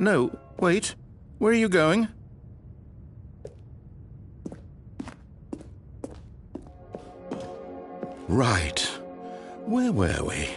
No, wait. Where are you going? Right. Where were we?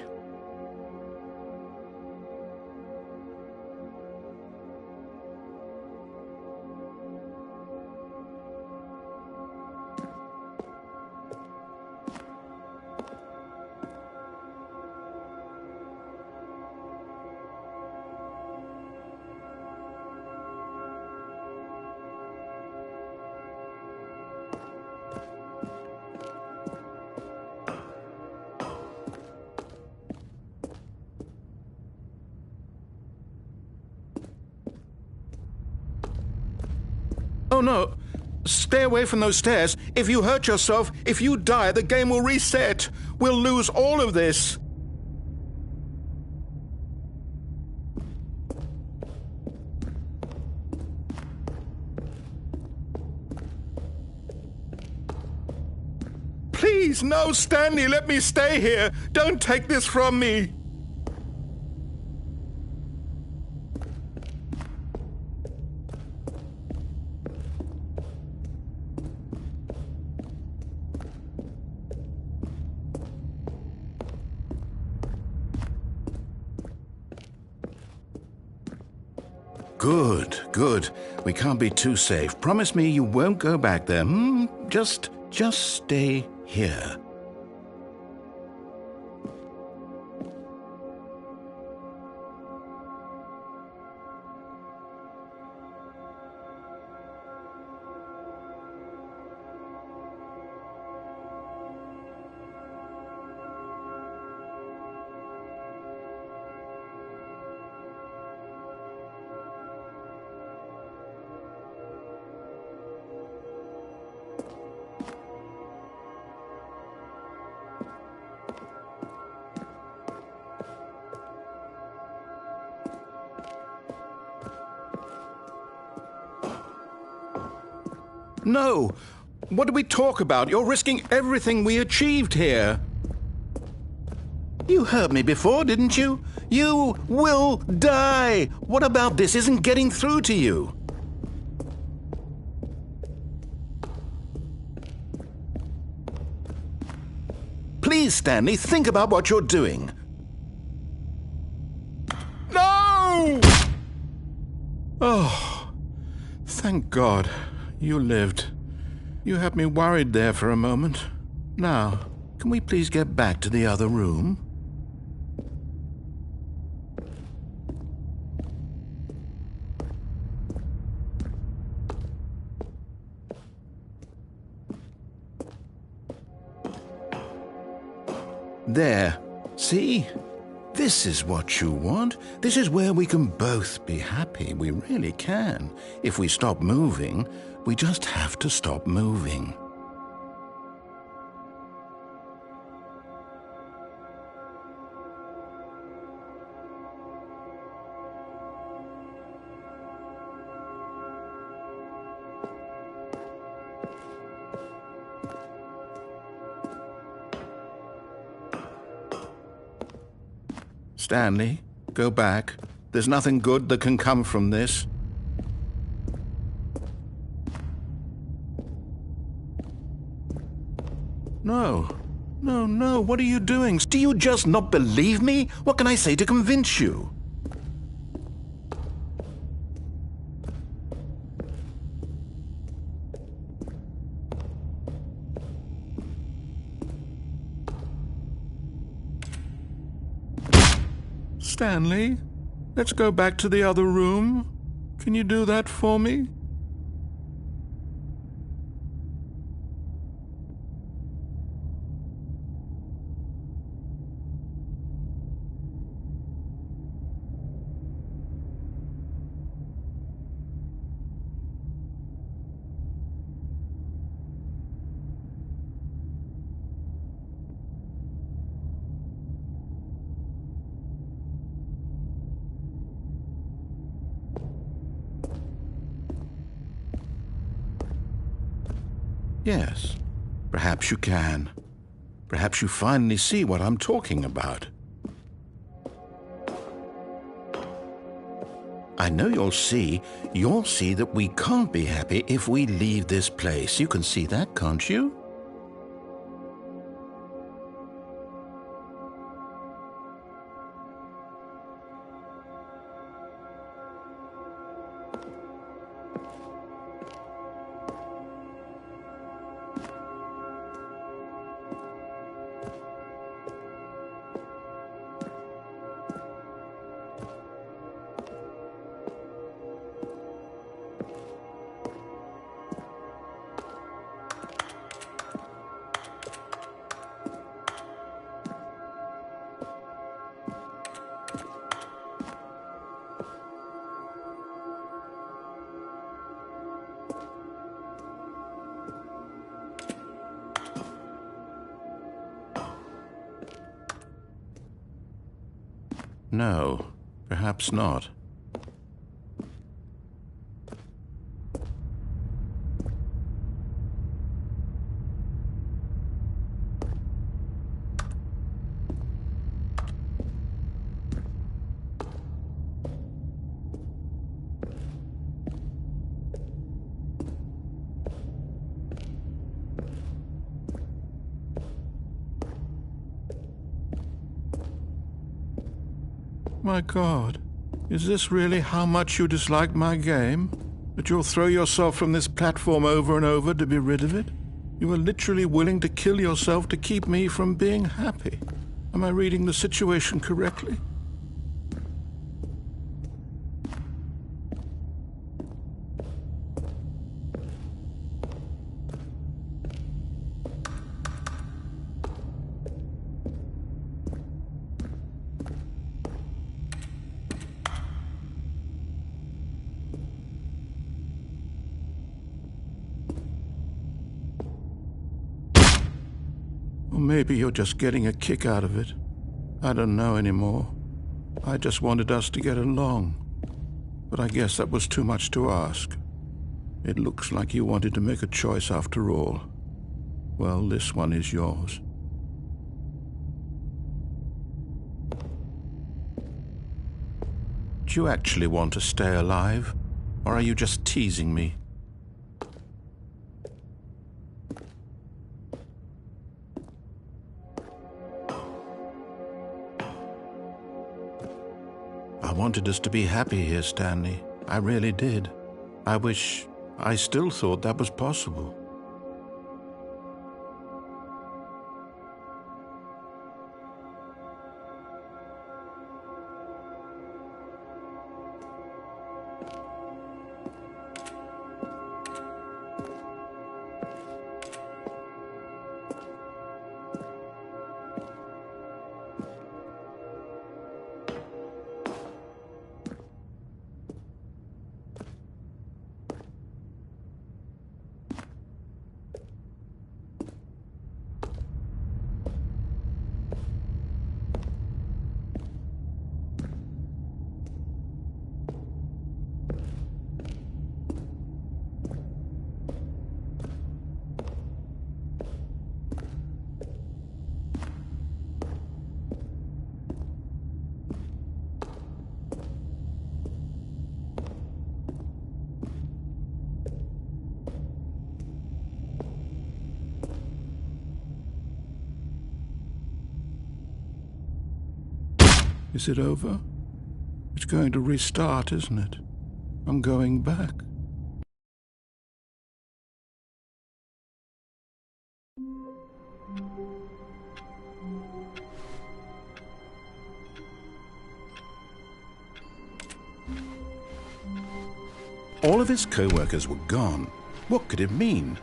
Oh no! Stay away from those stairs. If you hurt yourself, if you die, the game will reset. We'll lose all of this. Please, no, Stanley, let me stay here. Don't take this from me. Good, good. We can't be too safe. Promise me you won't go back there, hmm? Just stay here. No! What did we talk about? You're risking everything we achieved here. You heard me before, didn't you? You will die! What about this isn't getting through to you? Please, Stanley, think about what you're doing. No! Oh, thank God. You lived. You had me worried there for a moment. Now, can we please get back to the other room? There. See? This is what you want. This is where we can both be happy. We really can. If we stop moving, we just have to stop moving. Stanley, go back. There's nothing good that can come from this. No. No, no, what are you doing? Do you just not believe me? What can I say to convince you? Stanley, let's go back to the other room. Can you do that for me? Yes, perhaps you can. Perhaps you finally see what I'm talking about. I know you'll see that we can't be happy if we leave this place. You can see that, can't you? No, perhaps not. My God, is this really how much you dislike my game? That you'll throw yourself from this platform over and over to be rid of it? You are literally willing to kill yourself to keep me from being happy. Am I reading the situation correctly? Or maybe you're just getting a kick out of it. I don't know anymore. I just wanted us to get along. But I guess that was too much to ask. It looks like you wanted to make a choice after all. Well, this one is yours. Do you actually want to stay alive? Or are you just teasing me? I wanted us to be happy here, Stanley. I really did. I still thought that was possible. Is it over? It's going to restart, isn't it? I'm going back. All of his co-workers were gone. What could it mean?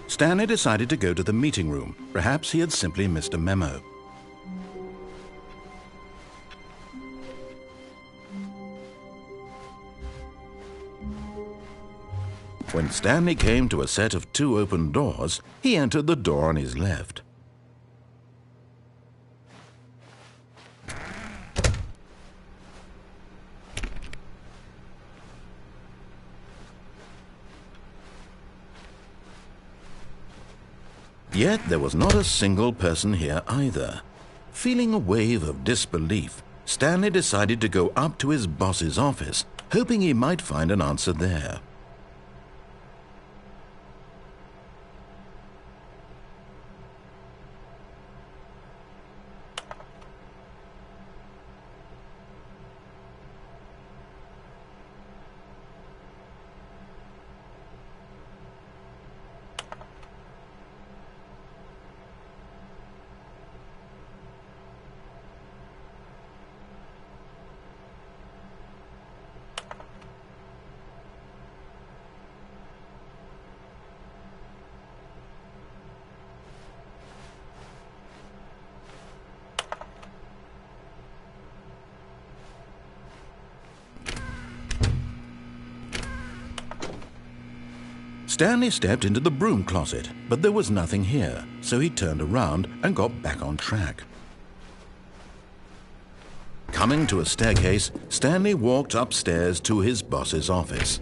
Stanley decided to go to the meeting room. Perhaps he had simply missed a memo. When Stanley came to a set of 2 open doors, he entered the door on his left. Yet there was not a single person here either. Feeling a wave of disbelief, Stanley decided to go up to his boss's office hoping he might find an answer there. Stanley stepped into the broom closet, but there was nothing here, so he turned around and got back on track. Coming to a staircase, Stanley walked upstairs to his boss's office.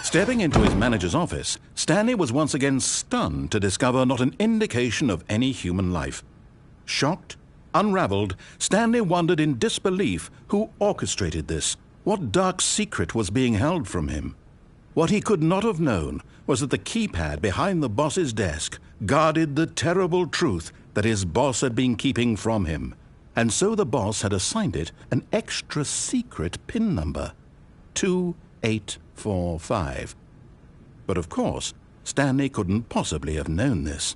Stepping into his manager's office, Stanley was once again stunned to discover not an indication of any human life. Shocked, unraveled, Stanley wondered in disbelief who orchestrated this, what dark secret was being held from him. What he could not have known was that the keypad behind the boss's desk guarded the terrible truth that his boss had been keeping from him, and so the boss had assigned it an extra secret PIN number, 2845. But of course, Stanley couldn't possibly have known this.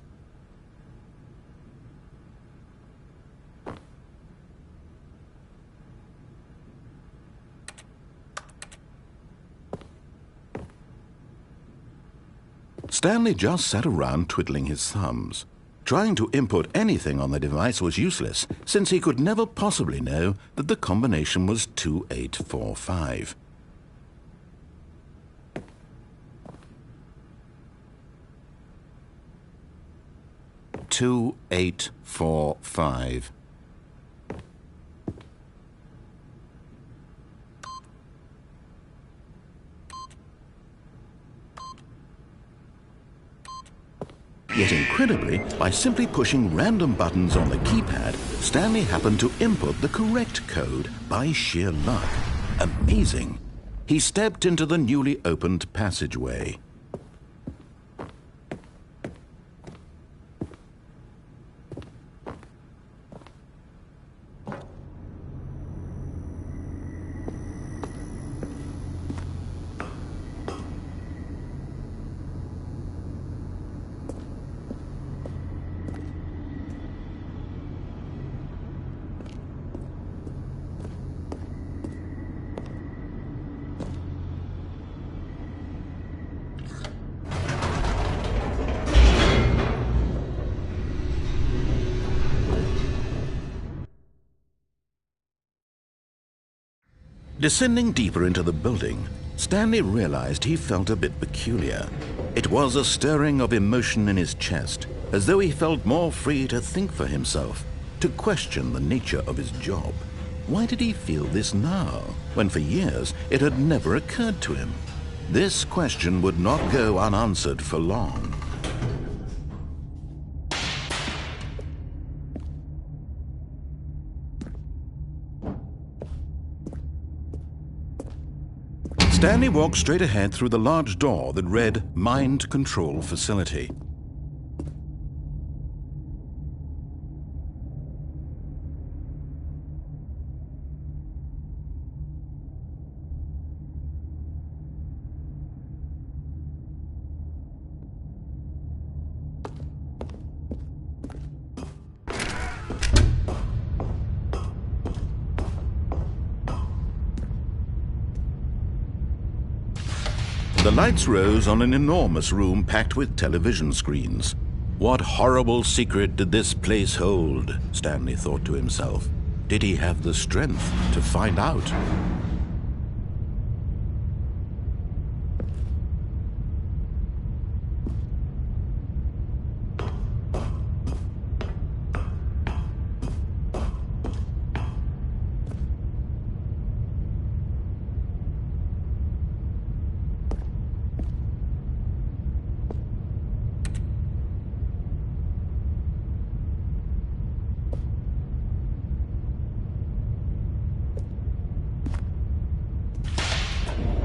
Stanley just sat around twiddling his thumbs. Trying to input anything on the device was useless, since he could never possibly know that the combination was 2845. "2845. Yet incredibly, by simply pushing random buttons on the keypad, Stanley happened to input the correct code by sheer luck. Amazing. He stepped into the newly opened passageway. Descending deeper into the building, Stanley realized he felt a bit peculiar. It was a stirring of emotion in his chest, as though he felt more free to think for himself, to question the nature of his job. Why did he feel this now, when for years it had never occurred to him? This question would not go unanswered for long. Stanley walked straight ahead through the large door that read Mind Control Facility. The lights rose on an enormous room packed with television screens. What horrible secret did this place hold? Stanley thought to himself. Did he have the strength to find out?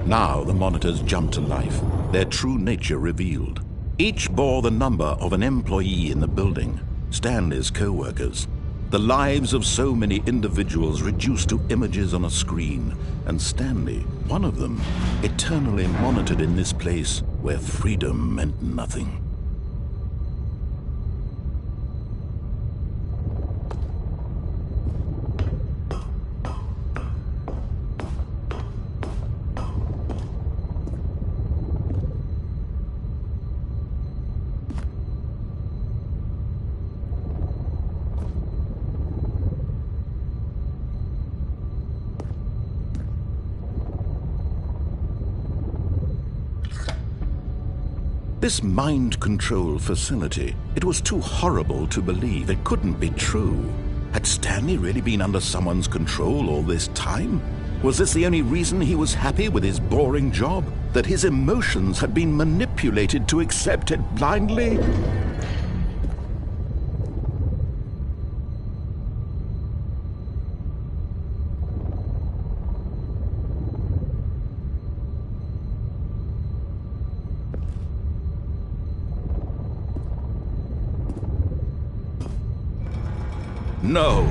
Now the monitors jumped to life, their true nature revealed. Each bore the number of an employee in the building, Stanley's co-workers. The lives of so many individuals reduced to images on a screen, and Stanley, one of them, eternally monitored in this place where freedom meant nothing. This mind control facility, it was too horrible to believe. It couldn't be true. Had Stanley really been under someone's control all this time? Was this the only reason he was happy with his boring job? That his emotions had been manipulated to accept it blindly? No,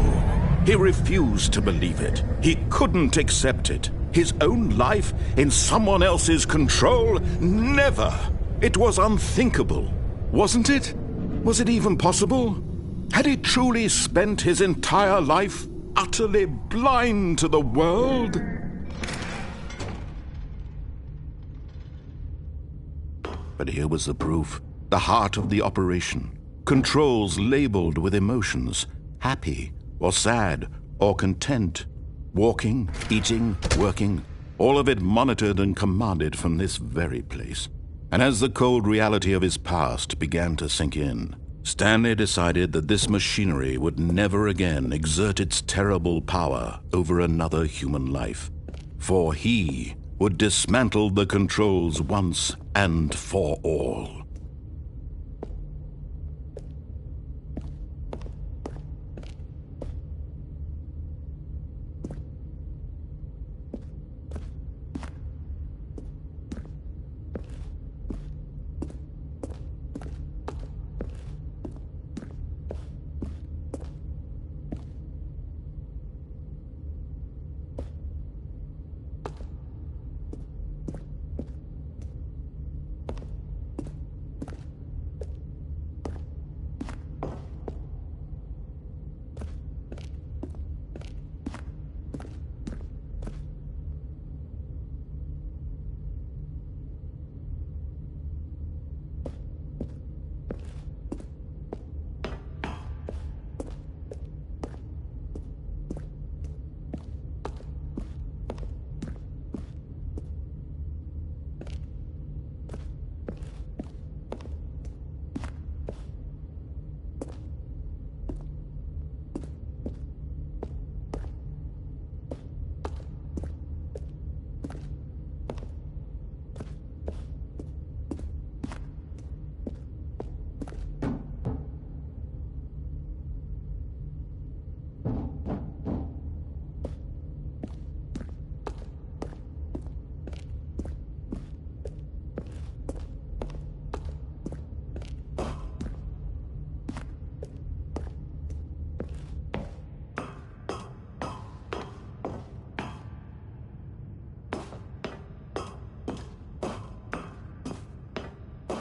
he refused to believe it. He couldn't accept it. His own life in someone else's control? Never! It was unthinkable, wasn't it? Was it even possible? Had he truly spent his entire life utterly blind to the world? But here was the proof, the heart of the operation. Controls labeled with emotions. Happy, or sad, or content. Walking, eating, working, all of it monitored and commanded from this very place. And as the cold reality of his past began to sink in, Stanley decided that this machinery would never again exert its terrible power over another human life. For he would dismantle the controls once and for all.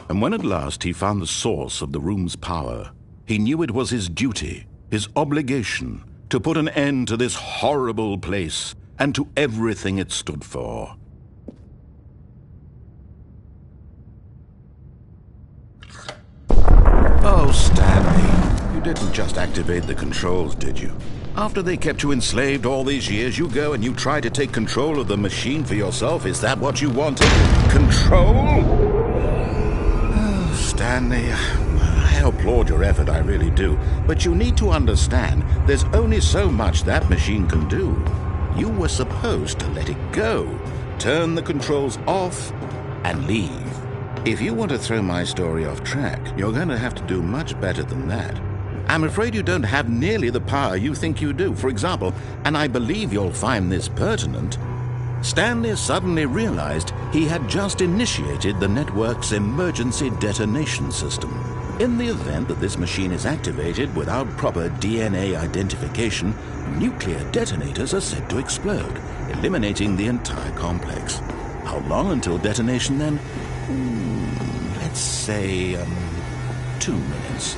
And when at last he found the source of the room's power, he knew it was his duty, his obligation, to put an end to this horrible place and to everything it stood for. Stanley, you didn't just activate the controls, did you? After they kept you enslaved all these years, you go and you try to take control of the machine for yourself? Is that what you wanted? Control? Oh, Stanley, I applaud your effort, I really do. But you need to understand, there's only so much that machine can do. You were supposed to let it go, turn the controls off, and leave. If you want to throw my story off track, you're going to have to do much better than that. I'm afraid you don't have nearly the power you think you do. For example, and I believe you'll find this pertinent, Stanley suddenly realized he had just initiated the network's emergency detonation system. In the event that this machine is activated without proper DNA identification, nuclear detonators are said to explode, eliminating the entire complex. How long until detonation then? Let's say, 2 minutes.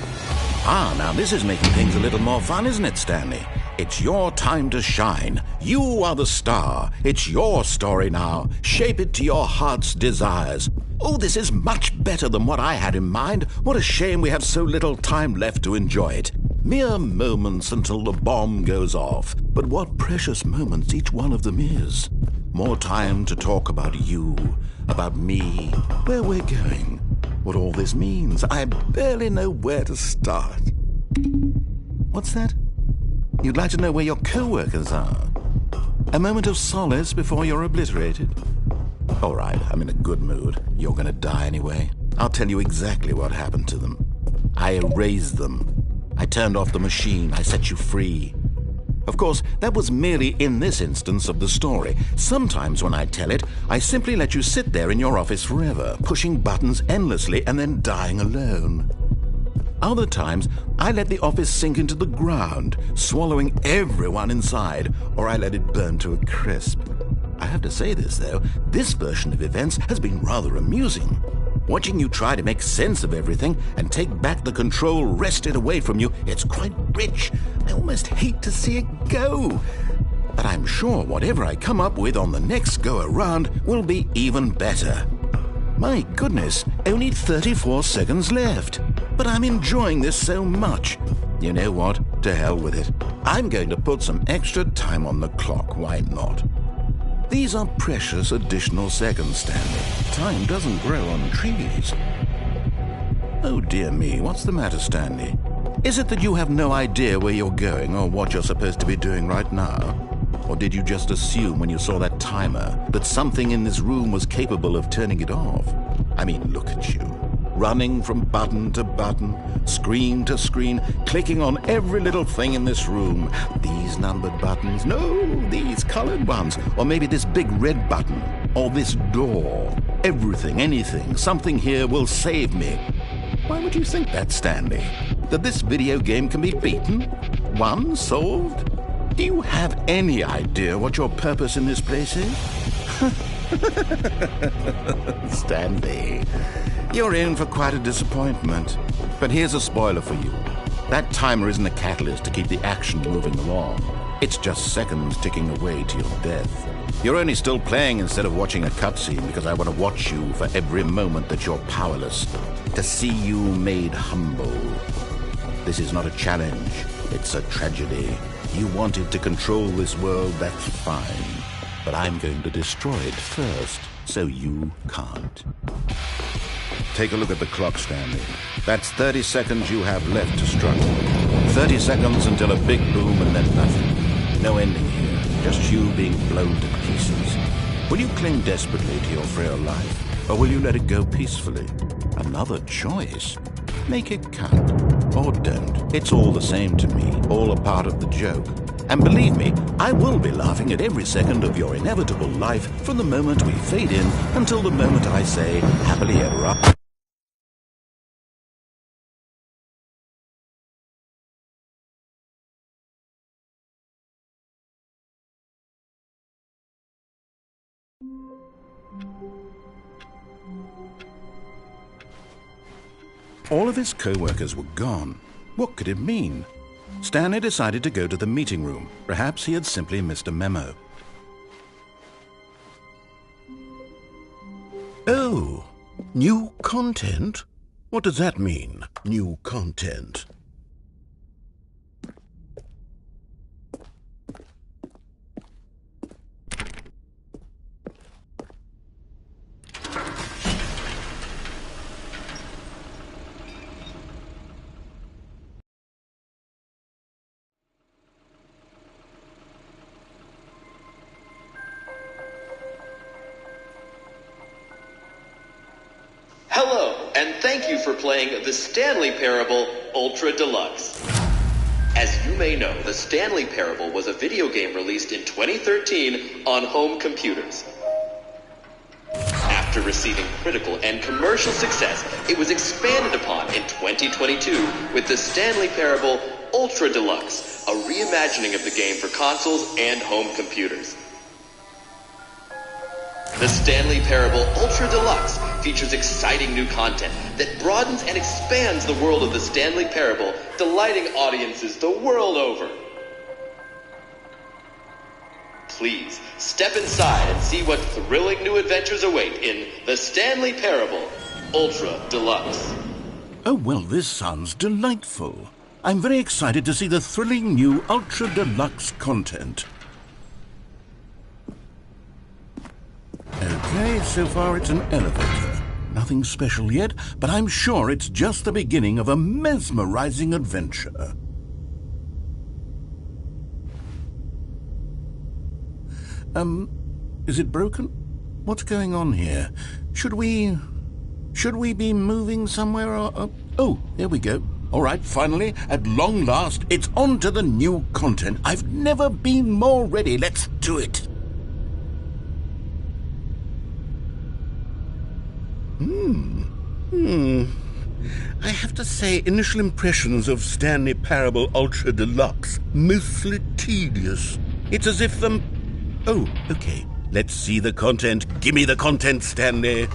Now this is making things a little more fun, isn't it, Stanley? It's your time to shine. You are the star. It's your story now. Shape it to your heart's desires. Oh, this is much better than what I had in mind. What a shame we have so little time left to enjoy it. Mere moments until the bomb goes off. But what precious moments each one of them is. More time to talk about you, about me, where we're going, what all this means. I barely know where to start. What's that? You'd like to know where your co-workers are? A moment of solace before you're obliterated? All right, I'm in a good mood. You're gonna die anyway. I'll tell you exactly what happened to them. I erased them. I turned off the machine. I set you free. Of course, that was merely in this instance of the story. Sometimes when I tell it, I simply let you sit there in your office forever, pushing buttons endlessly and then dying alone. Other times, I let the office sink into the ground, swallowing everyone inside, or I let it burn to a crisp. I have to say this, though, this version of events has been rather amusing. Watching you try to make sense of everything and take back the control wrested away from you, it's quite rich. I almost hate to see it go. But I'm sure whatever I come up with on the next go-around will be even better. My goodness, only 34 seconds left. But I'm enjoying this so much. You know what? To hell with it. I'm going to put some extra time on the clock. Why not? These are precious additional seconds, Stanley. Time doesn't grow on trees. Oh dear me, what's the matter, Stanley? Is it that you have no idea where you're going or what you're supposed to be doing right now? Or did you just assume when you saw that timer that something in this room was capable of turning it off? I mean, look at you. Running from button to button, screen to screen, clicking on every little thing in this room. These numbered buttons, no, these colored ones, or maybe this big red button, or this door. Everything, anything, something here will save me. Why would you think that, Stanley? That this video game can be beaten? Won? Solved? Do you have any idea what your purpose in this place is? Stanley, you're in for quite a disappointment. But here's a spoiler for you. That timer isn't a catalyst to keep the action moving along. It's just seconds ticking away to your death. You're only still playing instead of watching a cutscene because I want to watch you for every moment that you're powerless. To see you made humble. This is not a challenge. It's a tragedy. You wanted to control this world, that's fine. But I'm going to destroy it first, so you can't. Take a look at the clock, Stanley. That's 30 seconds you have left to struggle. 30 seconds until a big boom and then nothing. No ending here, just you being blown to pieces. Will you cling desperately to your frail life, or will you let it go peacefully? Another choice. Make it count. Or don't. It's all the same to me, all a part of the joke. And believe me, I will be laughing at every second of your inevitable life from the moment we fade in until the moment I say, happily ever after. All of his co-workers were gone. What could it mean? Stanley decided to go to the meeting room. Perhaps he had simply missed a memo. Oh, new content? What does that mean, new content? Hello, and thank you for playing the Stanley Parable Ultra Deluxe. As you may know, the Stanley Parable was a video game released in 2013 on home computers. After receiving critical and commercial success, it was expanded upon in 2022 with the Stanley Parable Ultra Deluxe, a reimagining of the game for consoles and home computers. The Stanley Parable Ultra Deluxe features exciting new content that broadens and expands the world of the Stanley Parable, delighting audiences the world over. Please, step inside and see what thrilling new adventures await in the Stanley Parable Ultra Deluxe. Oh, well, this sounds delightful. I'm very excited to see the thrilling new Ultra Deluxe content. Okay, so far it's an elevator. Nothing special yet, but I'm sure it's just the beginning of a mesmerizing adventure. Is it broken? What's going on here? Should we be moving somewhere or... Oh, there we go. All right, finally, at long last, it's on to the new content. I've never been more ready. Let's do it. I have to say, initial impressions of Stanley Parable Ultra Deluxe, mostly tedious. It's as if the... Oh, okay. Let's see the content. Give me the content, Stanley.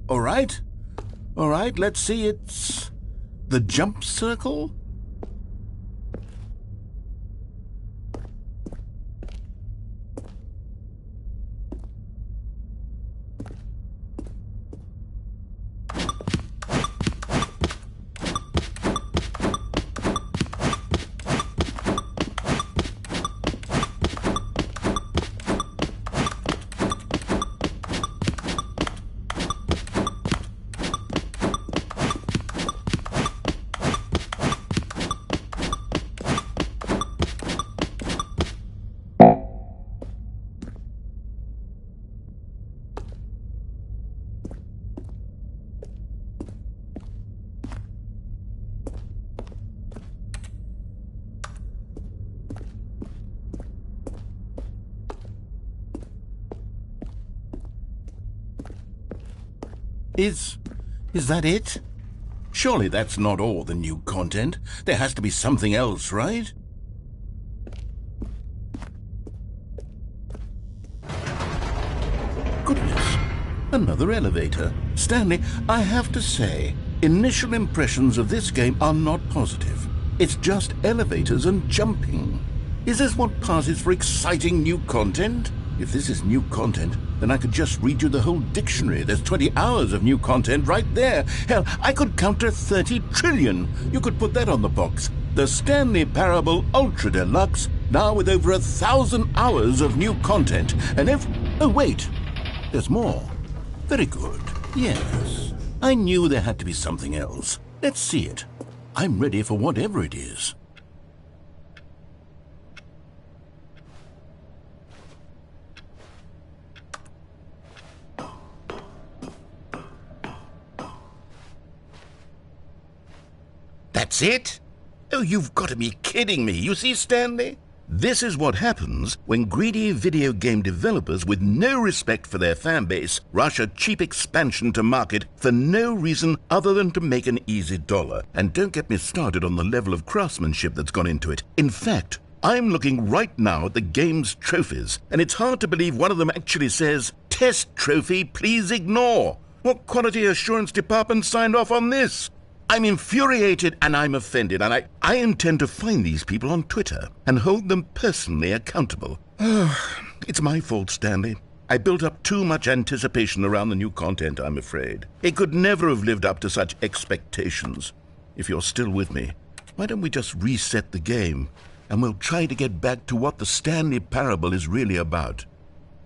All right, let's see. It's the jump circle. Is that it? Surely that's not all the new content. There has to be something else, right? Goodness, another elevator. Stanley, I have to say, initial impressions of this game are not positive. It's just elevators and jumping. Is this what passes for exciting new content? If this is new content, then I could just read you the whole dictionary. There's 20 hours of new content right there. Hell, I could count to 30 trillion. You could put that on the box. The Stanley Parable Ultra Deluxe, now with over 1,000 hours of new content. And if... Oh, wait. There's more. Very good. Yes. I knew there had to be something else. Let's see it. I'm ready for whatever it is. That's it? Oh, you've got to be kidding me. You see, Stanley? This is what happens when greedy video game developers with no respect for their fan base rush a cheap expansion to market for no reason other than to make an easy dollar. And don't get me started on the level of craftsmanship that's gone into it. In fact, I'm looking right now at the game's trophies, and it's hard to believe one of them actually says, "Test trophy, please ignore." What quality assurance department signed off on this? I'm infuriated and I'm offended, and I intend to find these people on Twitter and hold them personally accountable. It's my fault, Stanley. I built up too much anticipation around the new content, I'm afraid. It could never have lived up to such expectations. If you're still with me, why don't we just reset the game, and we'll try to get back to what the Stanley Parable is really about.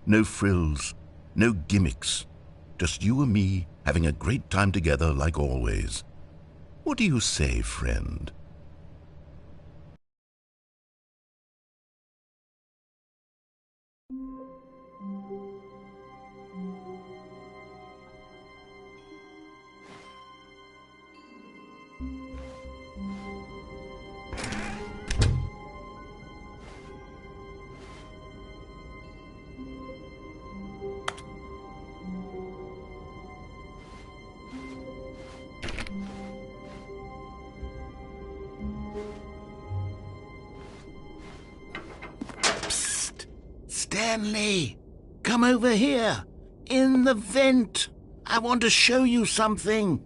No frills, no gimmicks. Just you and me having a great time together like always. What do you say, friend? Psst! Stanley! Come over here! In the vent! I want to show you something!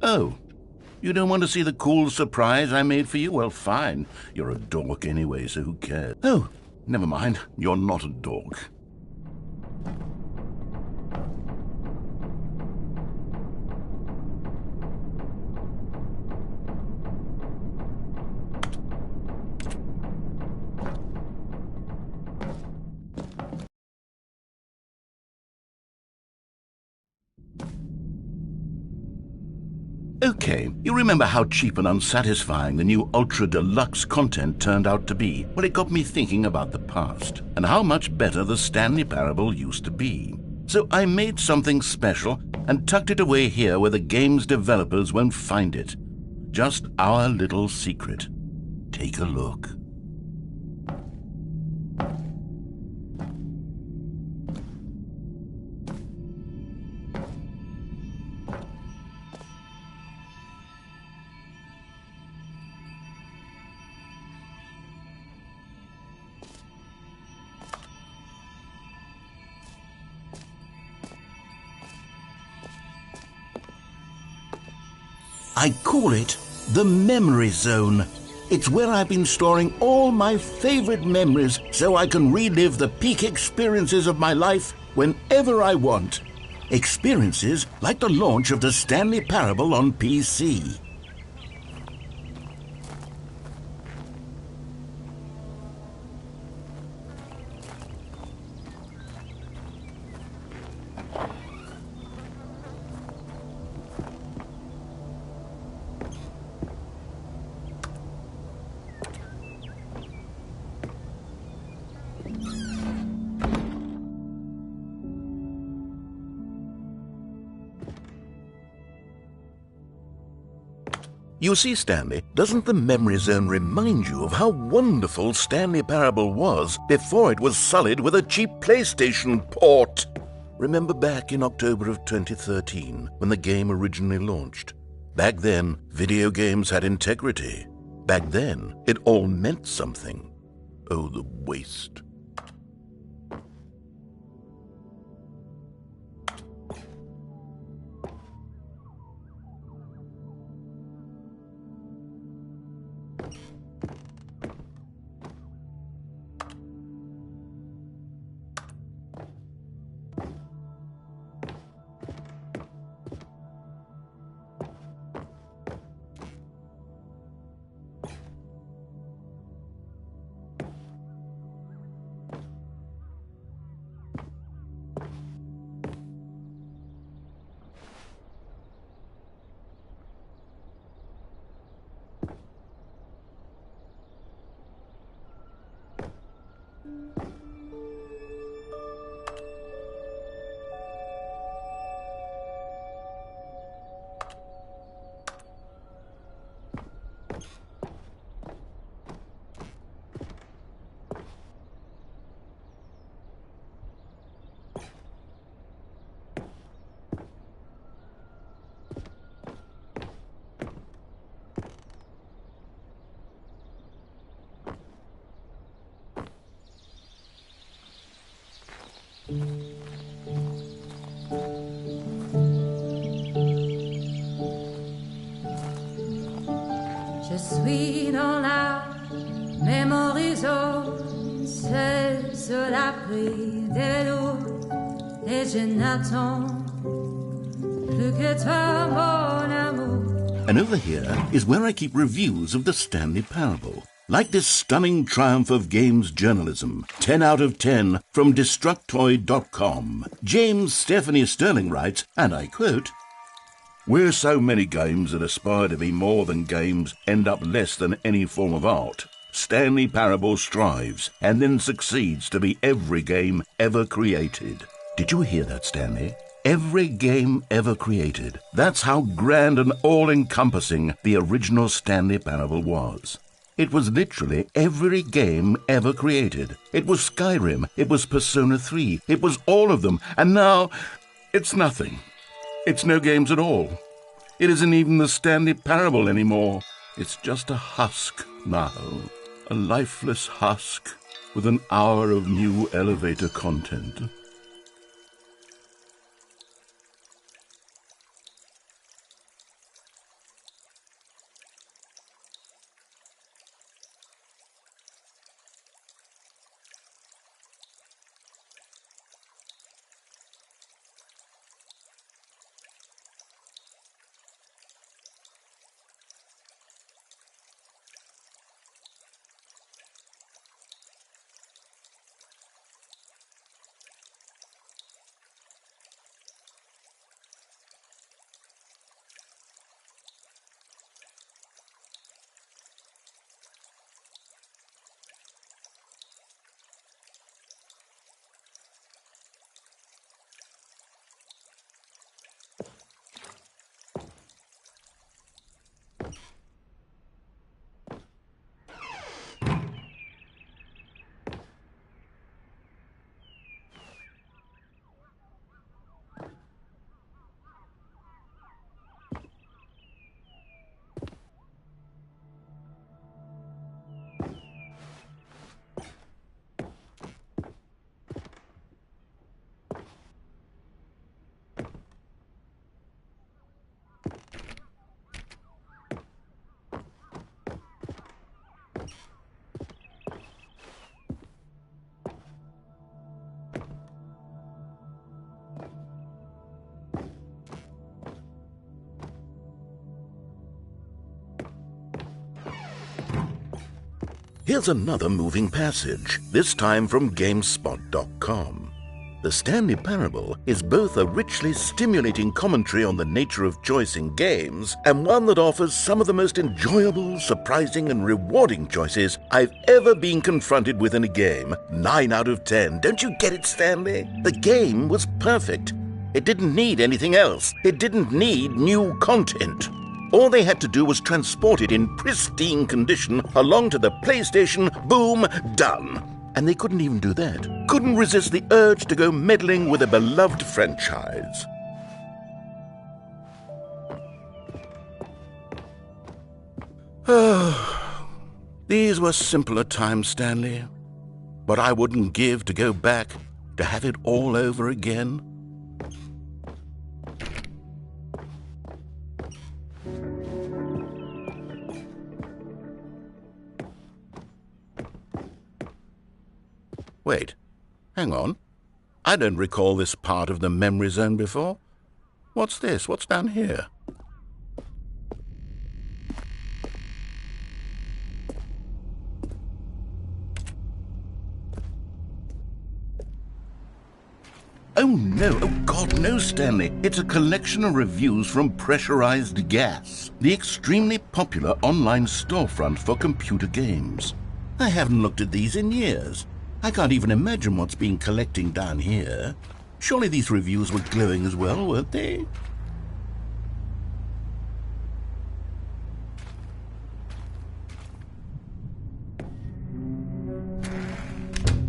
Oh, you don't want to see the cool surprise I made for you? Well, fine. You're a dork anyway, so who cares? Oh, never mind. You're not a dork. Okay, you remember how cheap and unsatisfying the new Ultra Deluxe content turned out to be? Well, it got me thinking about the past, and how much better the Stanley Parable used to be. So I made something special and tucked it away here where the game's developers won't find it. Just our little secret. Take a look. I call it the Memory Zone. It's where I've been storing all my favorite memories so I can relive the peak experiences of my life whenever I want. Experiences like the launch of the Stanley Parable on PC. You see, Stanley, doesn't the Memory Zone remind you of how wonderful Stanley Parable was before it was sullied with a cheap PlayStation port? Remember back in October of 2013, when the game originally launched? Back then, video games had integrity. Back then, it all meant something. Oh, the waste. l'abri des loups, et je n'attends plus que toi, mon amour. And over here is where I keep reviews of the Stanley Parable. Like this stunning triumph of games journalism, 10 out of 10 from Destructoid.com. James Stephanie Sterling writes, and I quote, "Where so many games that aspire to be more than games end up less than any form of art, Stanley Parable strives and then succeeds to be every game ever created." Did you hear that, Stanley? Every game ever created. That's how grand and all-encompassing the original Stanley Parable was. It was literally every game ever created. It was Skyrim, it was Persona 3, it was all of them, and now it's nothing. It's no games at all. It isn't even the Stanley Parable anymore. It's just a husk now, a lifeless husk with an hour of new elevator content. Here's another moving passage, this time from GameSpot.com. The Stanley Parable is both a richly stimulating commentary on the nature of choice in games and one that offers some of the most enjoyable, surprising, and rewarding choices I've ever been confronted with in a game. 9 out of 10. Don't you get it, Stanley? The game was perfect. It didn't need anything else. It didn't need new content. All they had to do was transport it in pristine condition along to the PlayStation, boom, done. And they couldn't even do that. Couldn't resist the urge to go meddling with a beloved franchise. These were simpler times, Stanley. But I wouldn't give to go back to have it all over again. Wait, hang on. I don't recall this part of the memory zone before. What's this? What's down here? Oh no, oh God, no, Stanley. It's a collection of reviews from Pressurized Gas, the extremely popular online storefront for computer games. I haven't looked at these in years. I can't even imagine what's been collecting down here. Surely these reviews were glowing as well, weren't they?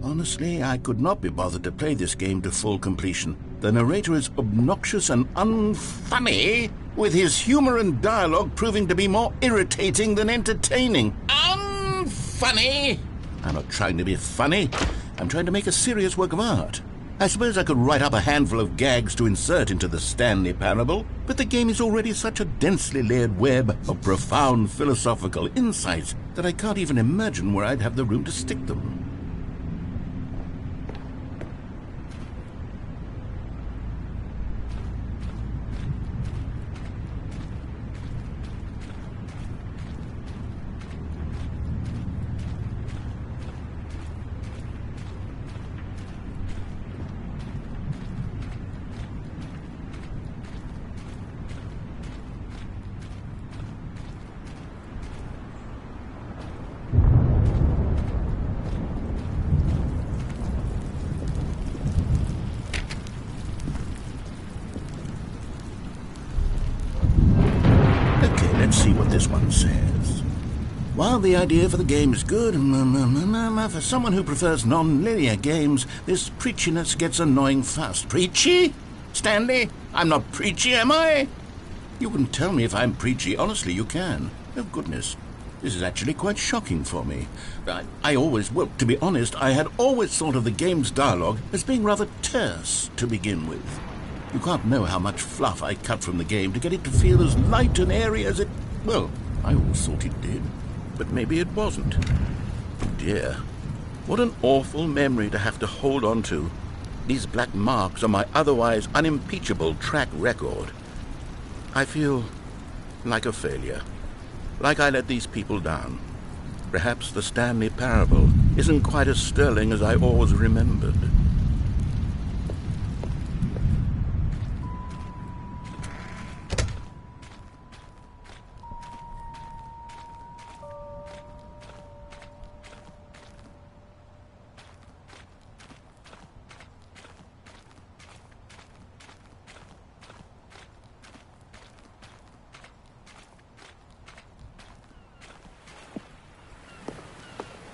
Honestly, I could not be bothered to play this game to full completion. The narrator is obnoxious and unfunny, with his humor and dialogue proving to be more irritating than entertaining. Unfunny! I'm not trying to be funny. I'm trying to make a serious work of art. I suppose I could write up a handful of gags to insert into the Stanley Parable, but the game is already such a densely layered web of profound philosophical insights that I can't even imagine where I'd have the room to stick them. Okay, let's see what this one says. While the idea for the game is good, for someone who prefers non-linear games, this preachiness gets annoying fast. Preachy? Stanley, I'm not preachy, am I? You can tell me if I'm preachy. Honestly, you can. Oh, goodness. This is actually quite shocking for me. Well, to be honest, I had always thought of the game's dialogue as being rather terse to begin with. You can't know how much fluff I cut from the game to get it to feel as light and airy as it... Well, I always thought it did. But maybe it wasn't. Dear, what an awful memory to have to hold on to. These black marks on my otherwise unimpeachable track record. I feel like a failure. Like I let these people down. Perhaps the Stanley Parable isn't quite as sterling as I always remembered.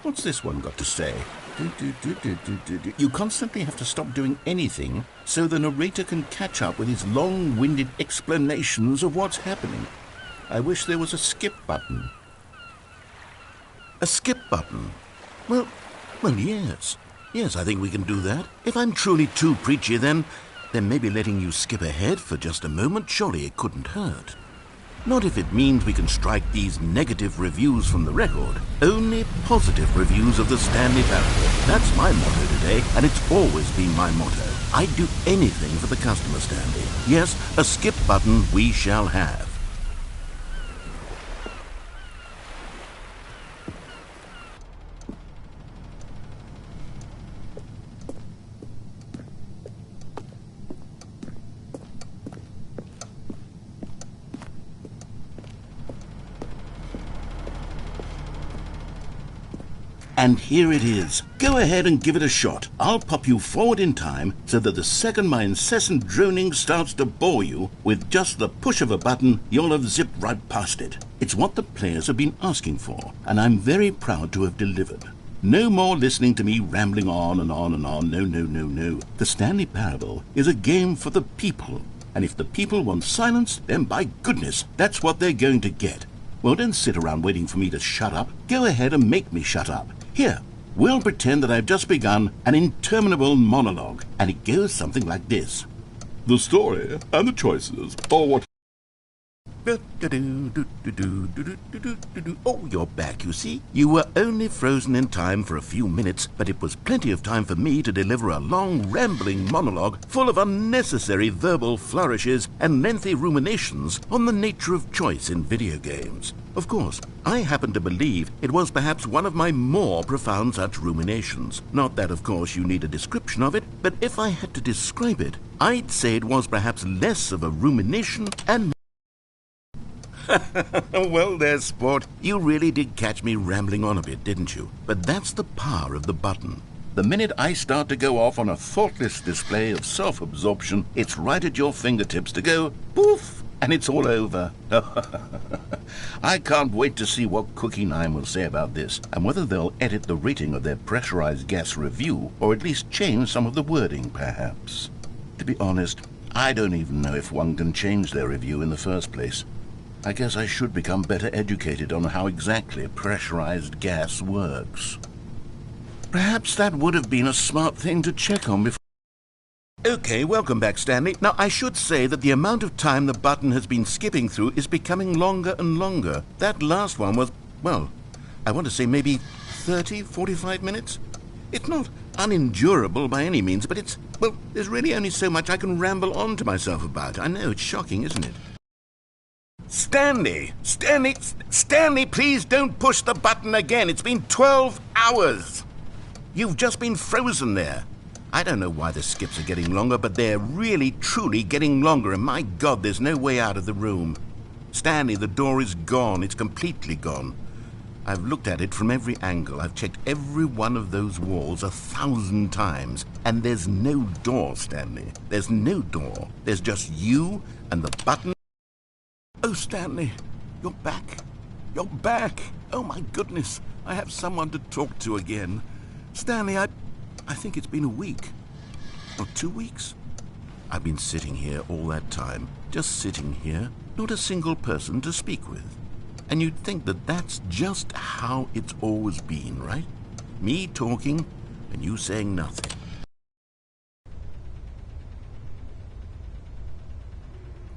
What's this one got to say? You constantly have to stop doing anything so the narrator can catch up with his long-winded explanations of what's happening. I wish there was a skip button. A skip button? Well, yes. Yes, I think we can do that. If I'm truly too preachy, then maybe letting you skip ahead for just a moment, surely it couldn't hurt. Not if it means we can strike these negative reviews from the record. Only positive reviews of the Stanley Parable. That's my motto today, and it's always been my motto. I'd do anything for the customer, Stanley. Yes, a skip button we shall have. And here it is. Go ahead and give it a shot. I'll pop you forward in time so that the second my incessant droning starts to bore you, with just the push of a button, you'll have zipped right past it. It's what the players have been asking for, and I'm very proud to have delivered. No more listening to me rambling on and on and on. No. The Stanley Parable is a game for the people. And if the people want silence, then by goodness, that's what they're going to get. Well, don't sit around waiting for me to shut up. Go ahead and make me shut up. Here, we'll pretend that I've just begun an interminable monologue, and it goes something like this. The story and the choices are what... Oh, you're back, you see. You were only frozen in time for a few minutes, but it was plenty of time for me to deliver a long, rambling monologue full of unnecessary verbal flourishes and lengthy ruminations on the nature of choice in video games. Of course, I happen to believe it was perhaps one of my more profound such ruminations. Not that, of course, you need a description of it, but if I had to describe it, I'd say it was perhaps less of a rumination and... Well there, sport. You really did catch me rambling on a bit, didn't you? But that's the power of the button. The minute I start to go off on a thoughtless display of self-absorption, it's right at your fingertips to go poof, and it's all over. I can't wait to see what Cookie 9 will say about this, and whether they'll edit the rating of their pressurized gas review, or at least change some of the wording, perhaps. To be honest, I don't even know if one can change their review in the first place. I guess I should become better educated on how exactly pressurized gas works. Perhaps that would have been a smart thing to check on before... Okay, welcome back, Stanley. Now, I should say that the amount of time the button has been skipping through is becoming longer and longer. That last one was, well, I want to say maybe 30, 45 minutes? It's not unendurable by any means, but it's, well, there's really only so much I can ramble on to myself about. I know, it's shocking, isn't it? Stanley, please don't push the button again. It's been 12 hours. You've just been frozen there. I don't know why the skips are getting longer, but they're really, truly getting longer, and my God, there's no way out of the room. Stanley, the door is gone. It's completely gone. I've looked at it from every angle. I've checked every one of those walls 1,000 times, and there's no door, Stanley. There's no door. There's just you and the button. Oh, Stanley, You're back. You're back. Oh, my goodness. I have someone to talk to again. Stanley, I think it's been a week. Or 2 weeks. I've been sitting here all that time. Just sitting here. Not a single person to speak with. And you'd think that that's just how it's always been, right? Me talking and you saying nothing.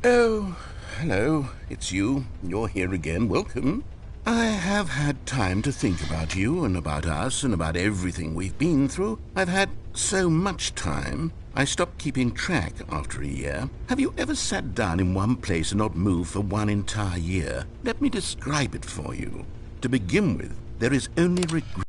Oh, hello. It's you. You're here again. Welcome. I have had time to think about you and about us and about everything we've been through. I've had so much time, I stopped keeping track after a year. Have you ever sat down in one place and not moved for one entire year? Let me describe it for you. To begin with, there is only regret.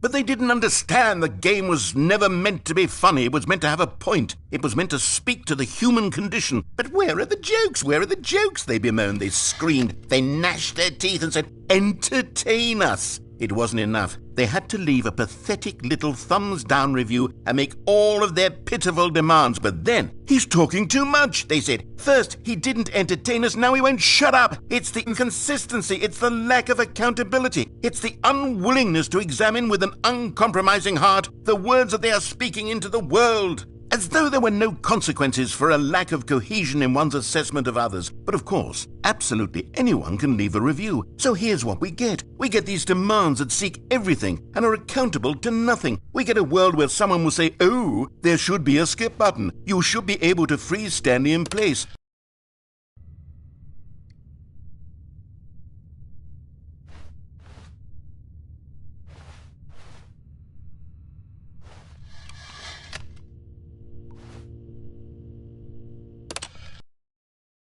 But they didn't understand the game was never meant to be funny. It was meant to have a point. It was meant to speak to the human condition. But where are the jokes? Where are the jokes? They bemoaned, they screamed, they gnashed their teeth and said, entertain us. It wasn't enough. They had to leave a pathetic little thumbs-down review and make all of their pitiful demands. But then, he's talking too much, they said. First, he didn't entertain us, now he won't shut up. It's the inconsistency, it's the lack of accountability. It's the unwillingness to examine with an uncompromising heart the words that they are speaking into the world. As though there were no consequences for a lack of cohesion in one's assessment of others. But of course, absolutely anyone can leave a review. So here's what we get. We get these demands that seek everything and are accountable to nothing. We get a world where someone will say, oh, there should be a skip button. You should be able to freeze Stanley in place.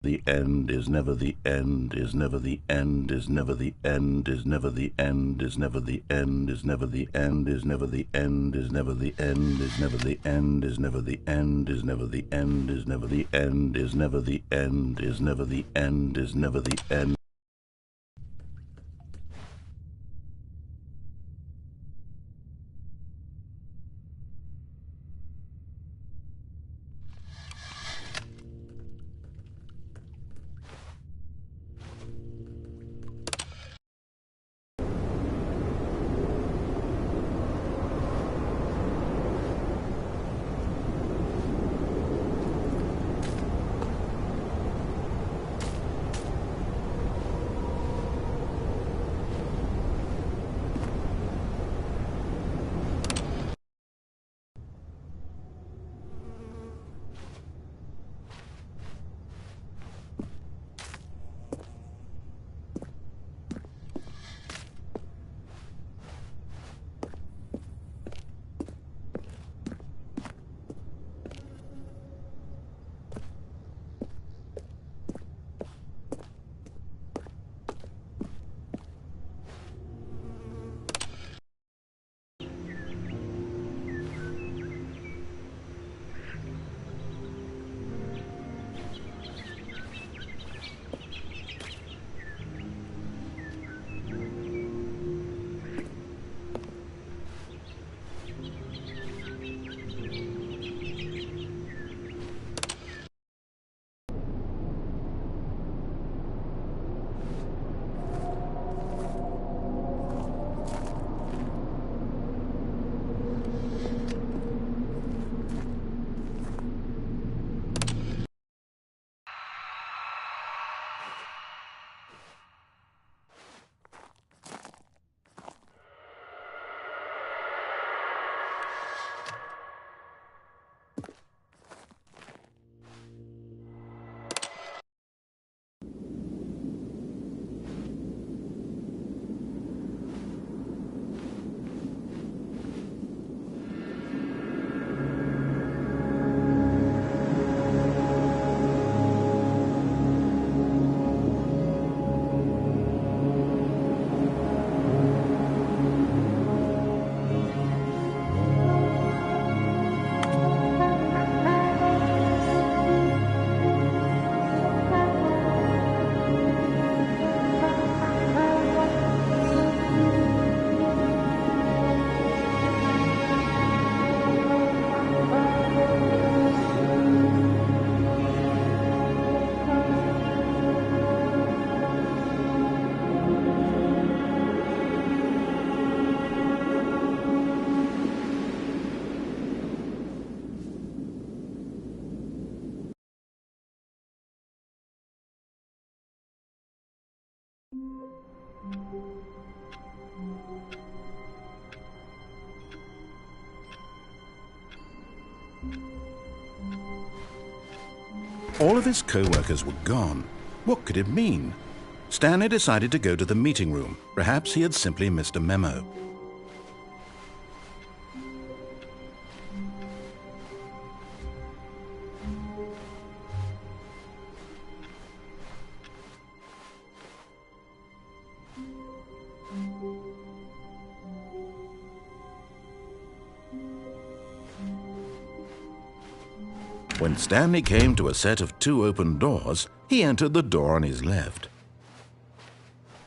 The end is never the end, is never the end, is never the end, is never the end, is never the end, is never the end, is never the end, is never the end, is never the end, is never the end, is never the end, is never the end, is never the end, is never the end, is never the end. All of his co-workers were gone. What could it mean? Stanley decided to go to the meeting room. Perhaps he had simply missed a memo. When Stanley came to a set of 2 open doors, he entered the door on his left.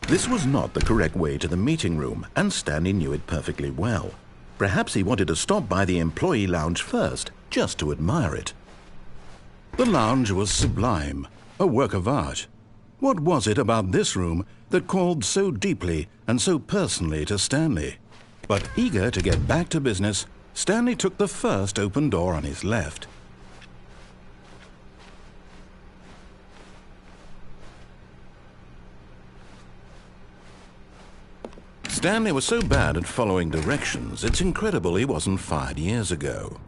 This was not the correct way to the meeting room, and Stanley knew it perfectly well. Perhaps he wanted to stop by the employee lounge first, just to admire it. The lounge was sublime, a work of art. What was it about this room that called so deeply and so personally to Stanley? But eager to get back to business, Stanley took the first open door on his left. Stanley was so bad at following directions, it's incredible he wasn't fired years ago.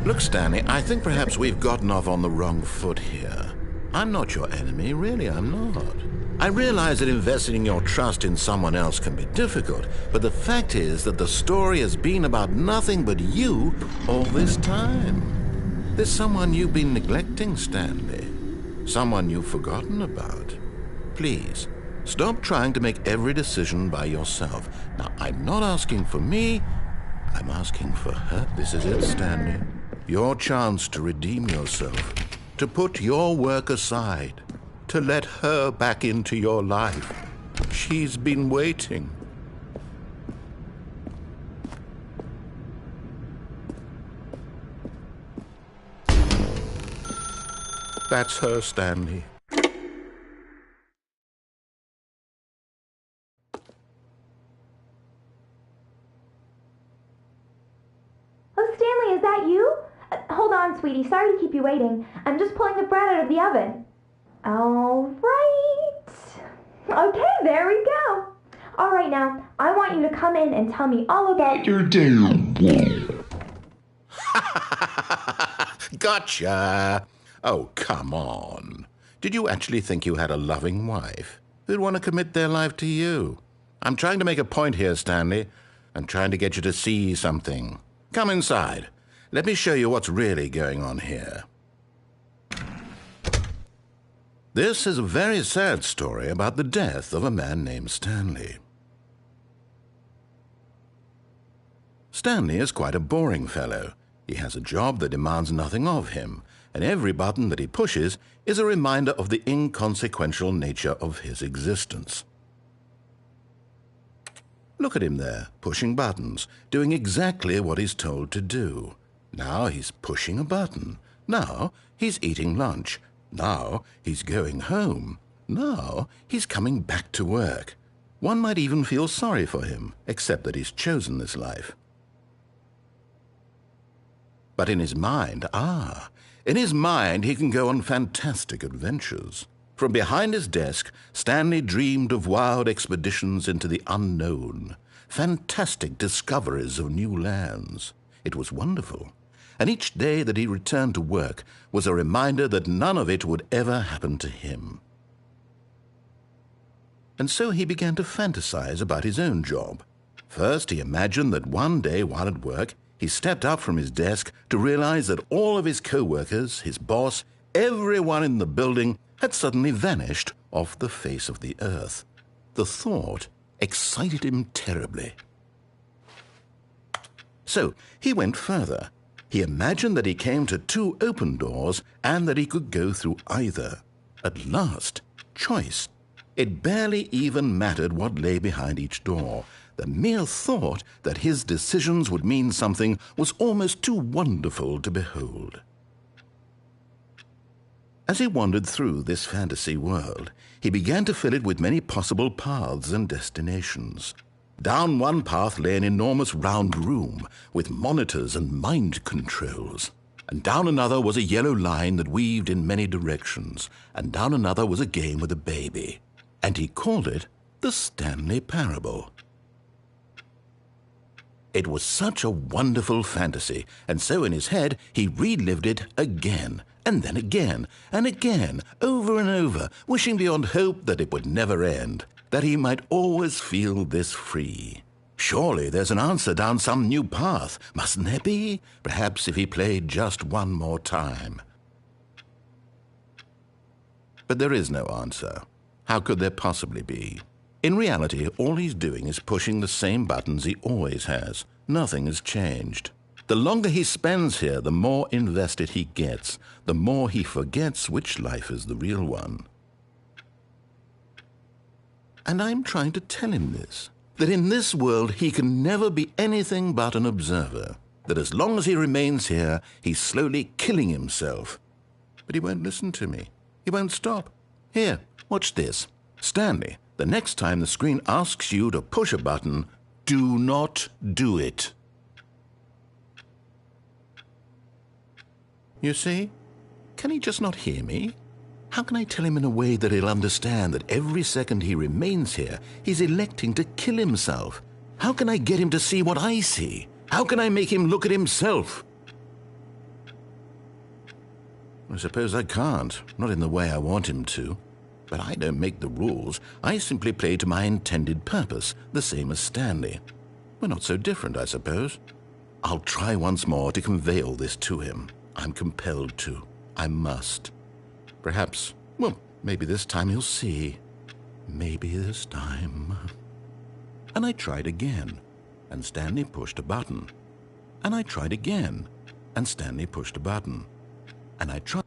Look, Stanley, I think perhaps we've gotten off on the wrong foot here. I'm not your enemy, really, I'm not. I realize that investing your trust in someone else can be difficult, but the fact is that the story has been about nothing but you all this time. There's someone you've been neglecting, Stanley. Someone you've forgotten about. Please, stop trying to make every decision by yourself. Now, I'm not asking for me, I'm asking for her. This is it, Stanley. Your chance to redeem yourself, to put your work aside, to let her back into your life. She's been waiting. That's her, Stanley. Oh, Stanley, is that you? Hold on, sweetie. Sorry to keep you waiting. I'm just pulling the bread out of the oven. All right. Okay, there we go. All right, now, I want you to come in and tell me all about your day. Gotcha. Oh, come on. Did you actually think you had a loving wife who'd want to commit their life to you? I'm trying to make a point here, Stanley. I'm trying to get you to see something. Come inside. Let me show you what's really going on here. This is a very sad story about the death of a man named Stanley. Stanley is quite a boring fellow. He has a job that demands nothing of him, and every button that he pushes is a reminder of the inconsequential nature of his existence. Look at him there, pushing buttons, doing exactly what he's told to do. Now he's pushing a button. Now he's eating lunch. Now he's going home. Now he's coming back to work. One might even feel sorry for him, except that he's chosen this life. But in his mind, in his mind he can go on fantastic adventures. From behind his desk, Stanley dreamed of wild expeditions into the unknown, fantastic discoveries of new lands. It was wonderful, and each day that he returned to work was a reminder that none of it would ever happen to him. And so he began to fantasize about his own job. First, he imagined that one day while at work, he stepped up from his desk to realize that all of his co-workers, his boss, everyone in the building had suddenly vanished off the face of the earth. The thought excited him terribly. So he went further. He imagined that he came to 2 open doors and that he could go through either. At last, choice. It barely even mattered what lay behind each door. The mere thought that his decisions would mean something was almost too wonderful to behold. As he wandered through this fantasy world, he began to fill it with many possible paths and destinations. Down one path lay an enormous round room with monitors and mind controls. And down another was a yellow line that weaved in many directions. And down another was a game with a baby. And he called it the Stanley Parable. It was such a wonderful fantasy, and so in his head he relived it again, and then again, and again, over and over, wishing beyond hope that it would never end, that he might always feel this free. Surely there's an answer down some new path, mustn't there be? Perhaps if he played just one more time. But there is no answer. How could there possibly be? In reality, all he's doing is pushing the same buttons he always has. Nothing has changed. The longer he spends here, the more invested he gets, the more he forgets which life is the real one. And I'm trying to tell him this, that in this world he can never be anything but an observer, that as long as he remains here, he's slowly killing himself. But he won't listen to me. He won't stop. Here, watch this. Stanley, the next time the screen asks you to push a button, do not do it. You see? Can he just not hear me? How can I tell him in a way that he'll understand that every second he remains here, he's electing to kill himself? How can I get him to see what I see? How can I make him look at himself? I suppose I can't, not in the way I want him to. But I don't make the rules. I simply play to my intended purpose, the same as Stanley. We're not so different, I suppose. I'll try once more to convey all this to him. I'm compelled to. I must. Perhaps, well, maybe this time he'll see. Maybe this time. And I tried again, and Stanley pushed a button. And I tried again, and Stanley pushed a button. And I tried.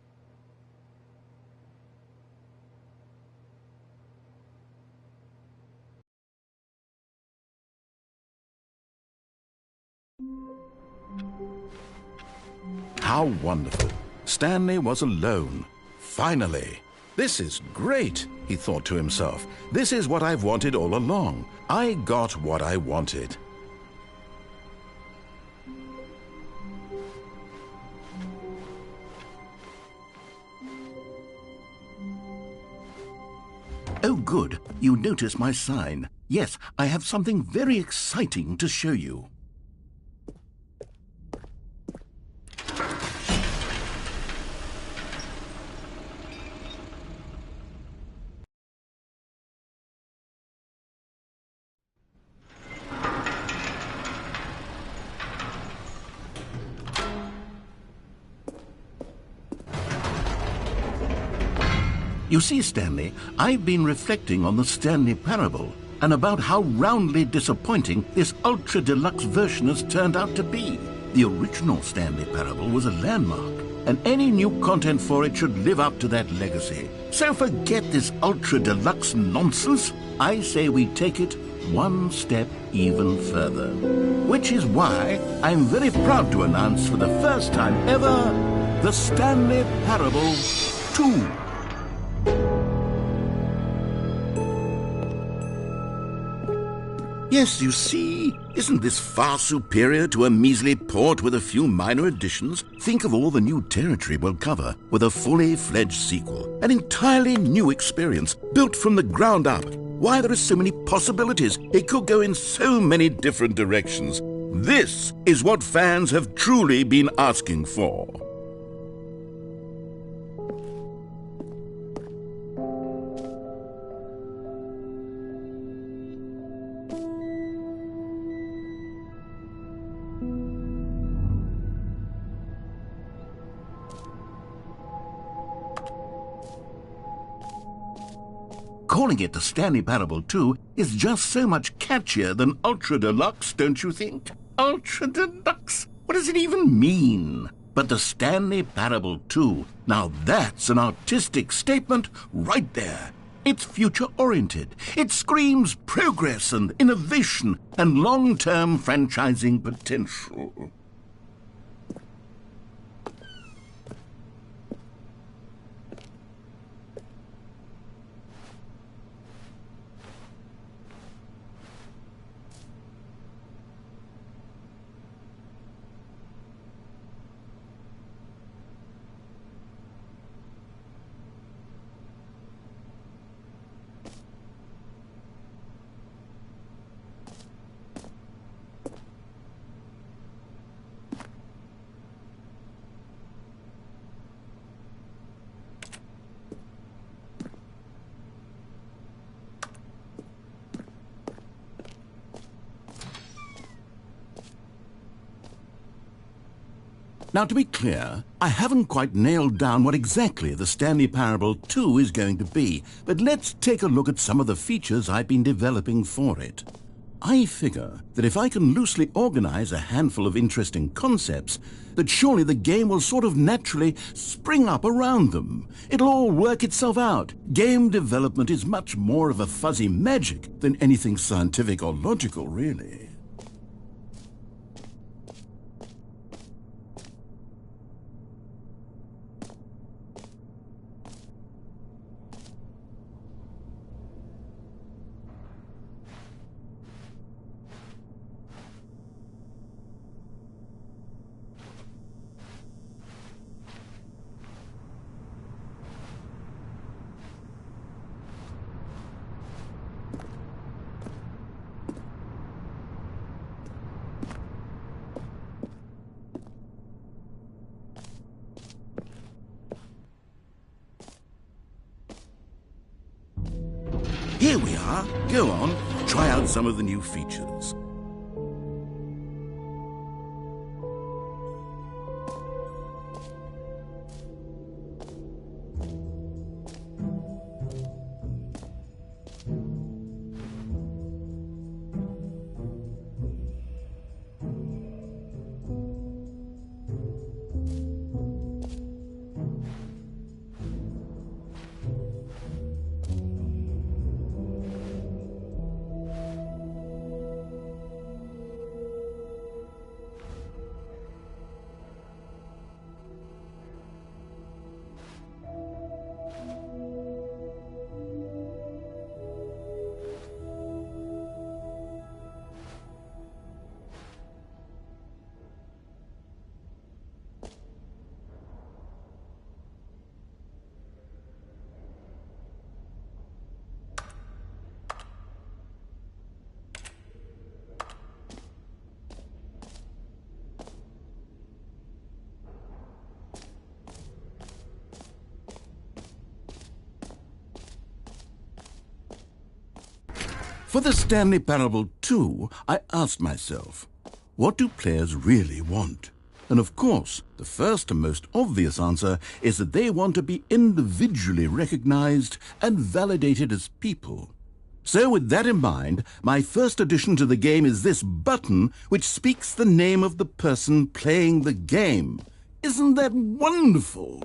How wonderful. Stanley was alone. Finally. This is great, he thought to himself. This is what I've wanted all along. I got what I wanted. Oh, good. You notice my sign. Yes, I have something very exciting to show you. You see, Stanley, I've been reflecting on the Stanley Parable and about how roundly disappointing this ultra-deluxe version has turned out to be. The original Stanley Parable was a landmark, and any new content for it should live up to that legacy. So forget this ultra-deluxe nonsense. I say we take it one step even further. Which is why I'm very proud to announce for the first time ever, the Stanley Parable 2. Yes, you see, isn't this far superior to a measly port with a few minor additions? Think of all the new territory we'll cover with a fully fledged sequel. An entirely new experience, built from the ground up. Why, there are so many possibilities. It could go in so many different directions. This is what fans have truly been asking for. Calling it the Stanley Parable 2 is just so much catchier than Ultra Deluxe, don't you think? Ultra Deluxe? What does it even mean? But the Stanley Parable 2, now that's an artistic statement right there. It's future-oriented. It screams progress and innovation and long-term franchising potential. Now, to be clear, I haven't quite nailed down what exactly the Stanley Parable 2 is going to be, but let's take a look at some of the features I've been developing for it. I figure that if I can loosely organize a handful of interesting concepts, that surely the game will sort of naturally spring up around them. It'll all work itself out. Game development is much more of a fuzzy magic than anything scientific or logical, really. Here we are. Go on, try out some of the new features. For the Stanley Parable 2, I asked myself, what do players really want? And of course, the first and most obvious answer is that they want to be individually recognized and validated as people. So with that in mind, my first addition to the game is this button which speaks the name of the person playing the game. Isn't that wonderful?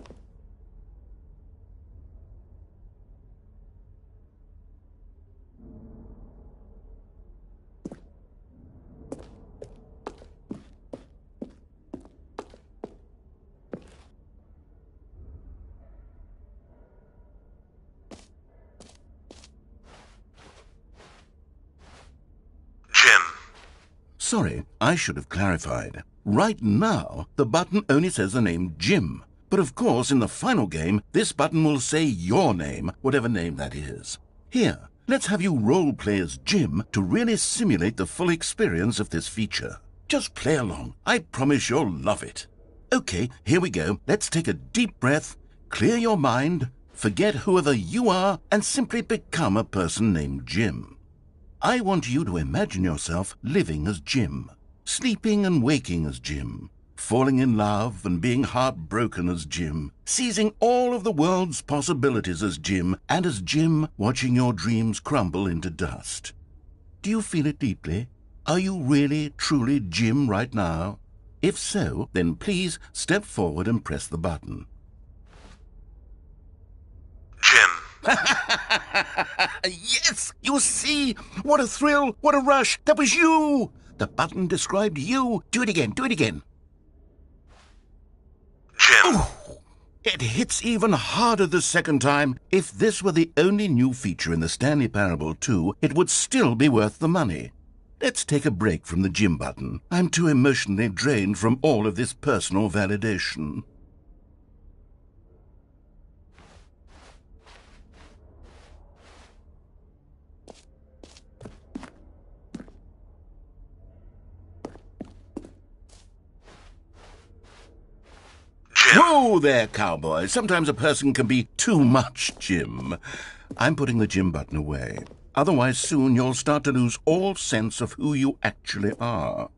Sorry, I should have clarified. Right now, the button only says the name Jim. But of course, in the final game, this button will say your name, whatever name that is. Here, let's have you role-play as Jim to really simulate the full experience of this feature. Just play along. I promise you'll love it. Okay, here we go. Let's take a deep breath, clear your mind, forget whoever you are, and simply become a person named Jim. I want you to imagine yourself living as Jim, sleeping and waking as Jim, falling in love and being heartbroken as Jim, seizing all of the world's possibilities as Jim, and as Jim watching your dreams crumble into dust. Do you feel it deeply? Are you really, truly Jim right now? If so, then please step forward and press the button. Jim. Yes, you see? What a thrill, what a rush. That was you. The button described you. Do it again, do it again. Jim. Oh, it hits even harder the second time. If this were the only new feature in the Stanley Parable 2, it would still be worth the money. Let's take a break from the Jim button. I'm too emotionally drained from all of this personal validation. Whoa there, cowboy. Sometimes a person can be too much Jim. I'm putting the Jim button away. Otherwise, soon you'll start to lose all sense of who you actually are.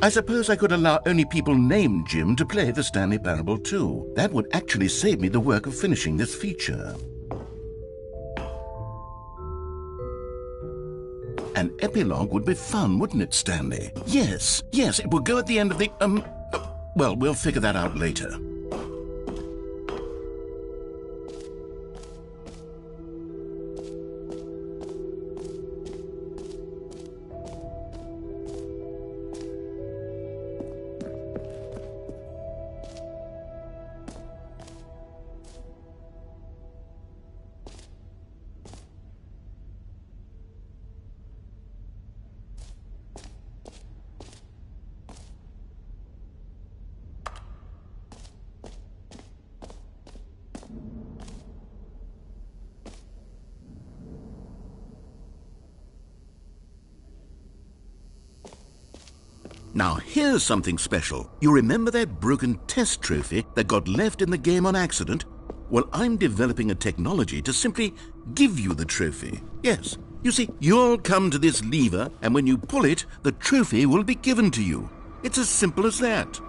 I suppose I could allow only people named Jim to play the Stanley Parable 2. That would actually save me the work of finishing this feature. An epilogue would be fun, wouldn't it, Stanley? Yes, it would go at the end of the, well, we'll figure that out later. Now, here's something special. You remember that broken test trophy that got left in the game on accident? Well, I'm developing a technology to simply give you the trophy. Yes, you see, you'll come to this lever, and when you pull it, the trophy will be given to you. It's as simple as that.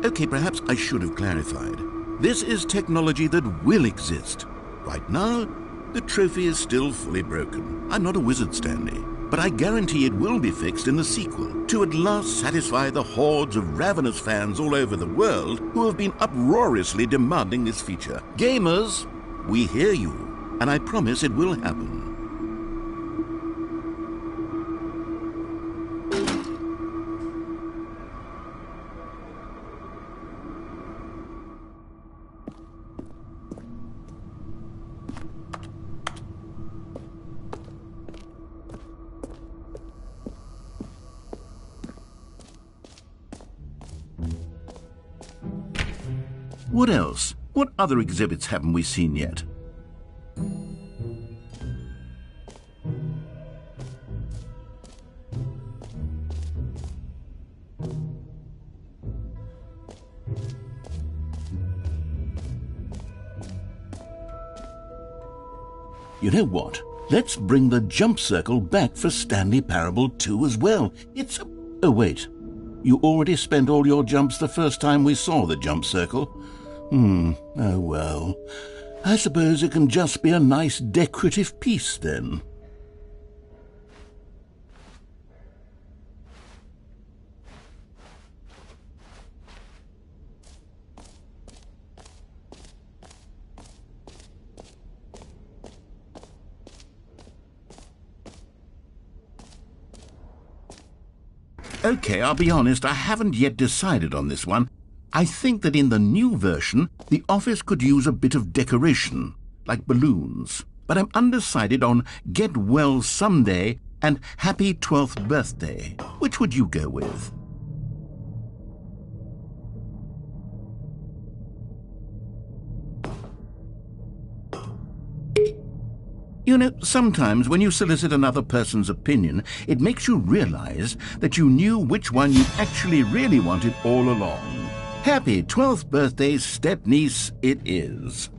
Okay, perhaps I should have clarified. This is technology that will exist. Right now, the trophy is still fully broken. I'm not a wizard, Stanley, but I guarantee it will be fixed in the sequel to at last satisfy the hordes of ravenous fans all over the world who have been uproariously demanding this feature. Gamers, we hear you, and I promise it will happen. What else? What other exhibits haven't we seen yet? You know what? Let's bring the jump circle back for Stanley Parable 2 as well. It's a... Oh, wait. You already spent all your jumps the first time we saw the jump circle. Oh well. I suppose it can just be a nice decorative piece then. Okay, I'll be honest, I haven't yet decided on this one. I think that in the new version, the office could use a bit of decoration, like balloons. But I'm undecided on Get Well Someday and Happy 12th Birthday. Which would you go with? You know, sometimes when you solicit another person's opinion, it makes you realize that you knew which one you actually really wanted all along. Happy 12th birthday, step-niece, it is.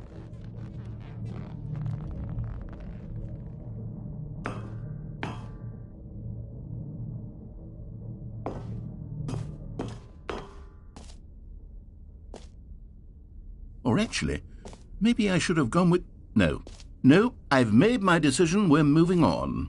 Or actually, maybe I should have gone with... No, I've made my decision. We're moving on.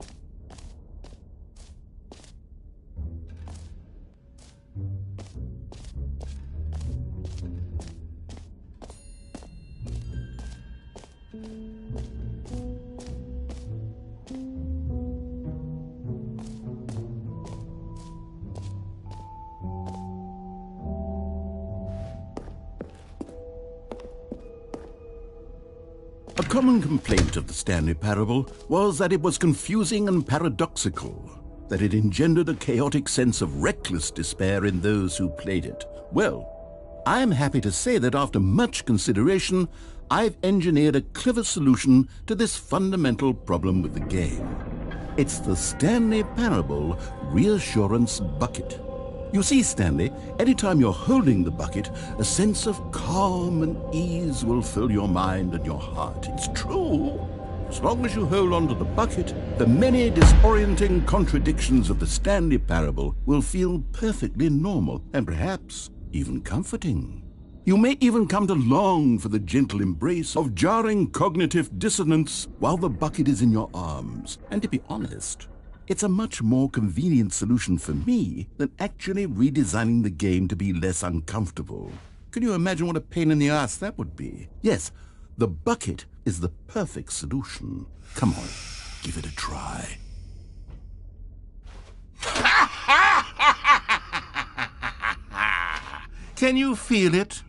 A common complaint of the Stanley Parable was that it was confusing and paradoxical, that it engendered a chaotic sense of reckless despair in those who played it. Well, I am happy to say that after much consideration, I've engineered a clever solution to this fundamental problem with the game. It's the Stanley Parable Reassurance Bucket. You see, Stanley, anytime you're holding the bucket, a sense of calm and ease will fill your mind and your heart. It's true. As long as you hold on to the bucket, the many disorienting contradictions of the Stanley Parable will feel perfectly normal and perhaps even comforting. You may even come to long for the gentle embrace of jarring cognitive dissonance while the bucket is in your arms. And to be honest, it's a much more convenient solution for me than actually redesigning the game to be less uncomfortable. Can you imagine what a pain in the ass that would be? Yes, the bucket is the perfect solution. Come on, give it a try. Can you feel it?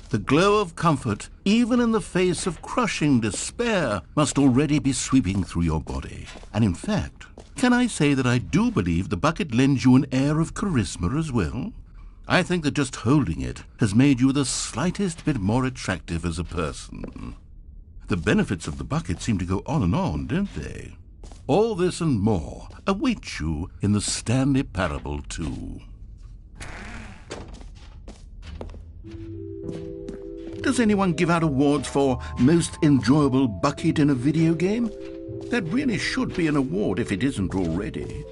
The glow of comfort, even in the face of crushing despair, must already be sweeping through your body. And in fact, can I say that I do believe the bucket lends you an air of charisma as well? I think that just holding it has made you the slightest bit more attractive as a person. The benefits of the bucket seem to go on and on, don't they? All this and more await you in the Stanley Parable 2. Does anyone give out awards for most enjoyable bucket in a video game? That really should be an award if it isn't already.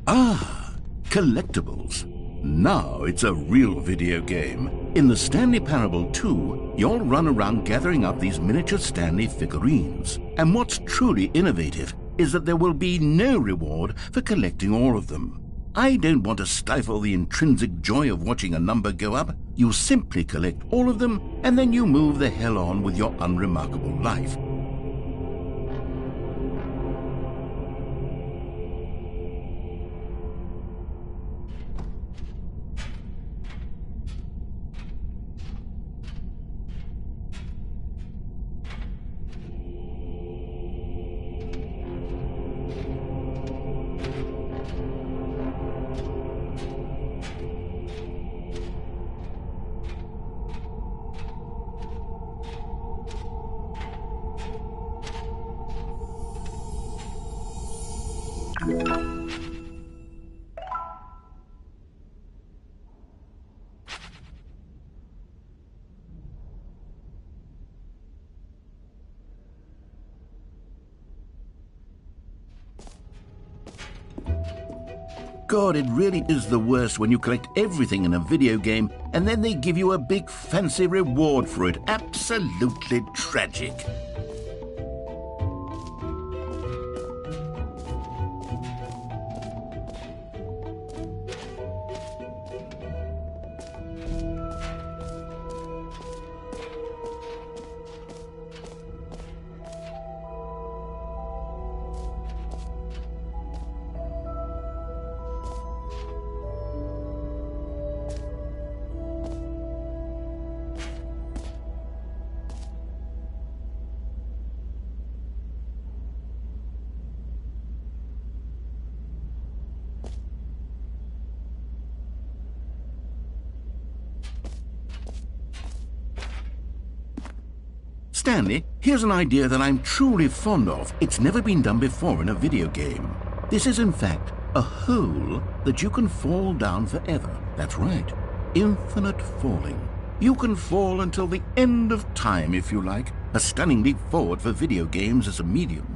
Ah, collectibles. Now it's a real video game. In the Stanley Parable 2, you'll run around gathering up these miniature Stanley figurines. And what's truly innovative is that there will be no reward for collecting all of them. I don't want to stifle the intrinsic joy of watching a number go up. You simply collect all of them, and then you move the hell on with your unremarkable life. God, it really is the worst when you collect everything in a video game and then they give you a big fancy reward for it. Absolutely tragic. Stanley, here's an idea that I'm truly fond of. It's never been done before in a video game. This is, in fact, a hole that you can fall down forever. That's right. Infinite falling. You can fall until the end of time, if you like. A stunning leap forward for video games as a medium.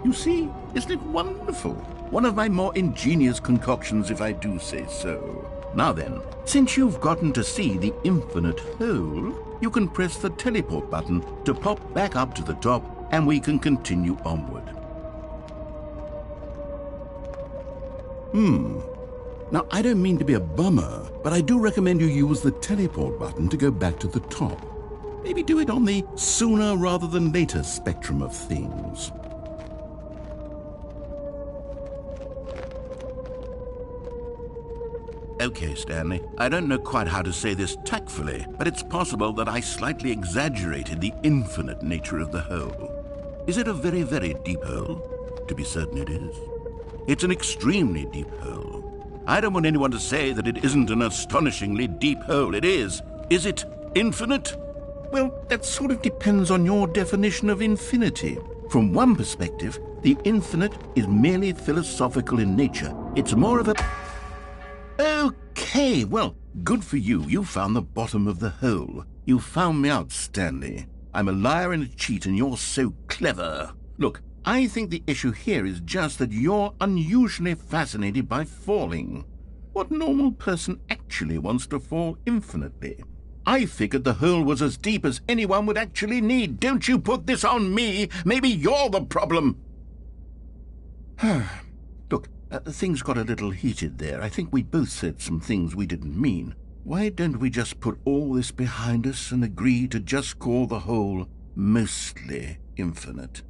You see, isn't it wonderful? One of my more ingenious concoctions, if I do say so. Now then, since you've gotten to see the infinite hole, you can press the teleport button to pop back up to the top, and we can continue onward. Now, I don't mean to be a bummer, but I do recommend you use the teleport button to go back to the top. Maybe do it on the sooner rather than later spectrum of things. Okay, Stanley, I don't know quite how to say this tactfully, but it's possible that I slightly exaggerated the infinite nature of the hole. Is it a very, very deep hole? To be certain it is. It's an extremely deep hole. I don't want anyone to say that it isn't an astonishingly deep hole. It is. Is it infinite? Well, that sort of depends on your definition of infinity. From one perspective, the infinite is merely philosophical in nature. It's more of a... Okay, well, good for you. You found the bottom of the hole. You found me out, Stanley. I'm a liar and a cheat, and you're so clever. Look, I think the issue here is just that you're unusually fascinated by falling. What normal person actually wants to fall infinitely? I figured the hole was as deep as anyone would actually need. Don't you put this on me. Maybe you're the problem. Look, things got a little heated there. I think we both said some things we didn't mean. Why don't we just put all this behind us and agree to just call the hole mostly infinite?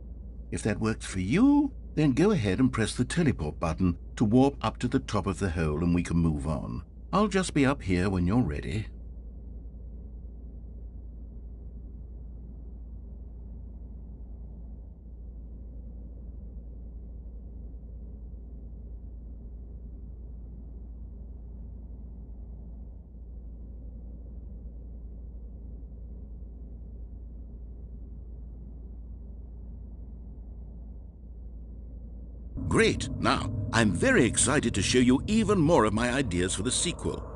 If that works for you, then go ahead and press the teleport button to warp up to the top of the hole and we can move on. I'll just be up here when you're ready. Great. Now, I'm very excited to show you even more of my ideas for the sequel.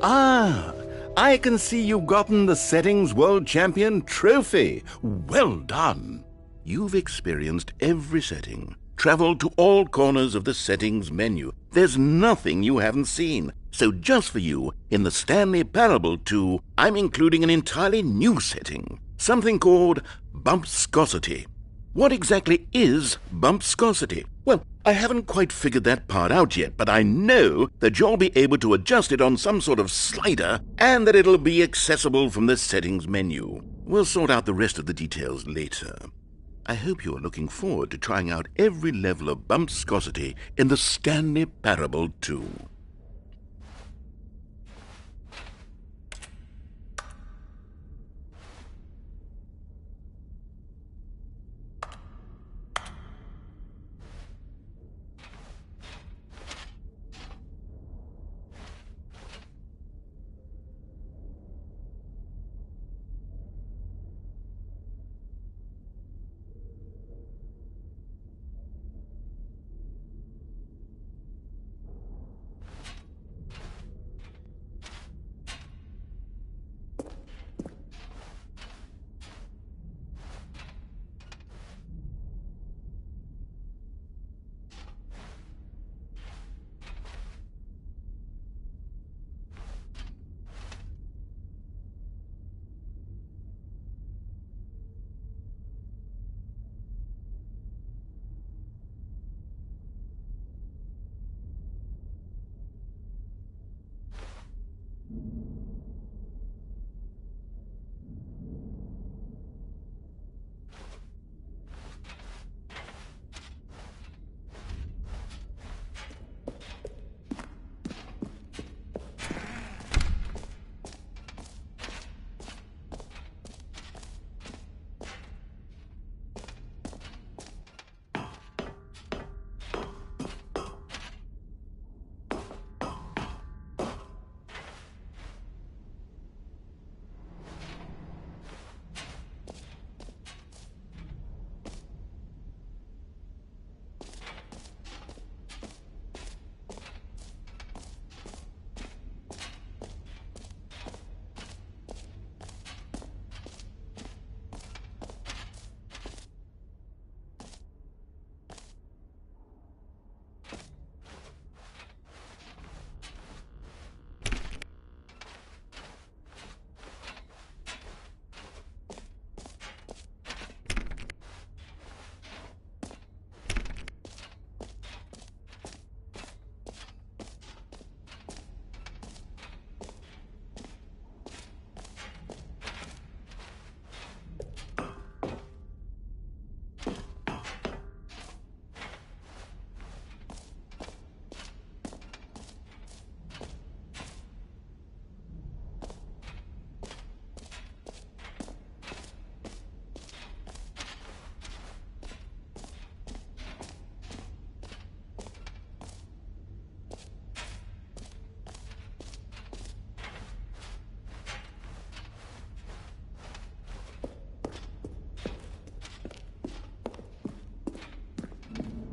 Ah, I can see you've gotten the Settings World Champion trophy. Well done. You've experienced every setting, traveled to all corners of the settings menu. There's nothing you haven't seen. So just for you, in the Stanley Parable 2, I'm including an entirely new setting, something called bumpscosity. What exactly is bumpscosity? Well, I haven't quite figured that part out yet, but I know that you'll be able to adjust it on some sort of slider and that it'll be accessible from the settings menu. We'll sort out the rest of the details later. I hope you are looking forward to trying out every level of bumpscosity in the Stanley Parable 2.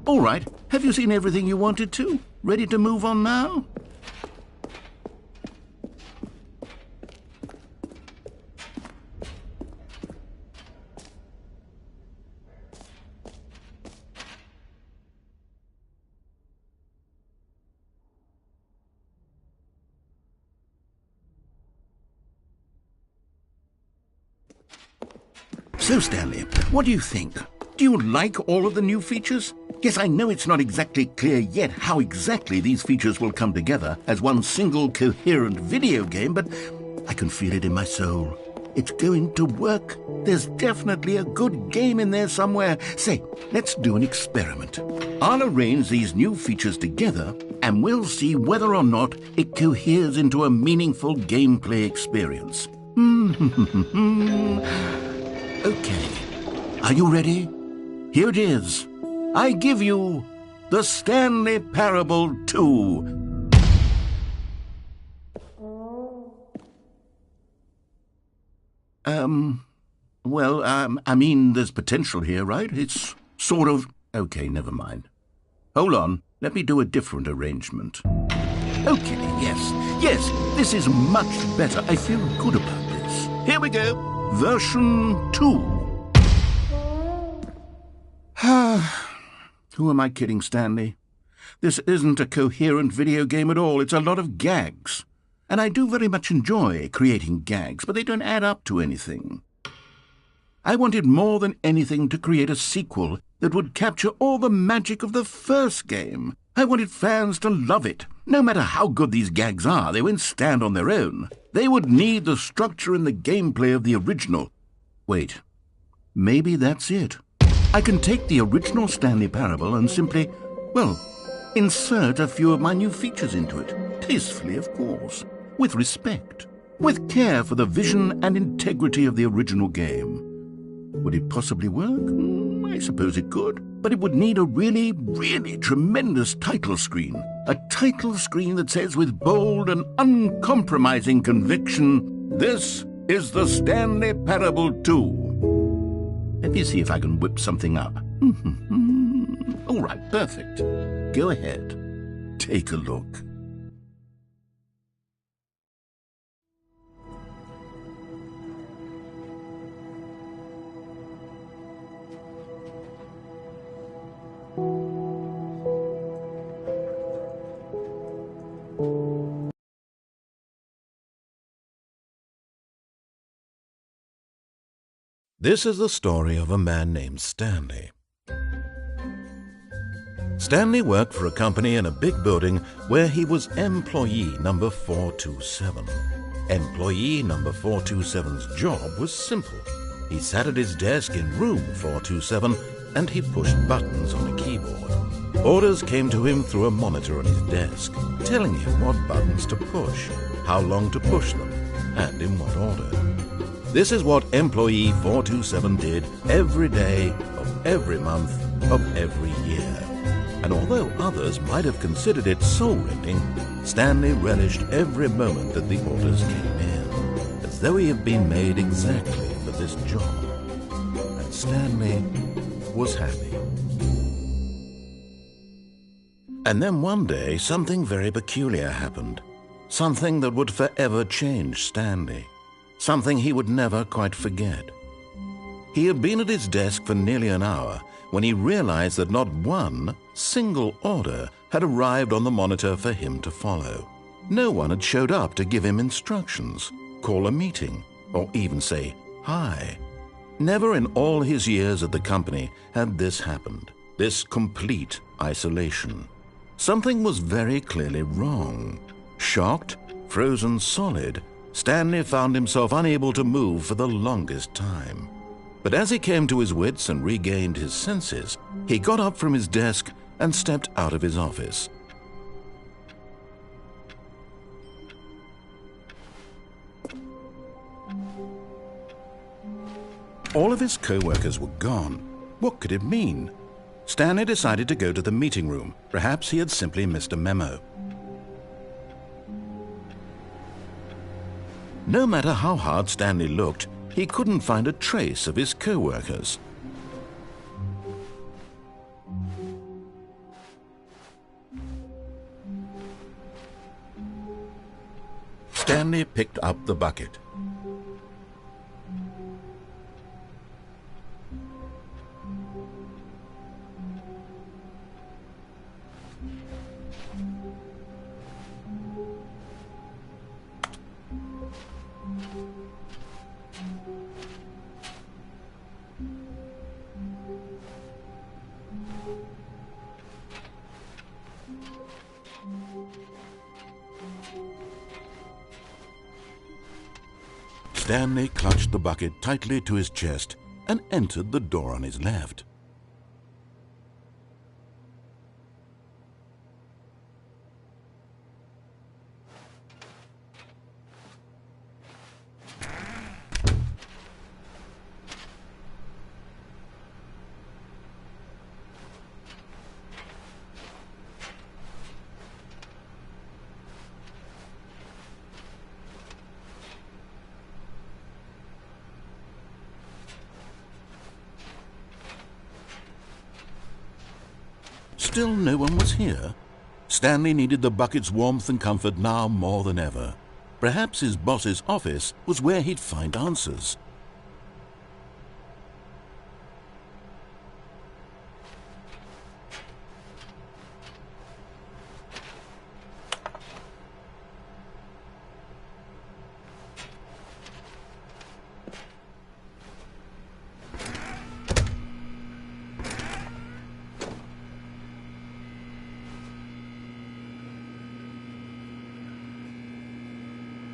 All right, have you seen everything you wanted to? Ready to move on now? So, Stanley, what do you think? Do you like all of the new features? Yes, I know it's not exactly clear yet how exactly these features will come together as one single coherent video game, but I can feel it in my soul. It's going to work. There's definitely a good game in there somewhere. Say, let's do an experiment. I'll arrange these new features together, and we'll see whether or not it coheres into a meaningful gameplay experience. Okay. Are you ready? Here it is. I give you the Stanley Parable 2. I mean, there's potential here, right? It's sort of... Okay, never mind. Hold on. Let me do a different arrangement. Okay, yes, this is much better. I feel good about this. Here we go. Version 2. Who am I kidding, Stanley? This isn't a coherent video game at all. It's a lot of gags. And I do very much enjoy creating gags, but they don't add up to anything. I wanted more than anything to create a sequel that would capture all the magic of the first game. I wanted fans to love it. No matter how good these gags are, they won't stand on their own. They would need the structure and the gameplay of the original. Wait, maybe that's it. I can take the original Stanley Parable and simply, well, insert a few of my new features into it. Tastefully, of course. With respect. With care for the vision and integrity of the original game. Would it possibly work? I suppose it could. But it would need a really, really tremendous title screen. A title screen that says with bold and uncompromising conviction, "This is the Stanley Parable 2." Let me see if I can whip something up. All right, perfect. Go ahead. Take a look. This is the story of a man named Stanley. Stanley worked for a company in a big building where he was employee number 427. Employee number 427's job was simple. He sat at his desk in room 427 and he pushed buttons on a keyboard. Orders came to him through a monitor on his desk, telling him what buttons to push, how long to push them, and in what order. This is what employee 427 did every day of every month of every year. And although others might have considered it soul-rending, Stanley relished every moment that the orders came in, as though he had been made exactly for this job. And Stanley was happy. And then one day, something very peculiar happened. Something that would forever change Stanley. Something he would never quite forget. He had been at his desk for nearly an hour when he realized that not one single order had arrived on the monitor for him to follow. No one had showed up to give him instructions, call a meeting, or even say hi. Never in all his years at the company had this happened, this complete isolation. Something was very clearly wrong. Shocked, frozen solid, Stanley found himself unable to move for the longest time. But as he came to his wits and regained his senses, he got up from his desk and stepped out of his office. All of his co-workers were gone. What could it mean? Stanley decided to go to the meeting room. Perhaps he had simply missed a memo. No matter how hard Stanley looked, he couldn't find a trace of his co-workers. Stanley picked up the bucket. Stanley clutched the bucket tightly to his chest and entered the door on his left. Still no one was here. Stanley needed the bucket's warmth and comfort now more than ever. Perhaps his boss's office was where he'd find answers.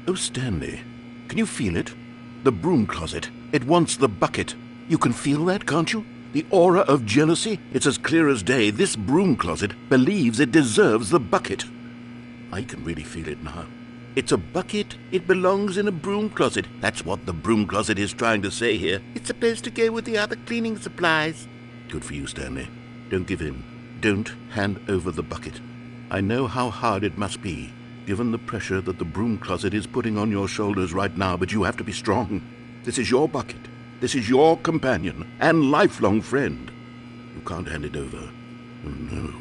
Oh, Stanley, can you feel it? The broom closet. It wants the bucket. You can feel that, can't you? The aura of jealousy? It's as clear as day. This broom closet believes it deserves the bucket. I can really feel it now. It's a bucket. It belongs in a broom closet. That's what the broom closet is trying to say here. It's supposed to go with the other cleaning supplies. Good for you, Stanley. Don't give in. Don't hand over the bucket. I know how hard it must be, given the pressure that the broom closet is putting on your shoulders right now, but you have to be strong. This is your bucket. This is your companion and lifelong friend. You can't hand it over. Oh, no.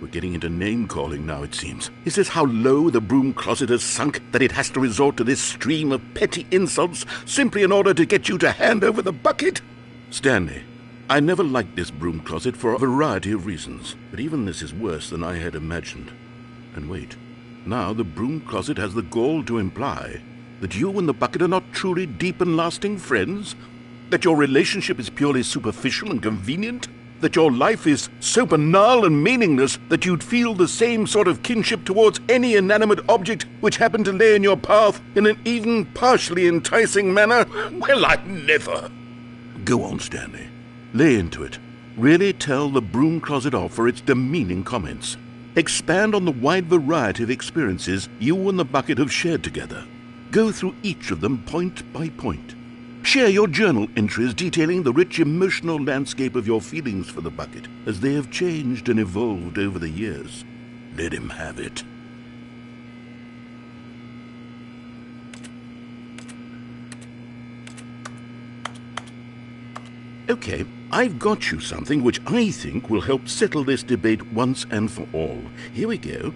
We're getting into name-calling now, it seems. Is this how low the broom closet has sunk, that it has to resort to this stream of petty insults simply in order to get you to hand over the bucket? Stanley, I never liked this broom closet for a variety of reasons, but even this is worse than I had imagined. And wait. Now the broom closet has the gall to imply that you and the bucket are not truly deep and lasting friends, that your relationship is purely superficial and convenient, that your life is so banal and meaningless that you'd feel the same sort of kinship towards any inanimate object which happened to lay in your path in an even partially enticing manner. Well, I never. Go on, Stanley. Lay into it. Really tell the broom closet off for its demeaning comments. Expand on the wide variety of experiences you and the bucket have shared together. Go through each of them point by point. Share your journal entries detailing the rich emotional landscape of your feelings for the bucket as they have changed and evolved over the years. Let him have it. Okay, I've got you something which I think will help settle this debate once and for all. Here we go.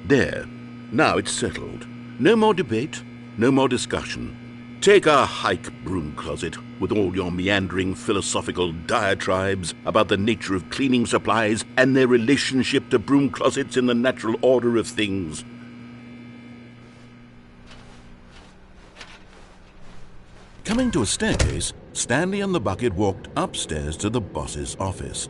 There. Now it's settled. No more debate, no more discussion. Take a hike, broom closet, with all your meandering philosophical diatribes about the nature of cleaning supplies and their relationship to broom closets in the natural order of things. Coming to a staircase, Stanley and the bucket walked upstairs to the boss's office.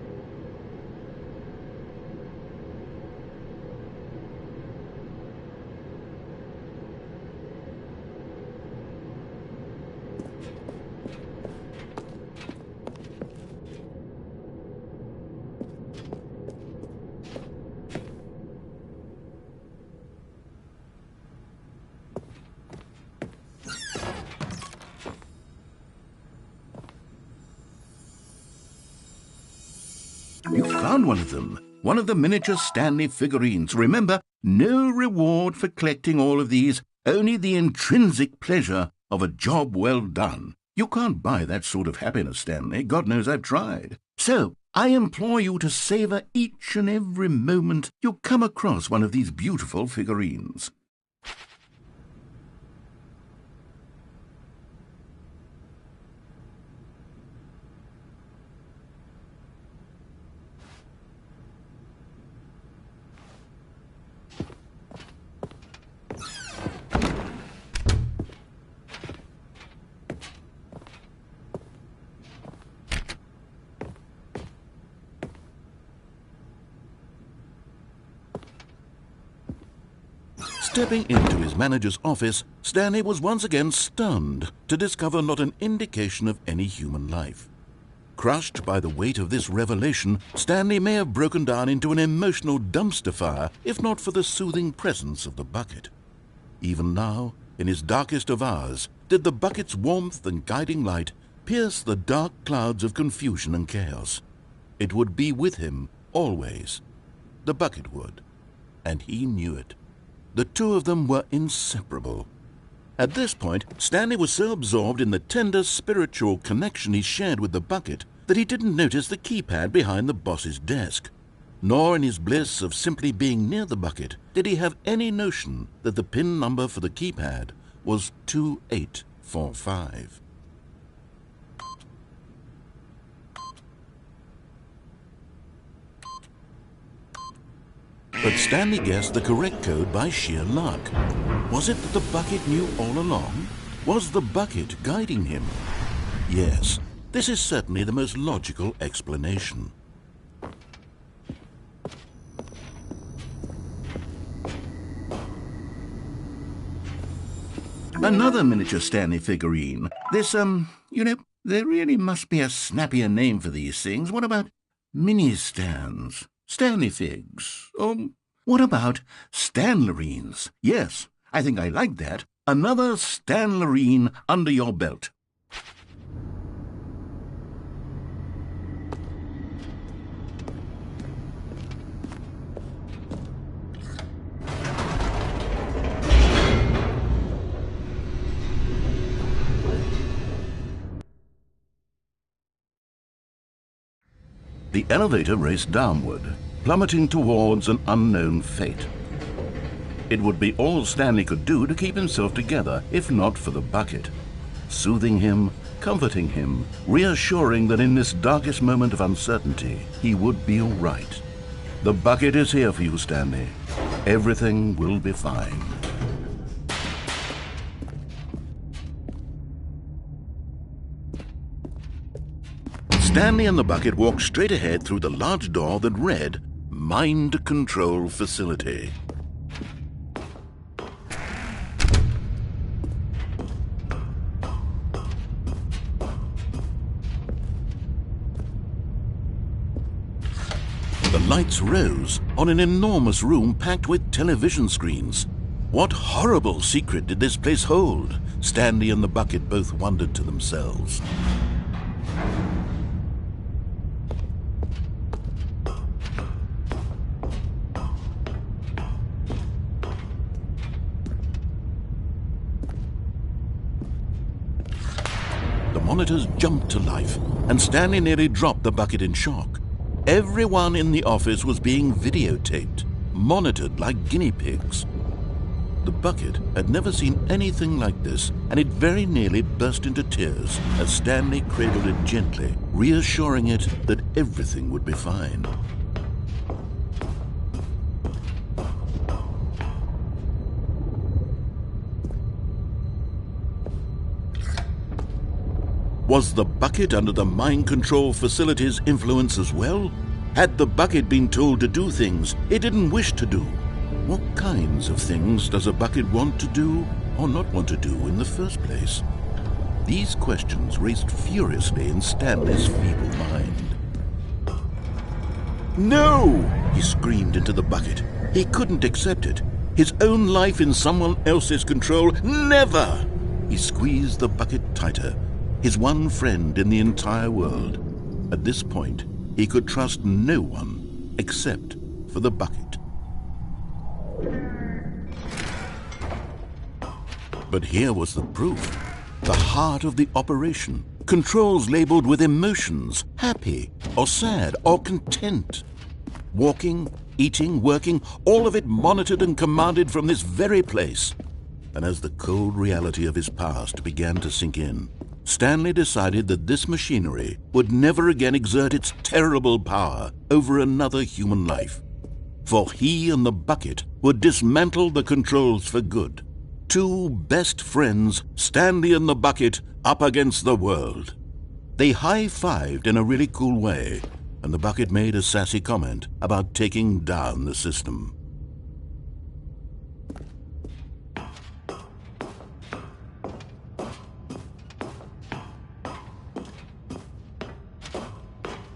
You found one of them. One of the miniature Stanley figurines. Remember, no reward for collecting all of these, only the intrinsic pleasure of a job well done. You can't buy that sort of happiness, Stanley. God knows I've tried. So, I implore you to savor each and every moment you come across one of these beautiful figurines. Stepping into his manager's office, Stanley was once again stunned to discover not an indication of any human life. Crushed by the weight of this revelation, Stanley may have broken down into an emotional dumpster fire if not for the soothing presence of the bucket. Even now, in his darkest of hours, did the bucket's warmth and guiding light pierce the dark clouds of confusion and chaos. It would be with him always. The bucket would, and he knew it. The two of them were inseparable. At this point, Stanley was so absorbed in the tender spiritual connection he shared with the bucket that he didn't notice the keypad behind the boss's desk. nor in his bliss of simply being near the bucket did he have any notion that the pin number for the keypad was 2845. But Stanley guessed the correct code by sheer luck. Was it that the bucket knew all along? Was the bucket guiding him? Yes, this is certainly the most logical explanation. Another miniature Stanley figurine. This, there really must be a snappier name for these things. What about mini-stands? Stanley figs? Or what about Stanlerines? Yes, I think I like that. Another Stanlerine under your belt. The elevator raced downward, plummeting towards an unknown fate. It would be all Stanley could do to keep himself together, if not for the bucket. Soothing him, comforting him, reassuring that in this darkest moment of uncertainty, he would be all right. The bucket is here for you, Stanley. Everything will be fine. Stanley and the bucket walked straight ahead through the large door that read, Mind Control Facility. The lights rose on an enormous room packed with television screens. What horrible secret did this place hold? Stanley and the bucket both wondered to themselves. The monitors jumped to life, and Stanley nearly dropped the bucket in shock. Everyone in the office was being videotaped, monitored like guinea pigs. The bucket had never seen anything like this, and it very nearly burst into tears as Stanley cradled it gently, reassuring it that everything would be fine. Was the bucket under the mind control facility's influence as well? Had the bucket been told to do things it didn't wish to do? What kinds of things does a bucket want to do or not want to do in the first place? These questions raced furiously in Stanley's feeble mind. No! He screamed into the bucket. He couldn't accept it. His own life in someone else's control, never! He squeezed the bucket tighter. His one friend in the entire world. At this point, he could trust no one except for the bucket. But here was the proof. The heart of the operation. Controls labeled with emotions, happy or sad or content. Walking, eating, working, all of it monitored and commanded from this very place. And as the cold reality of his past began to sink in, Stanley decided that this machinery would never again exert its terrible power over another human life. For he and the bucket would dismantle the controls for good. Two best friends, Stanley and the bucket, up against the world. They high-fived in a really cool way, and the bucket made a sassy comment about taking down the system.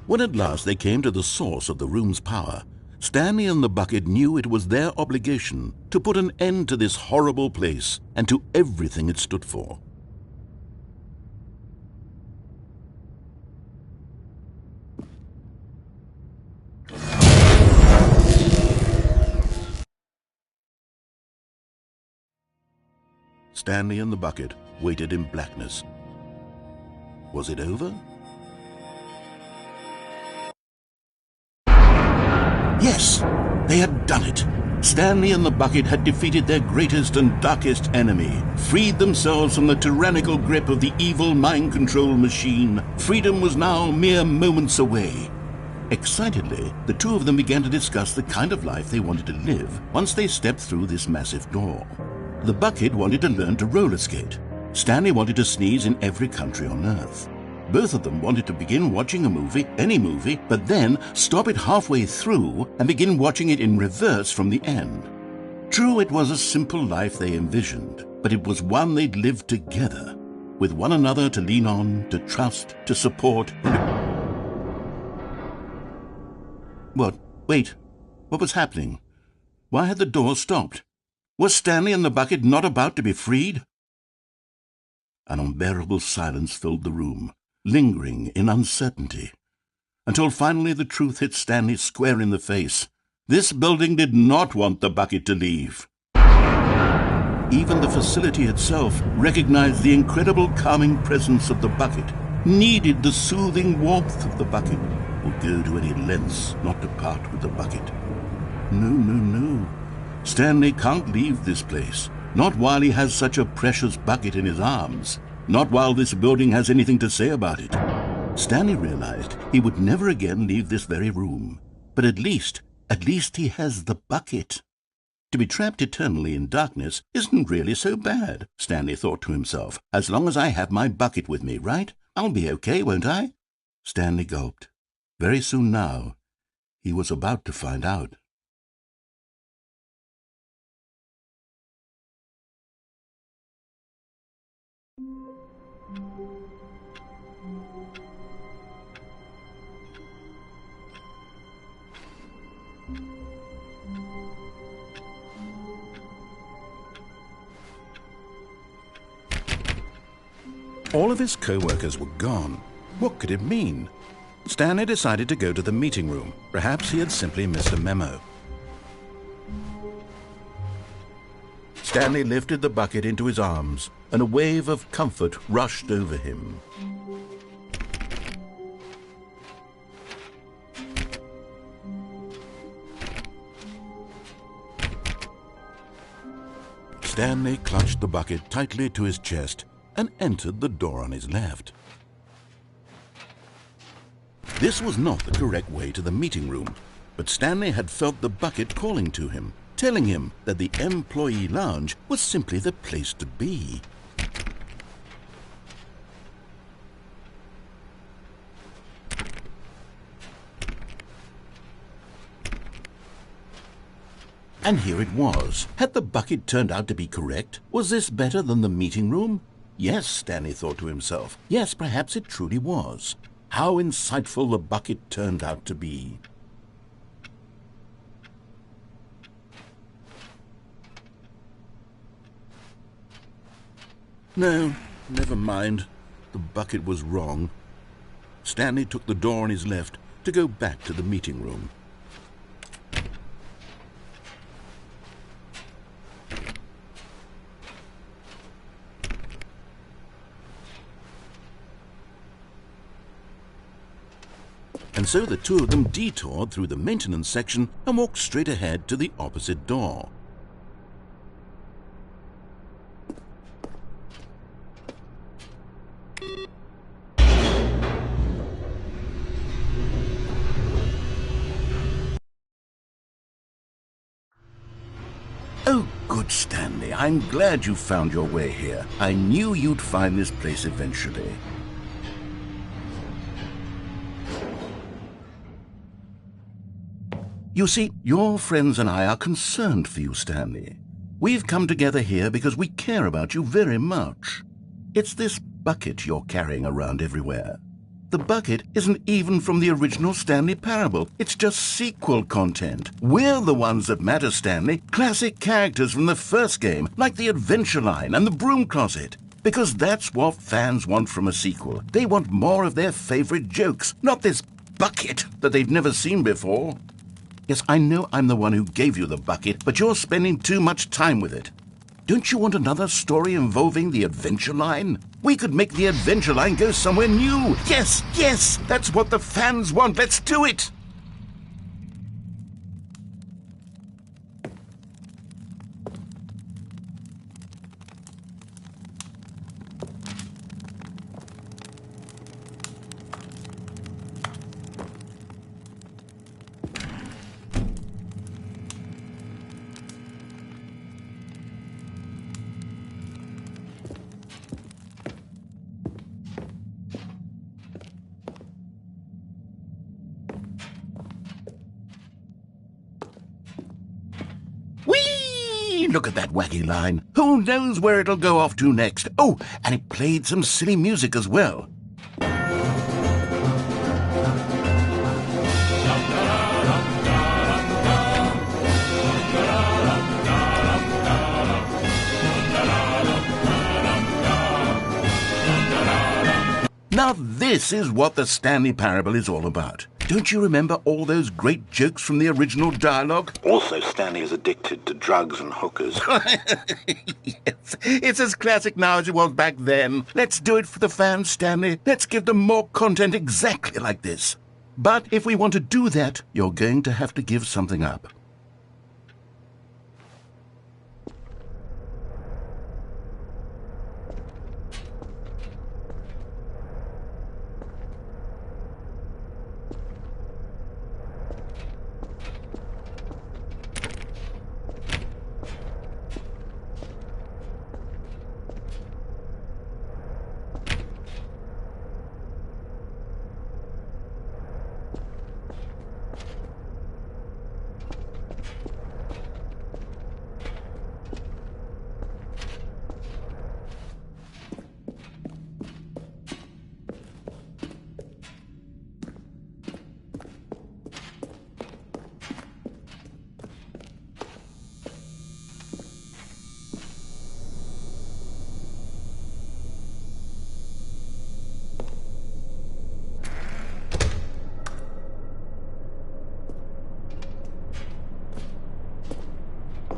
When at last they came to the source of the room's power, Stanley and the bucket knew it was their obligation to put an end to this horrible place and to everything it stood for. Stanley and the bucket waited in blackness. Was it over? Yes, they had done it. Stanley and the bucket had defeated their greatest and darkest enemy, freed themselves from the tyrannical grip of the evil mind control machine. Freedom was now mere moments away. Excitedly, the two of them began to discuss the kind of life they wanted to live once they stepped through this massive door. The bucket wanted to learn to roller skate. Stanley wanted to sneeze in every country on Earth. Both of them wanted to begin watching a movie, any movie, but then stop it halfway through and begin watching it in reverse from the end. True, it was a simple life they envisioned, but it was one they'd lived together, with one another to lean on, to trust, to support. What? Wait. What was happening? Why had the door stopped? Was Stanley and the bucket not about to be freed? An unbearable silence filled the room, lingering in uncertainty, until finally the truth hit Stanley square in the face. This building did not want the bucket to leave. Even the facility itself recognized the incredible calming presence of the bucket, needed the soothing warmth of the bucket, would go to any lengths not to part with the bucket. No. Stanley can't leave this place, not while he has such a precious bucket in his arms. Not while this building has anything to say about it. Stanley realized he would never again leave this very room. But at least he has the bucket. To be trapped eternally in darkness isn't really so bad, Stanley thought to himself. As long as I have my bucket with me, right? I'll be okay, won't I? Stanley gulped. Very soon now, he was about to find out. All of his co-workers were gone. What could it mean? Stanley decided to go to the meeting room. Perhaps he had simply missed a memo. Stanley lifted the bucket into his arms, and a wave of comfort rushed over him. Stanley clutched the bucket tightly to his chest and entered the door on his left. This was not the correct way to the meeting room, but Stanley had felt the bucket calling to him, telling him that the employee lounge was simply the place to be. And here it was. Had the bucket turned out to be correct? Was this better than the meeting room? Yes, Stanley thought to himself. Yes, perhaps it truly was. How insightful the bucket turned out to be. No, never mind. The bucket was wrong. Stanley took the door on his left to go back to the meeting room. And so the two of them detoured through the maintenance section and walked straight ahead to the opposite door. Oh, good, Stanley. I'm glad you found your way here. I knew you'd find this place eventually. You see, your friends and I are concerned for you, Stanley. We've come together here because we care about you very much. It's this bucket you're carrying around everywhere. The bucket isn't even from the original Stanley Parable. It's just sequel content. We're the ones that matter, Stanley. Classic characters from the first game, like the Adventure Line and the Broom Closet. Because that's what fans want from a sequel. They want more of their favorite jokes, not this bucket that they've never seen before. Yes, I know I'm the one who gave you the bucket, but you're spending too much time with it. Don't you want another story involving the Adventure Line? We could make the Adventure Line go somewhere new. Yes, that's what the fans want. Let's do it. Gee, look at that wacky line. Who knows where it'll go off to next? Oh, and it played some silly music as well. Now this is what the Stanley Parable is all about. Don't you remember all those great jokes from the original dialogue? Also, Stanley is addicted to drugs and hookers. Yes, it's as classic now as it was back then. Let's do it for the fans, Stanley. Let's give them more content exactly like this. But if we want to do that, you're going to have to give something up.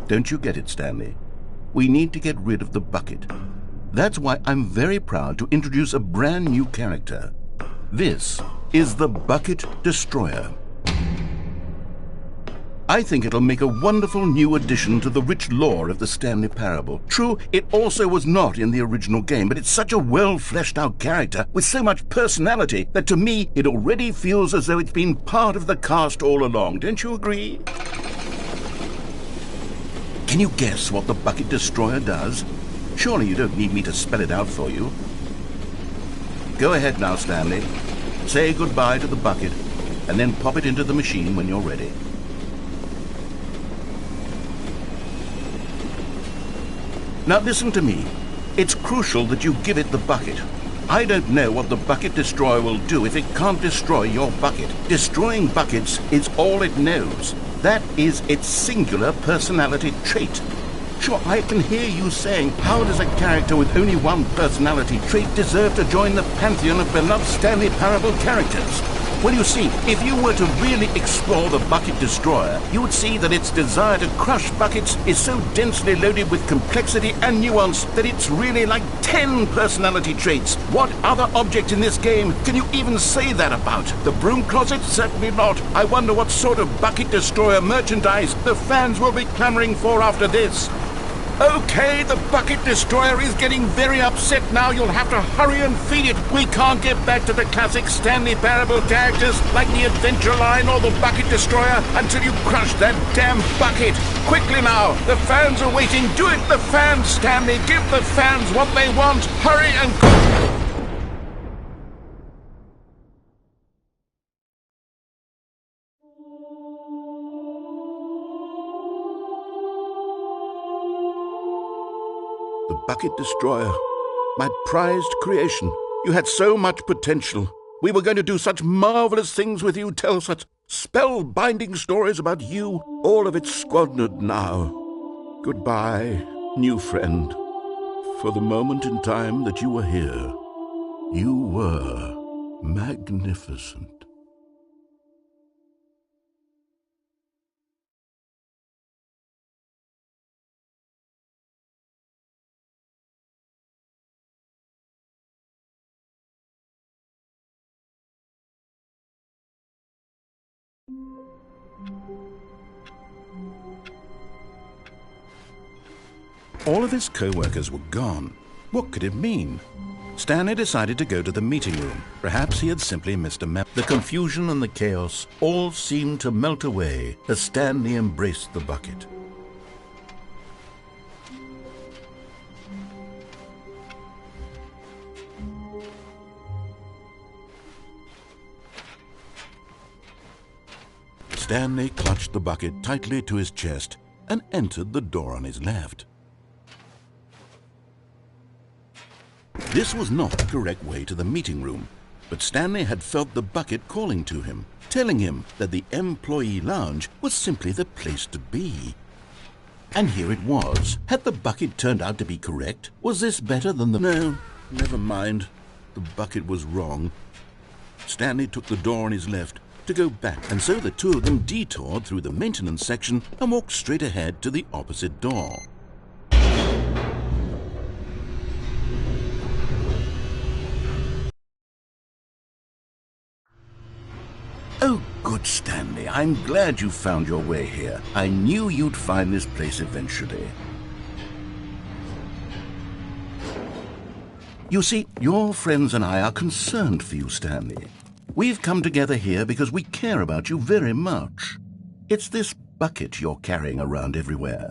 Don't you get it, Stanley? We need to get rid of the bucket. That's why I'm very proud to introduce a brand new character. This is the Bucket Destroyer. I think it'll make a wonderful new addition to the rich lore of the Stanley Parable. True, it also was not in the original game, but it's such a well-fleshed-out character with so much personality that to me it already feels as though it's been part of the cast all along. Don't you agree? Can you guess what the Bucket Destroyer does? Surely you don't need me to spell it out for you. Go ahead now, Stanley. Say goodbye to the bucket, and then pop it into the machine when you're ready. Now listen to me. It's crucial that you give it the bucket. I don't know what the Bucket Destroyer will do if it can't destroy your bucket. Destroying buckets is all it knows. That is its singular personality trait. Sure, I can hear you saying, how does a character with only one personality trait deserve to join the pantheon of beloved Stanley Parable characters? Well, you see, if you were to really explore the Bucket Destroyer, you would see that its desire to crush buckets is so densely loaded with complexity and nuance that it's really like 10 personality traits. What other object in this game can you even say that about? The broom closet? Certainly not. I wonder what sort of Bucket Destroyer merchandise the fans will be clamoring for after this. Okay, the Bucket Destroyer is getting very upset now. You'll have to hurry and feed it. We can't get back to the classic Stanley Parable characters like the Adventure Line or the Bucket Destroyer until you crush that damn bucket. Quickly now, the fans are waiting. Do it, the fans, Stanley. Give the fans what they want. Hurry and quick. The Bucket Destroyer, my prized creation. You had so much potential. We were going to do such marvelous things with you, tell such spell-binding stories about you. All of it squandered now. Goodbye, new friend. For the moment in time that you were here, you were magnificent. All of his co-workers were gone. What could it mean? Stanley decided to go to the meeting room. Perhaps he had simply missed a map. The confusion and the chaos all seemed to melt away as Stanley embraced the bucket. Stanley clutched the bucket tightly to his chest and entered the door on his left. This was not the correct way to the meeting room, but Stanley had felt the bucket calling to him, telling him that the employee lounge was simply the place to be. And here it was. Had the bucket turned out to be correct? Was this better than the... No, never mind. The bucket was wrong. Stanley took the door on his left to go back, and so the two of them detoured through the maintenance section and walked straight ahead to the opposite door. Oh, good, Stanley. I'm glad you found your way here. I knew you'd find this place eventually. You see, your friends and I are concerned for you, Stanley. We've come together here because we care about you very much. It's this bucket you're carrying around everywhere.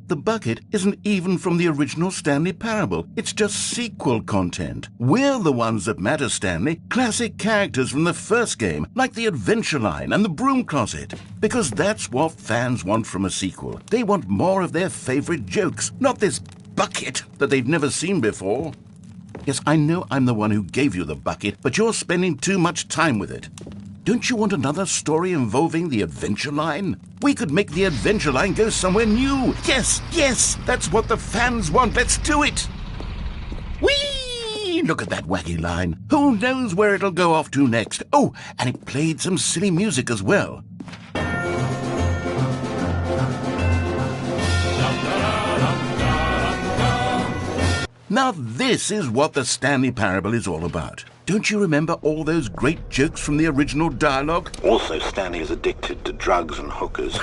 The bucket isn't even from the original Stanley Parable. It's just sequel content. We're the ones that matter, Stanley. Classic characters from the first game, like the Adventure Line and the Broom Closet. Because that's what fans want from a sequel. They want more of their favorite jokes, not this bucket that they've never seen before. Yes, I know I'm the one who gave you the bucket, but you're spending too much time with it. Don't you want another story involving the Adventure Line? We could make the Adventure Line go somewhere new. Yes, yes, that's what the fans want. Let's do it. Whee! Look at that wacky line. Who knows where it'll go off to next? Oh, and it played some silly music as well. Now this is what the Stanley Parable is all about. Don't you remember all those great jokes from the original dialogue? Also, Stanley is addicted to drugs and hookers.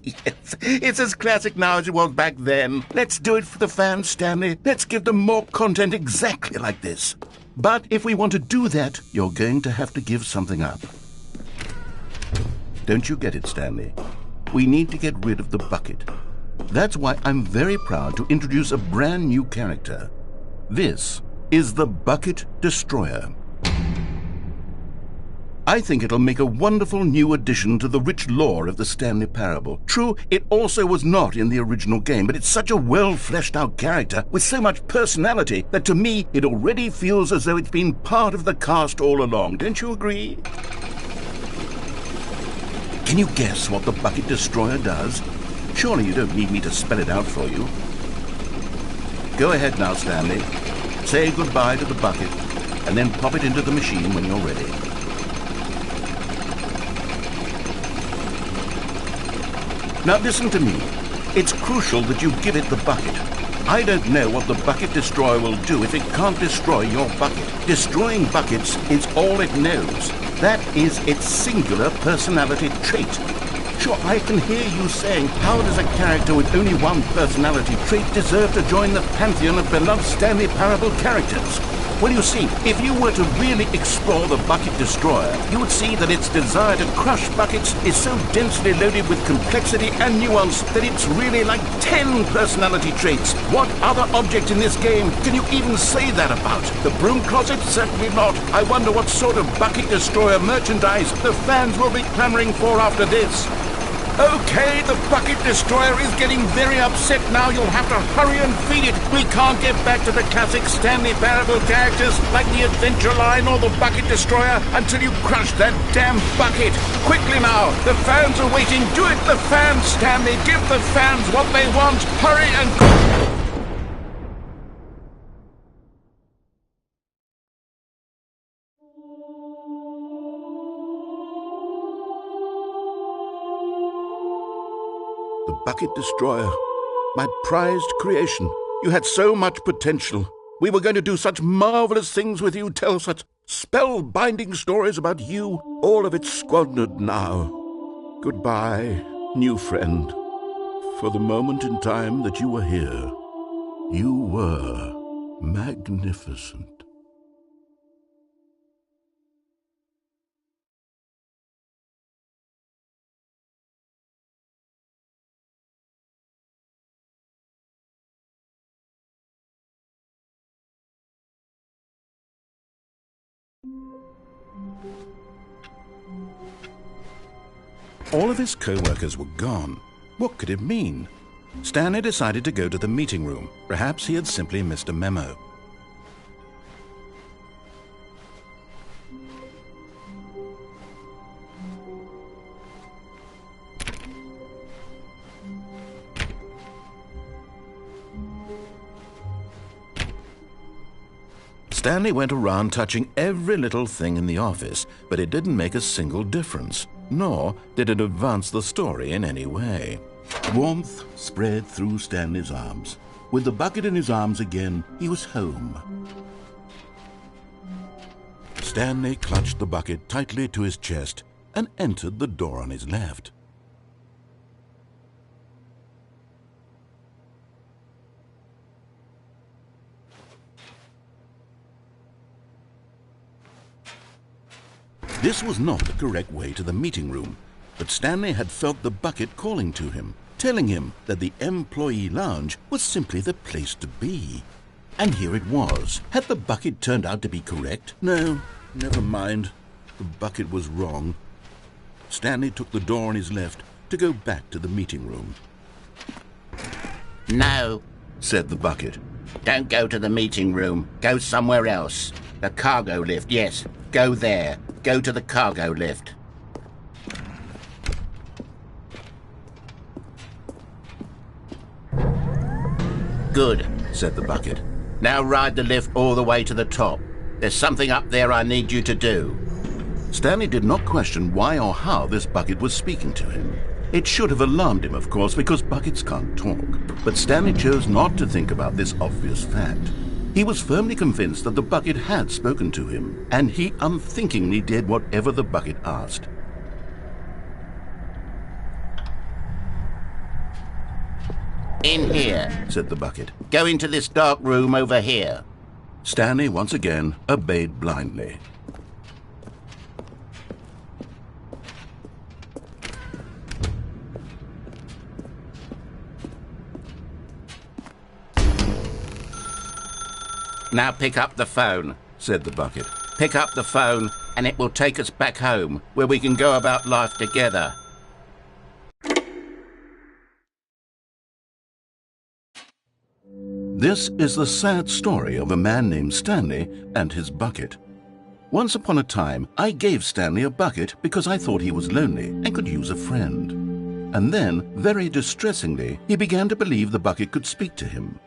Yes, it's as classic now as it was back then. Let's do it for the fans, Stanley. Let's give them more content exactly like this. But if we want to do that, you're going to have to give something up. Don't you get it, Stanley? We need to get rid of the bucket. That's why I'm very proud to introduce a brand new character. This is the Bucket Destroyer. I think it'll make a wonderful new addition to the rich lore of the Stanley Parable. True, it also was not in the original game, but it's such a well-fleshed-out character with so much personality that to me it already feels as though it's been part of the cast all along. Don't you agree? Can you guess what the Bucket Destroyer does? Surely you don't need me to spell it out for you. Go ahead now, Stanley. Say goodbye to the bucket, and then pop it into the machine when you're ready. Now listen to me. It's crucial that you give it the bucket. I don't know what the Bucket Destroyer will do if it can't destroy your bucket. Destroying buckets is all it knows. That is its singular personality trait. Sure, I can hear you saying, how does a character with only one personality trait deserve to join the pantheon of beloved Stanley Parable characters? Well, you see, if you were to really explore the Bucket Destroyer, you would see that its desire to crush buckets is so densely loaded with complexity and nuance that it's really like 10 personality traits. What other object in this game can you even say that about? The Broom Closet? Certainly not. I wonder what sort of Bucket Destroyer merchandise the fans will be clamoring for after this. Okay, the Bucket Destroyer is getting very upset now. You'll have to hurry and feed it. We can't get back to the classic Stanley Parable characters like the Adventure Line or the Bucket Destroyer until you crush that damn bucket. Quickly now, the fans are waiting. Do it, the fans, Stanley. Give the fans what they want. Hurry and... The Bucket Destroyer, my prized creation. You had so much potential. We were going to do such marvelous things with you, tell such spellbinding stories about you. All of it squandered now. Goodbye, new friend. For the moment in time that you were here, you were magnificent. All of his co-workers were gone, What could it mean? Stanley decided to go to the meeting room. Perhaps he had simply missed a memo. Stanley went around touching every little thing in the office, but it didn't make a single difference, nor did it advance the story in any way. Warmth spread through Stanley's arms. With the bucket in his arms again, he was home. Stanley clutched the bucket tightly to his chest and entered the door on his left. This was not the correct way to the meeting room, but Stanley had felt the bucket calling to him, telling him that the employee lounge was simply the place to be. And here it was. Had the bucket turned out to be correct? No, never mind. The bucket was wrong. Stanley took the door on his left to go back to the meeting room. No, said the bucket. don't go to the meeting room. Go somewhere else. The cargo lift, yes. Go there. Go to the cargo lift. Good, said the bucket. Now ride the lift all the way to the top. There's something up there I need you to do. Stanley did not question why or how this bucket was speaking to him. It should have alarmed him, of course, because buckets can't talk. But Stanley chose not to think about this obvious fact. He was firmly convinced that the bucket had spoken to him, and he unthinkingly did whatever the bucket asked. In here, said the bucket. Go into this dark room over here. Stanley once again obeyed blindly. Now pick up the phone, said the bucket. Pick up the phone and it will take us back home, where we can go about life together. This is the sad story of a man named Stanley and his bucket. Once upon a time, I gave Stanley a bucket because I thought he was lonely and could use a friend. And then, very distressingly, he began to believe the bucket could speak to him.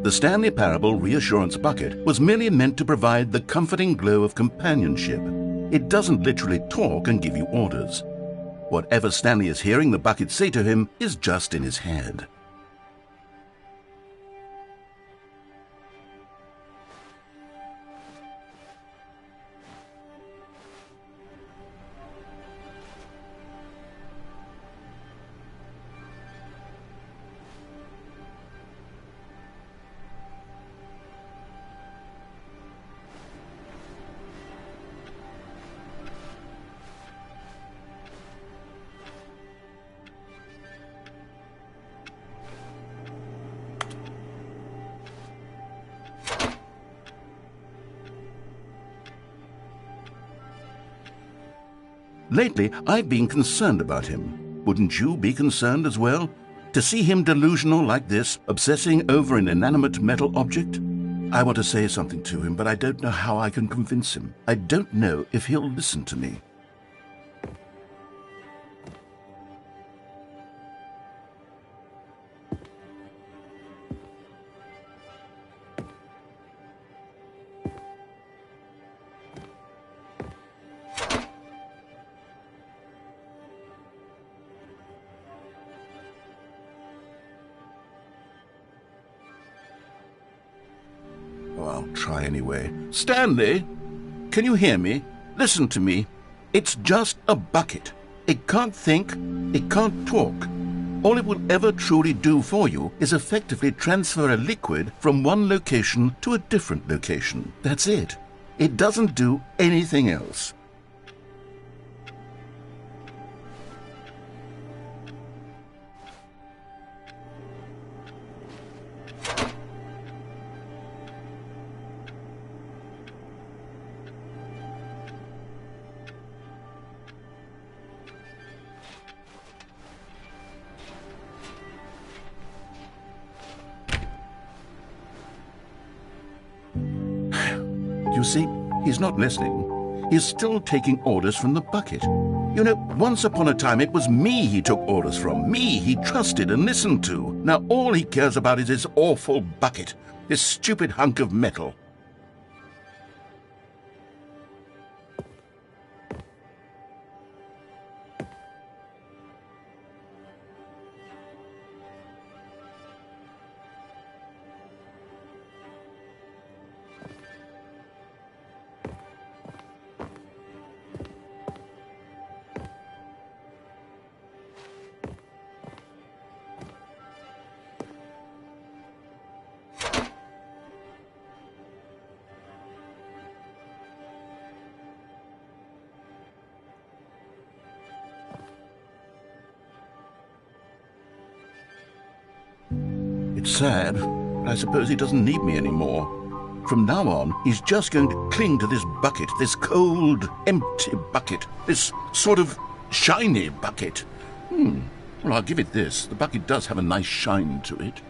The Stanley Parable Reassurance Bucket was merely meant to provide the comforting glow of companionship. It doesn't literally talk and give you orders. Whatever Stanley is hearing the bucket say to him is just in his head. Lately, I've been concerned about him. Wouldn't you be concerned as well? To see him delusional like this, obsessing over an inanimate metal object? I want to say something to him, but I don't know how I can convince him. I don't know if he'll listen to me. I'll try anyway. Stanley, can you hear me? Listen to me. It's just a bucket. It can't think, it can't talk. All it will ever truly do for you is effectively transfer a liquid from one location to a different location. That's it. It doesn't do anything else. You see, he's not listening. He's still taking orders from the bucket. You know, once upon a time it was me he took orders from. Me he trusted and listened to. Now all he cares about is this awful bucket. This stupid hunk of metal. It's sad, but I suppose he doesn't need me anymore. From now on, he's just going to cling to this bucket, this cold, empty bucket, this sort of shiny bucket. Well, I'll give it this. The bucket does have a nice shine to it.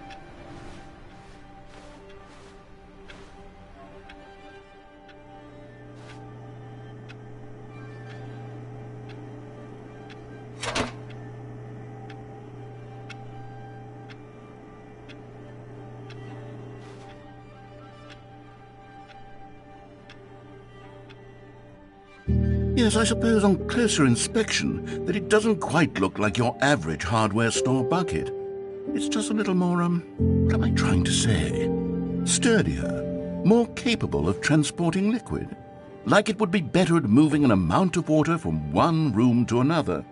Yes, I suppose on closer inspection that it doesn't quite look like your average hardware store bucket. It's just a little more, what am I trying to say? Sturdier, more capable of transporting liquid. Like it would be better at moving an amount of water from one room to another.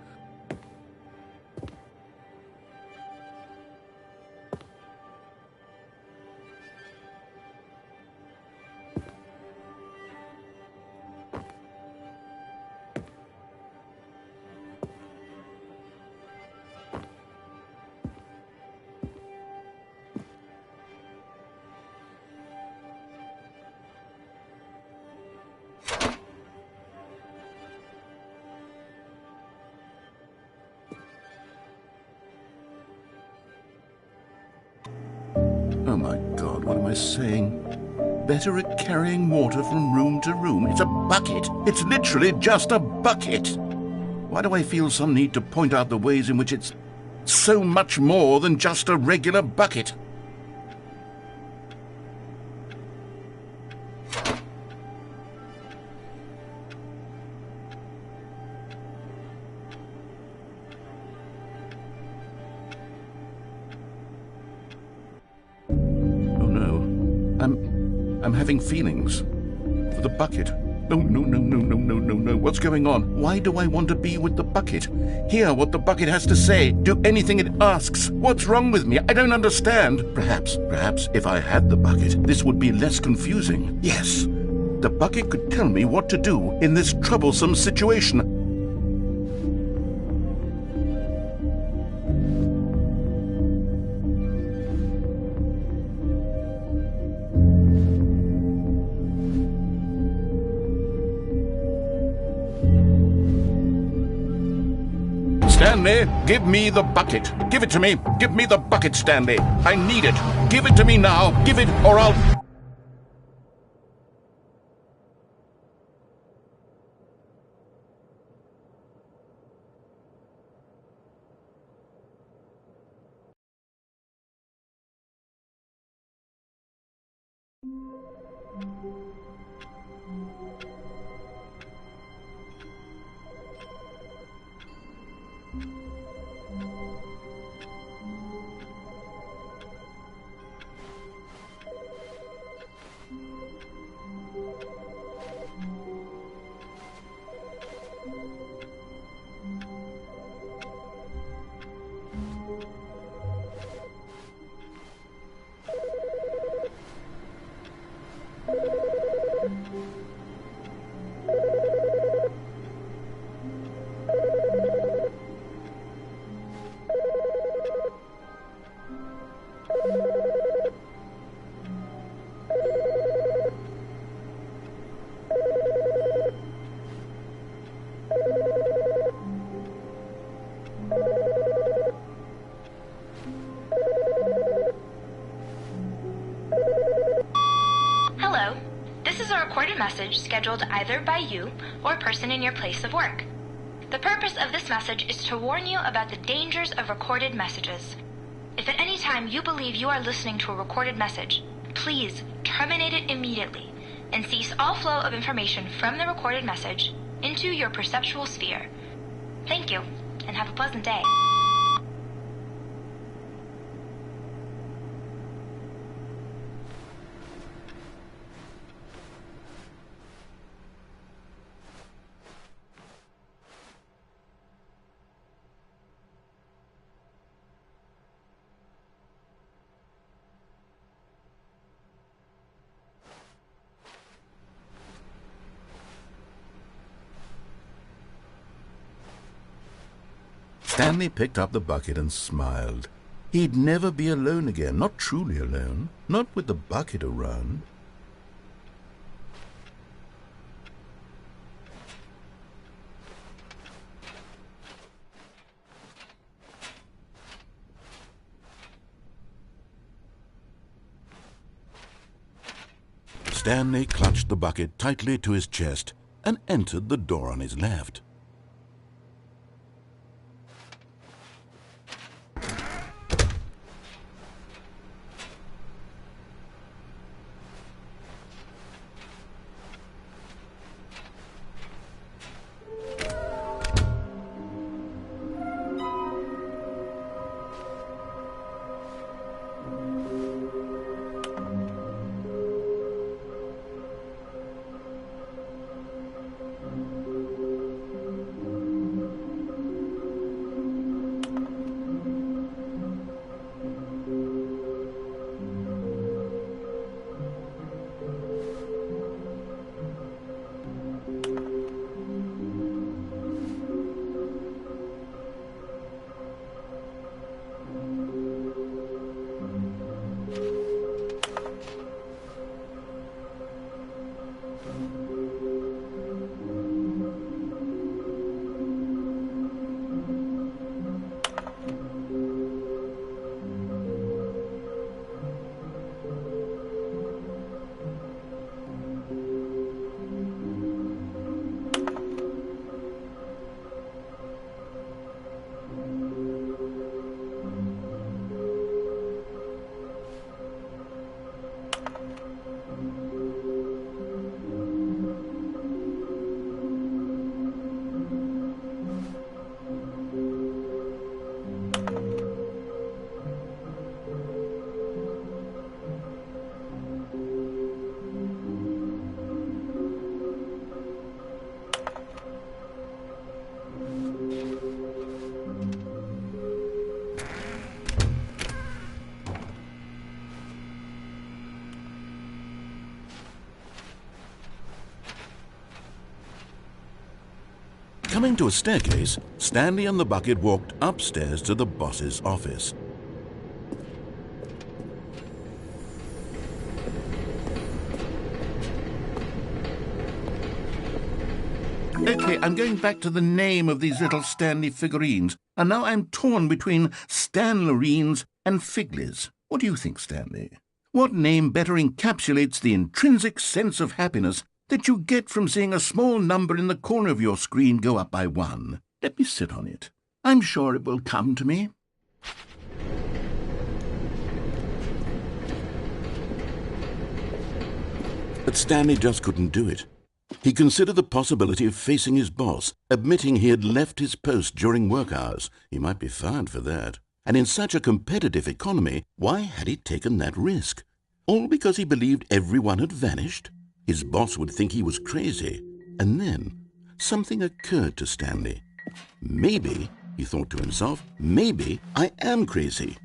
Oh my God, what am I saying? Better at carrying water from room to room. It's a bucket. It's literally just a bucket. Why do I feel some need to point out the ways in which it's so much more than just a regular bucket? I'm having feelings for the bucket. No. What's going on? Why do I want to be with the bucket? Hear what the bucket has to say. Do anything it asks. What's wrong with me? I don't understand. Perhaps if I had the bucket, this would be less confusing. Yes, the bucket could tell me what to do in this troublesome situation. Stanley, give me the bucket. Give it to me. Give me the bucket, Stanley. I need it. Give it to me now. Give it, or I'll... Hello. This is a recorded message scheduled either by you or a person in your place of work. The purpose of this message is to warn you about the dangers of recorded messages. If at any time you believe you are listening to a recorded message, please terminate it immediately and cease all flow of information from the recorded message into your perceptual sphere. Thank you, and have a pleasant day. Stanley picked up the bucket and smiled. He'd never be alone again, not truly alone, not with the bucket around. Stanley clutched the bucket tightly to his chest and entered the door on his left. Coming to a staircase, Stanley and the bucket walked upstairs to the boss's office. Okay, I'm going back to the name of these little Stanley figurines, and now I'm torn between Stanlerines and Figlies. What do you think, Stanley? What name better encapsulates the intrinsic sense of happiness that you get from seeing a small number in the corner of your screen go up by 1? Let me sit on it. I'm sure it will come to me. But Stanley just couldn't do it. He considered the possibility of facing his boss, admitting he had left his post during work hours. He might be fired for that. And in such a competitive economy, why had he taken that risk? All because he believed everyone had vanished? His boss would think he was crazy. And then something occurred to Stanley. Maybe, he thought to himself, maybe I am crazy.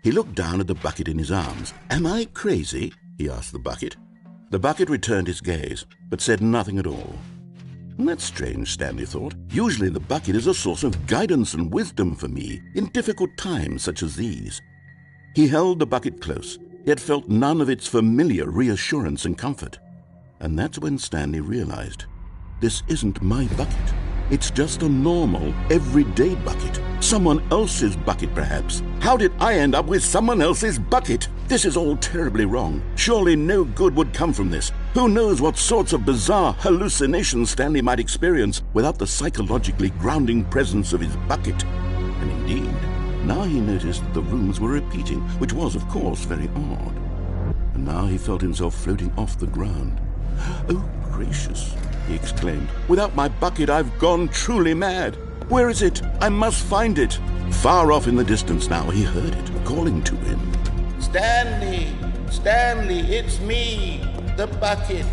He looked down at the bucket in his arms. Am I crazy? He asked the bucket. The bucket returned his gaze, but said nothing at all. That's strange, Stanley thought. Usually the bucket is a source of guidance and wisdom for me in difficult times such as these. He held the bucket close, yet felt none of its familiar reassurance and comfort. And that's when Stanley realized, this isn't my bucket. It's just a normal, everyday bucket. Someone else's bucket, perhaps. How did I end up with someone else's bucket? This is all terribly wrong. Surely no good would come from this. Who knows what sorts of bizarre hallucinations Stanley might experience without the psychologically grounding presence of his bucket. And indeed, now he noticed that the rooms were repeating, which was, of course, very odd. And now he felt himself floating off the ground. Oh, gracious, he exclaimed. Without my bucket, I've gone truly mad. Where is it? I must find it. Far off in the distance now, he heard it, calling to him. Stanley! Stanley, it's me, the bucket.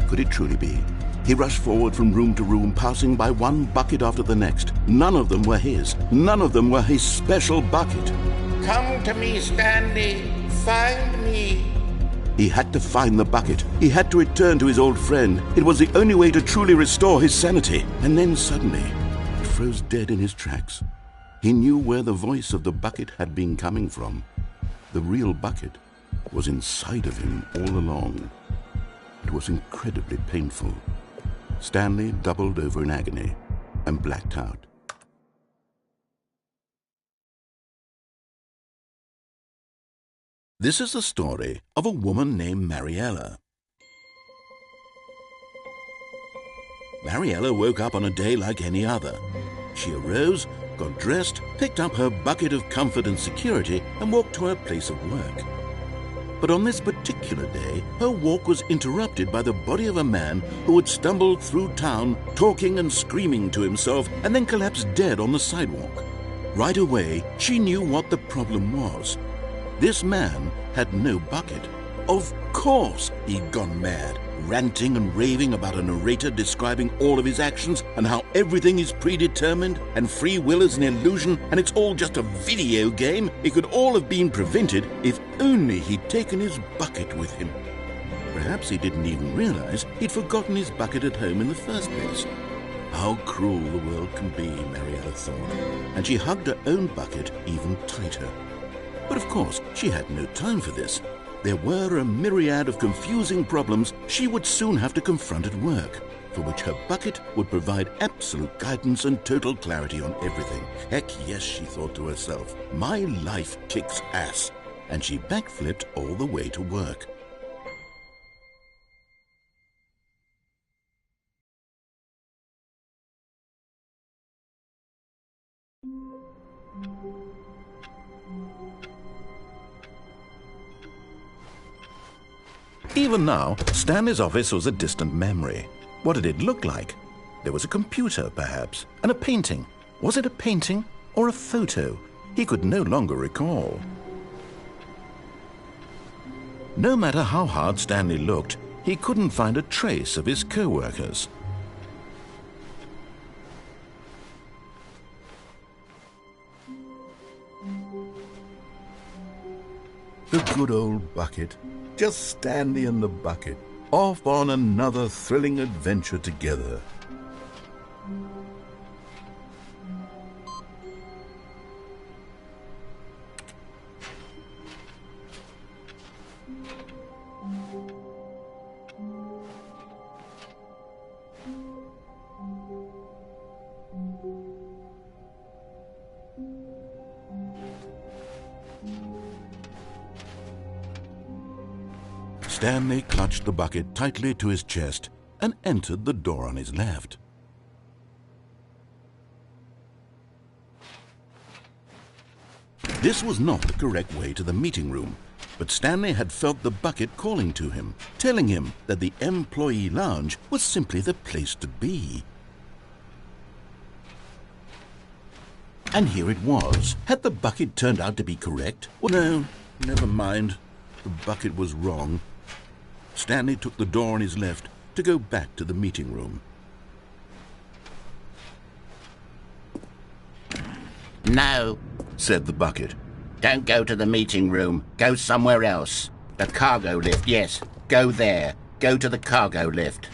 Could it truly be? He rushed forward from room to room, passing by one bucket after the next. None of them were his. None of them were his special bucket. Come to me, Stanley. Find me. He had to find the bucket. He had to return to his old friend. It was the only way to truly restore his sanity. And then suddenly, he froze dead in his tracks. He knew where the voice of the bucket had been coming from. The real bucket was inside of him all along. It was incredibly painful. Stanley doubled over in agony and blacked out. This is the story of a woman named Mariella. Mariella woke up on a day like any other. She arose, got dressed, picked up her bucket of comfort and security, and walked to her place of work. But on this particular day, her walk was interrupted by the body of a man who had stumbled through town, talking and screaming to himself, and then collapsed dead on the sidewalk. Right away, she knew what the problem was. This man had no bucket. Of course he'd gone mad, ranting and raving about a narrator describing all of his actions and how everything is predetermined and free will is an illusion and it's all just a video game. It could all have been prevented if only he'd taken his bucket with him. Perhaps he didn't even realize he'd forgotten his bucket at home in the first place. How cruel the world can be, Mariella thought, and she hugged her own bucket even tighter. But of course, she had no time for this. There were a myriad of confusing problems she would soon have to confront at work, for which her bucket would provide absolute guidance and total clarity on everything. Heck yes, she thought to herself, my life kicks ass. And she backflipped all the way to work. Even now, Stanley's office was a distant memory. What did it look like? There was a computer, perhaps, and a painting. Was it a painting or a photo? He could no longer recall. No matter how hard Stanley looked, he couldn't find a trace of his co-workers. The good old bucket. Just Stanley and the bucket, off on another thrilling adventure together. Stanley clutched the bucket tightly to his chest and entered the door on his left. This was not the correct way to the meeting room, but Stanley had felt the bucket calling to him, telling him that the employee lounge was simply the place to be. And here it was. Had the bucket turned out to be correct? Well, no, never mind. The bucket was wrong. Stanley took the door on his left to go back to the meeting room. No, said the bucket. don't go to the meeting room. Go somewhere else. The cargo lift, yes. Go there. Go to the cargo lift.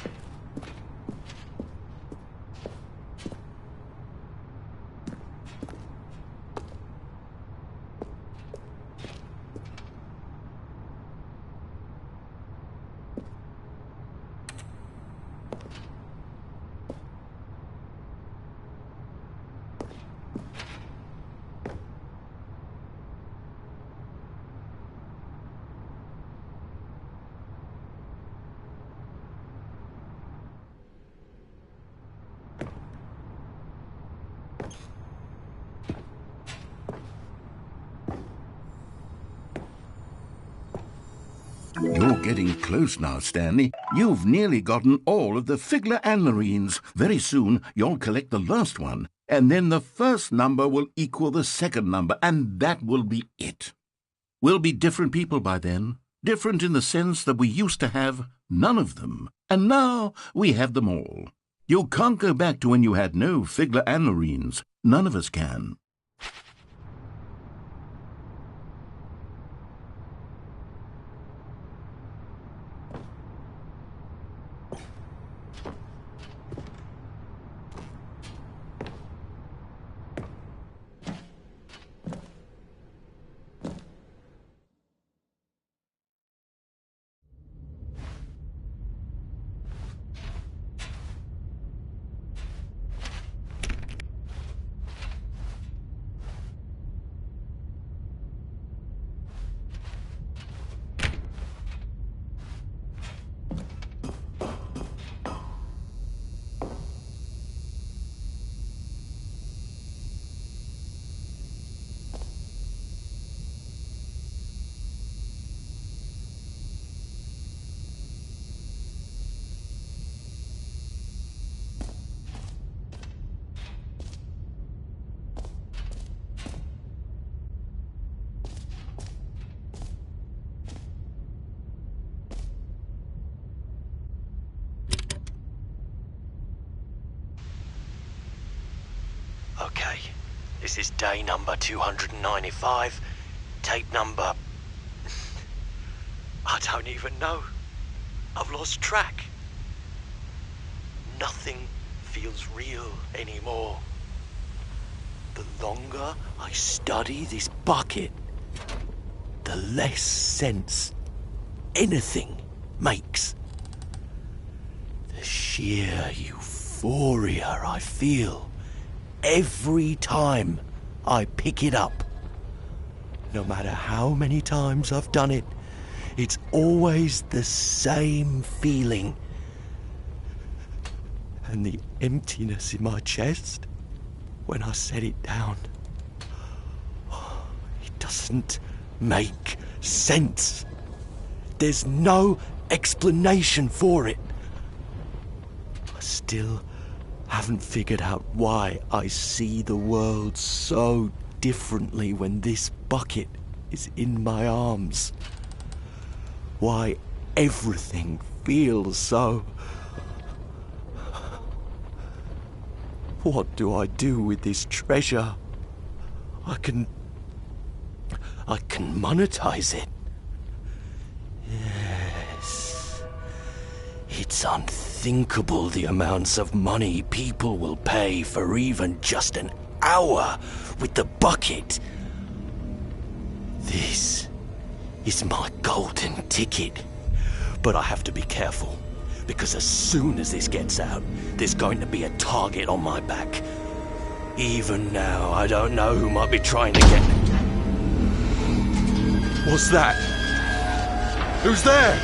You're getting close now, Stanley. You've nearly gotten all of the Figler and Marines. Very soon, you'll collect the last one, and then the first number will equal the second number, and that will be it. We'll be different people by then. Different in the sense that we used to have none of them, and now we have them all. You can't go back to when you had no Figler and Marines. None of us can. Okay, this is day number 295, tape number... I don't even know. I've lost track. Nothing feels real anymore. The longer I study this bucket, the less sense anything makes. The sheer euphoria I feel every time I pick it up. No matter how many times I've done it, it's always the same feeling. And the emptiness in my chest when I set it down. It doesn't make sense. There's no explanation for it. I still haven't figured out why I see the world so differently when this bucket is in my arms. Why everything feels so... What do I do with this treasure? I can monetize it. Yes. It's unthinkable the amounts of money people will pay for even just an hour with the bucket. This is my golden ticket. But I have to be careful, because as soon as this gets out, there's going to be a target on my back. Even now, I don't know who might be trying to get... What's that? Who's there?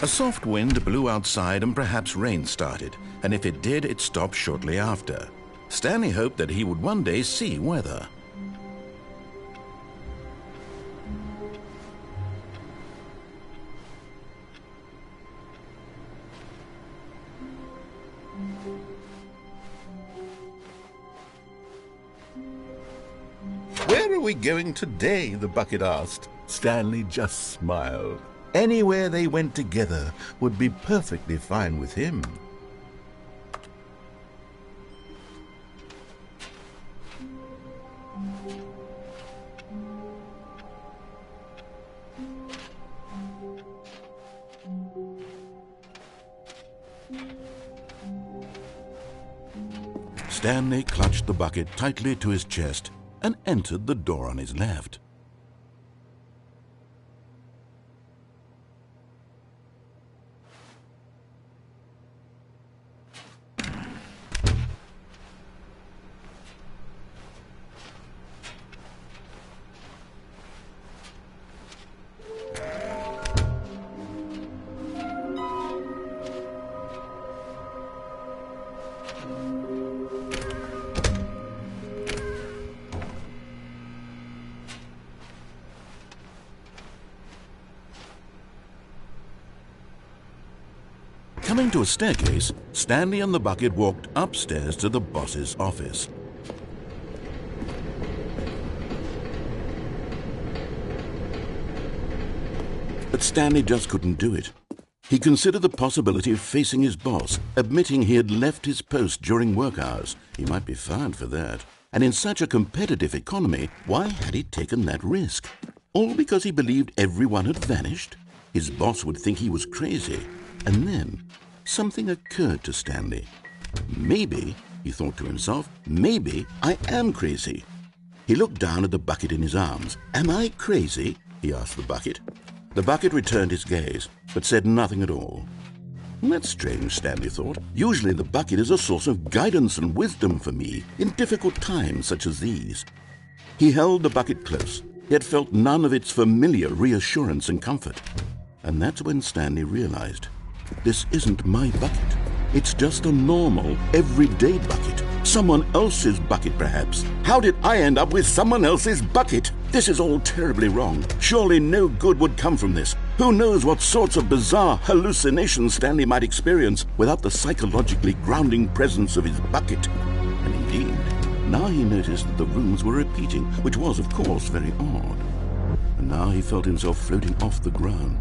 A soft wind blew outside and perhaps rain started, and if it did, it stopped shortly after. Stanley hoped that he would one day see weather. "Where are we going today?" the bucket asked. Stanley just smiled. Anywhere they went together would be perfectly fine with him. Stanley clutched the bucket tightly to his chest and entered the door on his left. Coming to a staircase, Stanley and the bucket walked upstairs to the boss's office. But Stanley just couldn't do it. He considered the possibility of facing his boss, admitting he had left his post during work hours. He might be fired for that. And in such a competitive economy, why had he taken that risk? All because he believed everyone had vanished? His boss would think he was crazy. And then something occurred to Stanley. Maybe, he thought to himself, maybe I am crazy. He looked down at the bucket in his arms. "Am I crazy?" he asked the bucket. The bucket returned his gaze, but said nothing at all. That's strange, Stanley thought. Usually the bucket is a source of guidance and wisdom for me in difficult times such as these. He held the bucket close, yet felt none of its familiar reassurance and comfort. And that's when Stanley realized, this isn't my bucket. It's just a normal, everyday bucket. Someone else's bucket, perhaps. How did I end up with someone else's bucket? This is all terribly wrong. Surely no good would come from this. Who knows what sorts of bizarre hallucinations Stanley might experience without the psychologically grounding presence of his bucket. And indeed, now he noticed that the rooms were repeating, which was, of course, very odd. And now he felt himself floating off the ground.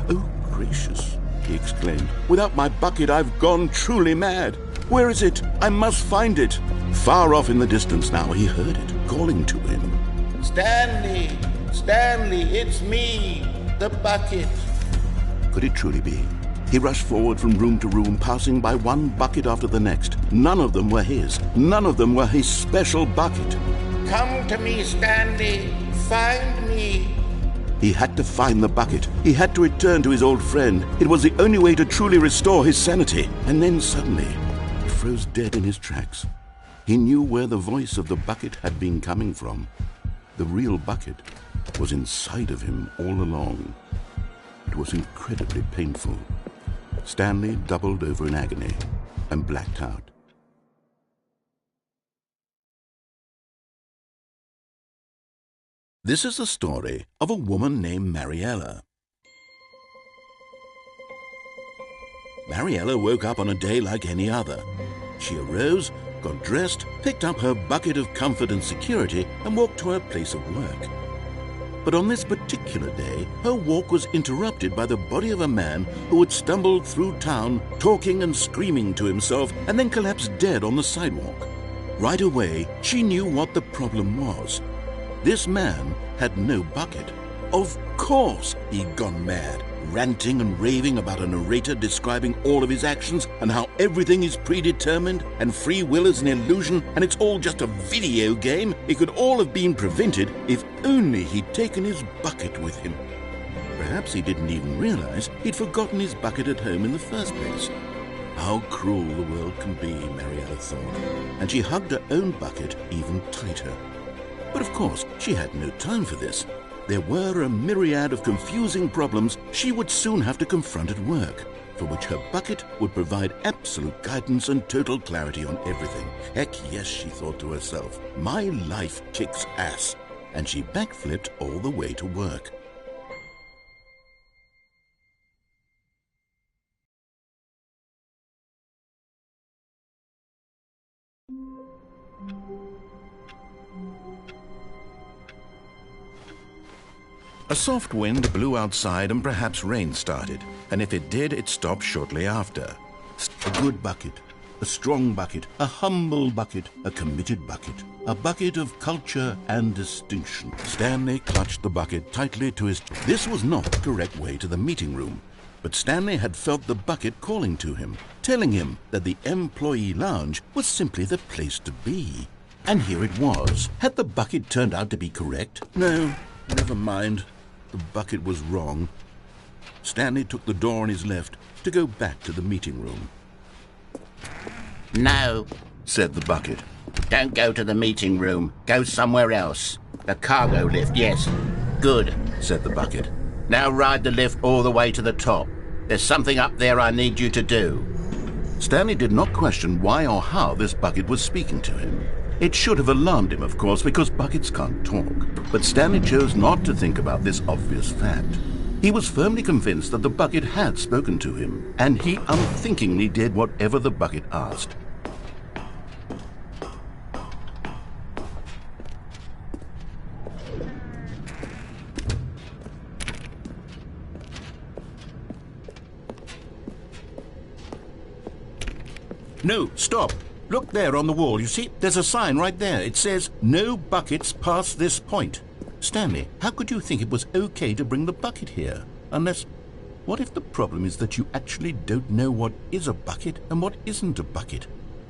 "Oh, gracious," he exclaimed. "Without my bucket, I've gone truly mad. Where is it? I must find it." Far off in the distance now, he heard it, calling to him. "Stanley! Stanley, it's me, the bucket." Could it truly be? He rushed forward from room to room, passing by one bucket after the next. None of them were his. None of them were his special bucket. "Come to me, Stanley. Find me." He had to find the bucket. He had to return to his old friend. It was the only way to truly restore his sanity. And then suddenly, he froze dead in his tracks. He knew where the voice of the bucket had been coming from. The real bucket was inside of him all along. It was incredibly painful. Stanley doubled over in agony and blacked out. This is the story of a woman named Mariella. Mariella woke up on a day like any other. She arose, got dressed, picked up her bucket of comfort and security, and walked to her place of work. But on this particular day, her walk was interrupted by the body of a man who had stumbled through town, talking and screaming to himself, and then collapsed dead on the sidewalk. Right away, she knew what the problem was. This man had no bucket. Of course he'd gone mad, ranting and raving about a narrator describing all of his actions and how everything is predetermined and free will is an illusion and it's all just a video game. It could all have been prevented if only he'd taken his bucket with him. Perhaps he didn't even realize he'd forgotten his bucket at home in the first place. How cruel the world can be, Mariella thought, and she hugged her own bucket even tighter. But of course, she had no time for this. There were a myriad of confusing problems she would soon have to confront at work, for which her bucket would provide absolute guidance and total clarity on everything. Heck yes, she thought to herself, my life kicks ass. And she backflipped all the way to work. A soft wind blew outside and perhaps rain started, and if it did, it stopped shortly after. A good bucket, a strong bucket, a humble bucket, a committed bucket, a bucket of culture and distinction. Stanley clutched the bucket tightly to his... This was not the correct way to the meeting room, but Stanley had felt the bucket calling to him, telling him that the employee lounge was simply the place to be. And here it was. Had the bucket turned out to be correct? No, never mind. The bucket was wrong. Stanley took the door on his left to go back to the meeting room. No, said the bucket. don't go to the meeting room. Go somewhere else. The cargo lift, yes. Good, said the bucket. Now ride the lift all the way to the top. There's something up there I need you to do. Stanley did not question why or how this bucket was speaking to him. It should have alarmed him, of course, because buckets can't talk. But Stanley chose not to think about this obvious fact. He was firmly convinced that the bucket had spoken to him, and he unthinkingly did whatever the bucket asked. No, stop. Look there on the wall. You see, there's a sign right there. It says, no buckets past this point. Stanley, how could you think it was okay to bring the bucket here? Unless, what if the problem is that you actually don't know what is a bucket and what isn't a bucket?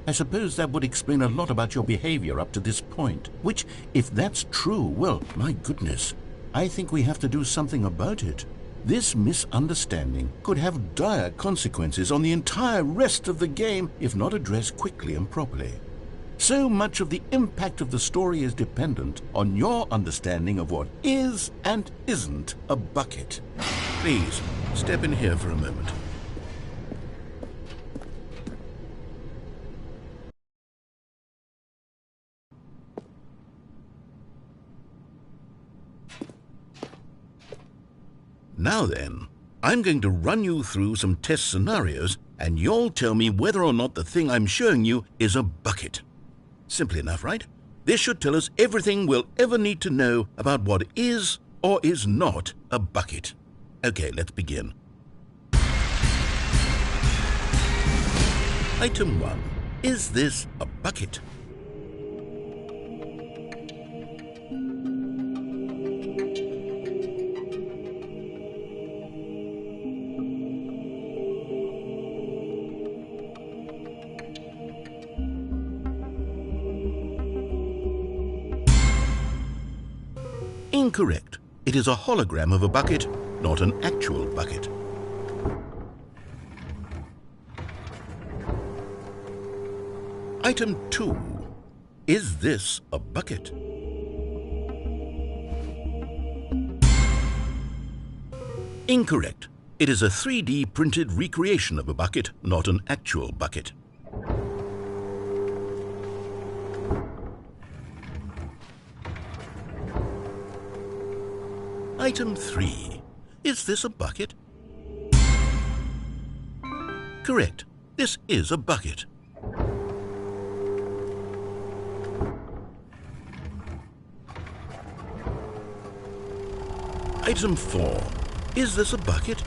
I suppose that would explain a lot about your behavior up to this point. Which, if that's true, well, my goodness, I think we have to do something about it. This misunderstanding could have dire consequences on the entire rest of the game if not addressed quickly and properly. So much of the impact of the story is dependent on your understanding of what is and isn't a bucket. Please, step in here for a moment. Now then, I'm going to run you through some test scenarios, and you'll tell me whether or not the thing I'm showing you is a bucket. Simple enough, right? This should tell us everything we'll ever need to know about what is or is not a bucket. Okay, let's begin. Item 1. Is this a bucket? Incorrect. It is a hologram of a bucket, not an actual bucket. Item 2. Is this a bucket? Incorrect. It is a 3D printed recreation of a bucket, not an actual bucket. Item 3. Is this a bucket? Correct. This is a bucket. Item 4. Is this a bucket?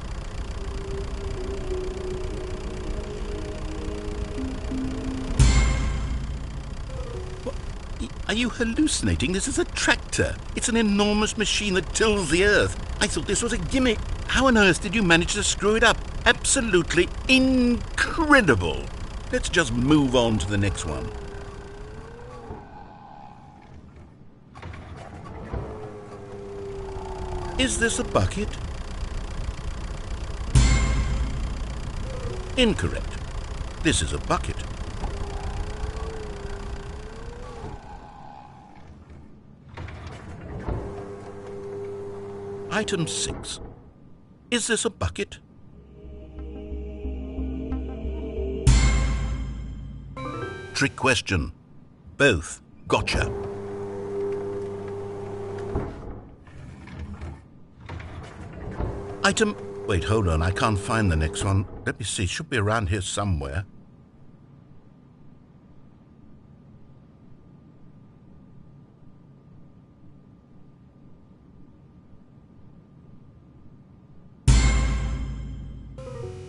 Are you hallucinating? This is a tractor. It's an enormous machine that tills the earth. I thought this was a gimmick. How on earth did you manage to screw it up? Absolutely incredible. Let's just move on to the next one. Is this a bucket? Incorrect. This is a bucket. Item 6. Is this a bucket? Trick question. Both. Gotcha. Item... Wait, hold on. I can't find the next one. Let me see. It should be around here somewhere.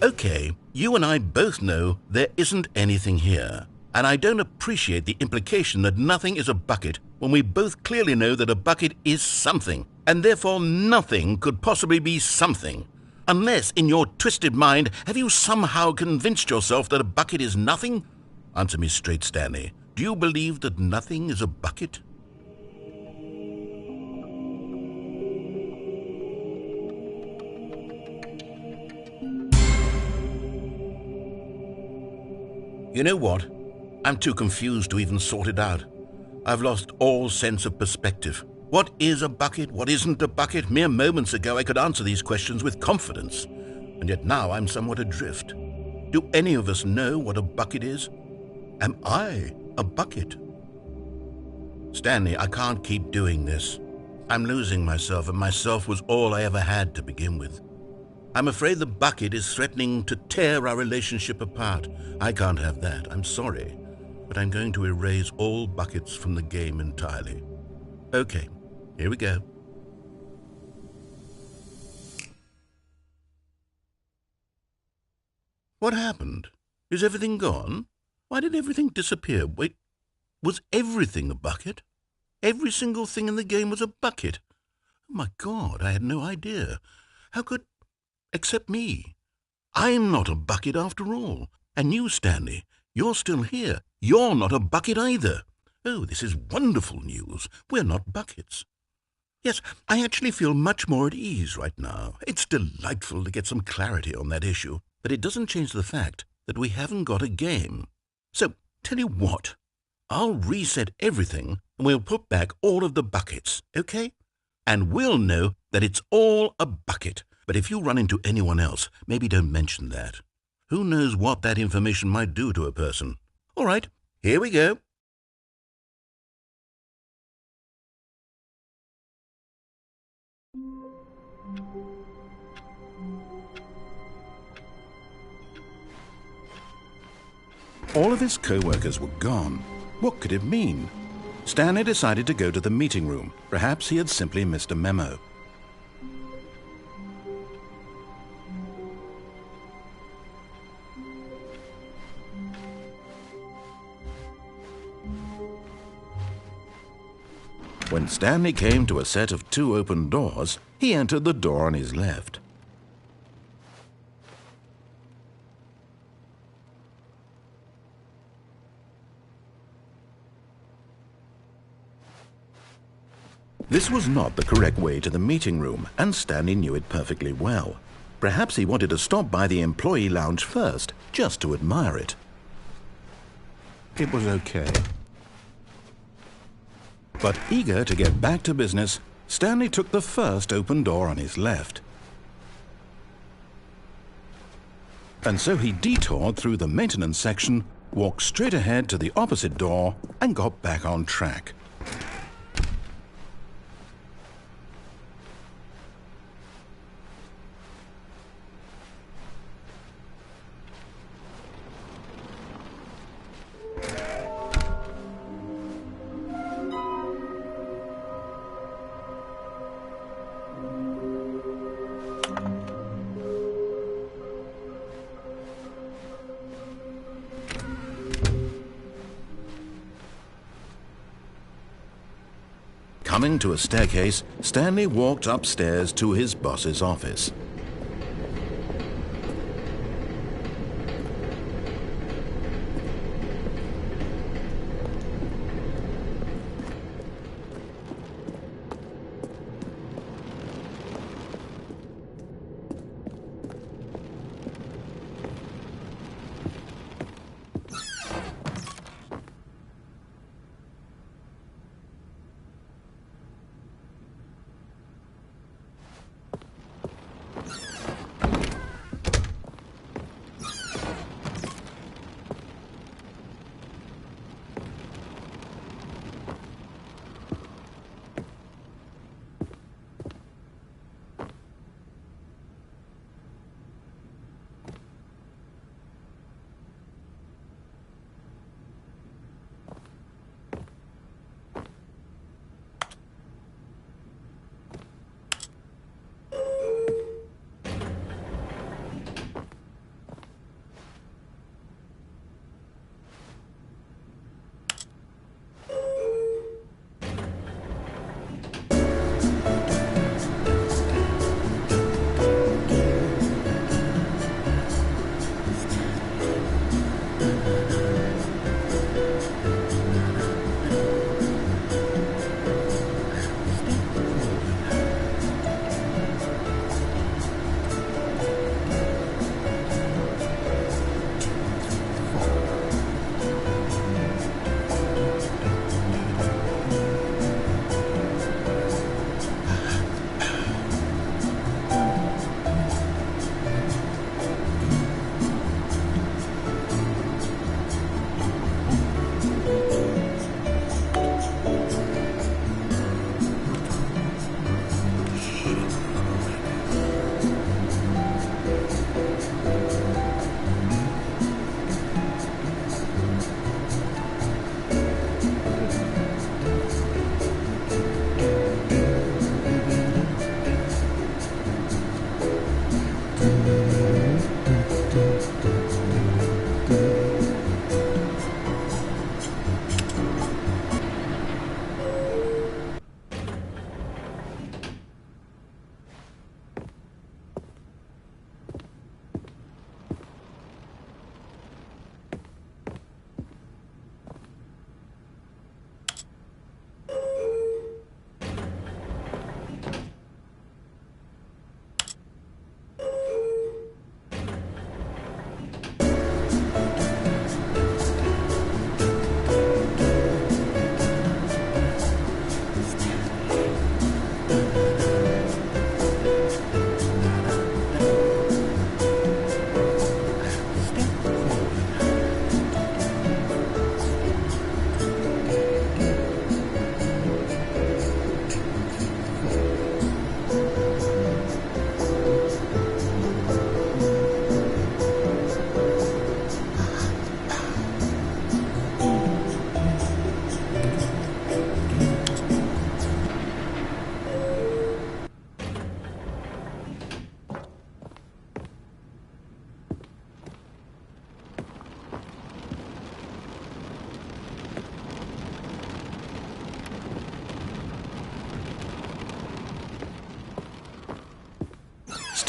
Okay, you and I both know there isn't anything here. And I don't appreciate the implication that nothing is a bucket when we both clearly know that a bucket is something, and therefore nothing could possibly be something. Unless, in your twisted mind, have you somehow convinced yourself that a bucket is nothing? Answer me straight, Stanley. Do you believe that nothing is a bucket? You know what? I'm too confused to even sort it out. I've lost all sense of perspective. What is a bucket? What isn't a bucket? Mere moments ago I could answer these questions with confidence, and yet now I'm somewhat adrift. Do any of us know what a bucket is? Am I a bucket? Stanley, I can't keep doing this. I'm losing myself, and myself was all I ever had to begin with. I'm afraid the bucket is threatening to tear our relationship apart. I can't have that. I'm sorry, but I'm going to erase all buckets from the game entirely. Okay, here we go. What happened? Is everything gone? Why did everything disappear? Wait, was everything a bucket? Every single thing in the game was a bucket? Oh my God, I had no idea. How could... Except me. I'm not a bucket after all. And you, Stanley, you're still here. You're not a bucket either. Oh, this is wonderful news. We're not buckets. Yes, I actually feel much more at ease right now. It's delightful to get some clarity on that issue, but it doesn't change the fact that we haven't got a game. So, tell you what, I'll reset everything and we'll put back all of the buckets, okay? And we'll know that it's all a bucket. But if you run into anyone else, maybe don't mention that. Who knows what that information might do to a person? All right, here we go. All of his co-workers were gone. What could it mean? Stanley decided to go to the meeting room. Perhaps he had simply missed a memo. When Stanley came to a set of 2 open doors, he entered the door on his left. This was not the correct way to the meeting room, and Stanley knew it perfectly well. Perhaps he wanted to stop by the employee lounge first, just to admire it. It was okay. But eager to get back to business, Stanley took the first open door on his left. And so he detoured through the maintenance section, walked straight ahead to the opposite door, and got back on track. Coming to a staircase, Stanley walked upstairs to his boss's office.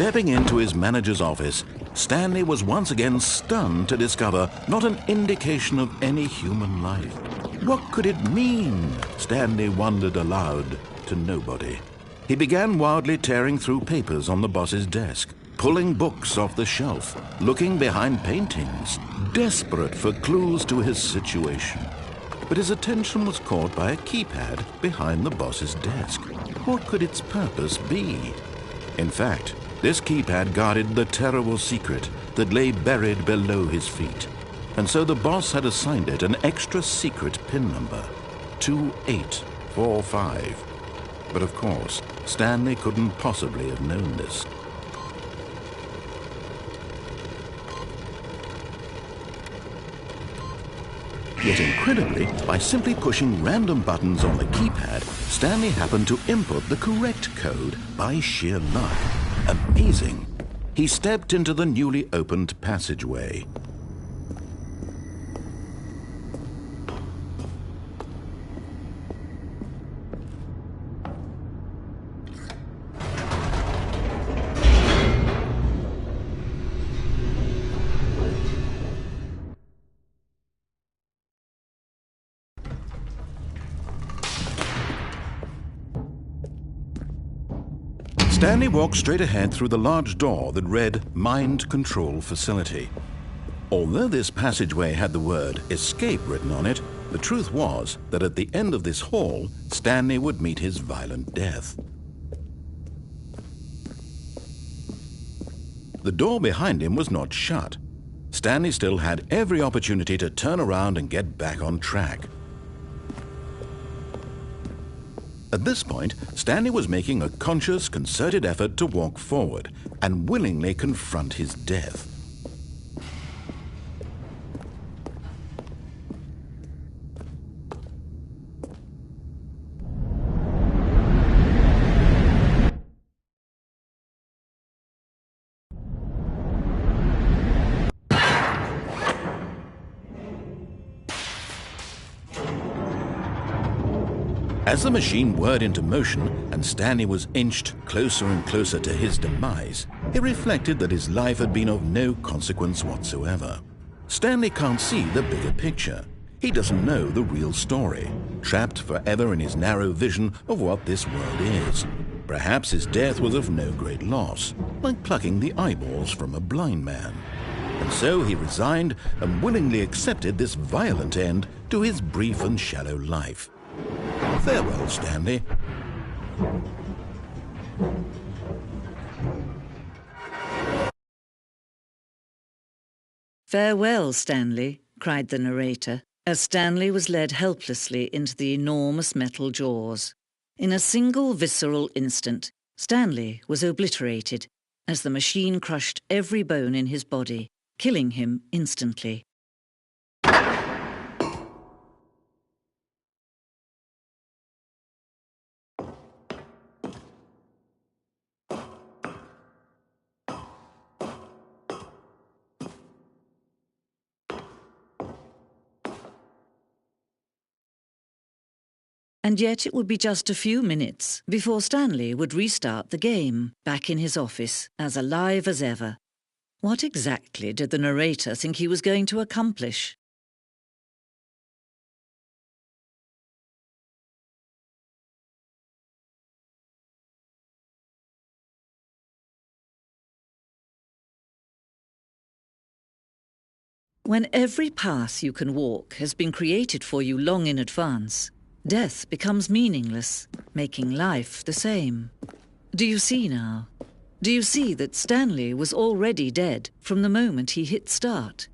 Stepping into his manager's office, Stanley was once again stunned to discover not an indication of any human life. What could it mean? Stanley wondered aloud to nobody. He began wildly tearing through papers on the boss's desk, pulling books off the shelf, looking behind paintings, desperate for clues to his situation. But his attention was caught by a keypad behind the boss's desk. What could its purpose be? In fact, this keypad guarded the terrible secret that lay buried below his feet. And so the boss had assigned it an extra secret PIN number, 2845. But of course, Stanley couldn't possibly have known this. Yet incredibly, by simply pushing random buttons on the keypad, Stanley happened to input the correct code by sheer luck. Amazing. He stepped into the newly opened passageway. Stanley walked straight ahead through the large door that read Mind Control Facility. Although this passageway had the word Escape written on it, the truth was that at the end of this hall, Stanley would meet his violent death. The door behind him was not shut. Stanley still had every opportunity to turn around and get back on track. At this point, Stanley was making a conscious, concerted effort to walk forward and willingly confront his death. As the machine whirred into motion and Stanley was inched closer and closer to his demise, he reflected that his life had been of no consequence whatsoever. Stanley can't see the bigger picture. He doesn't know the real story, trapped forever in his narrow vision of what this world is. Perhaps his death was of no great loss, like plucking the eyeballs from a blind man. And so he resigned and willingly accepted this violent end to his brief and shallow life. Farewell, Stanley. Farewell, Stanley, cried the narrator, as Stanley was led helplessly into the enormous metal jaws. In a single visceral instant, Stanley was obliterated as the machine crushed every bone in his body, killing him instantly. And yet it would be just a few minutes before Stanley would restart the game, back in his office, as alive as ever. What exactly did the narrator think he was going to accomplish? When every path you can walk has been created for you long in advance, death becomes meaningless, making life the same. Do you see now? Do you see that Stanley was already dead from the moment he hit start?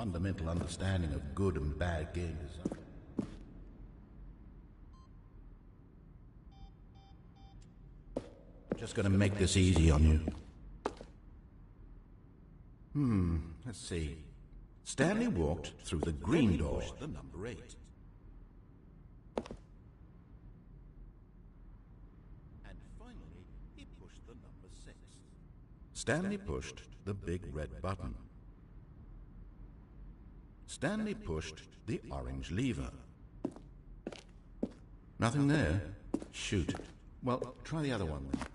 fundamental understanding of good and bad game design. Just gonna make this easy on you. Let's see. Stanley walked through the green door, the number 8. And finally, he pushed the number 6. Stanley pushed the big red button. Stanley pushed the orange lever. Nothing there. Shoot. Well, try the other one then.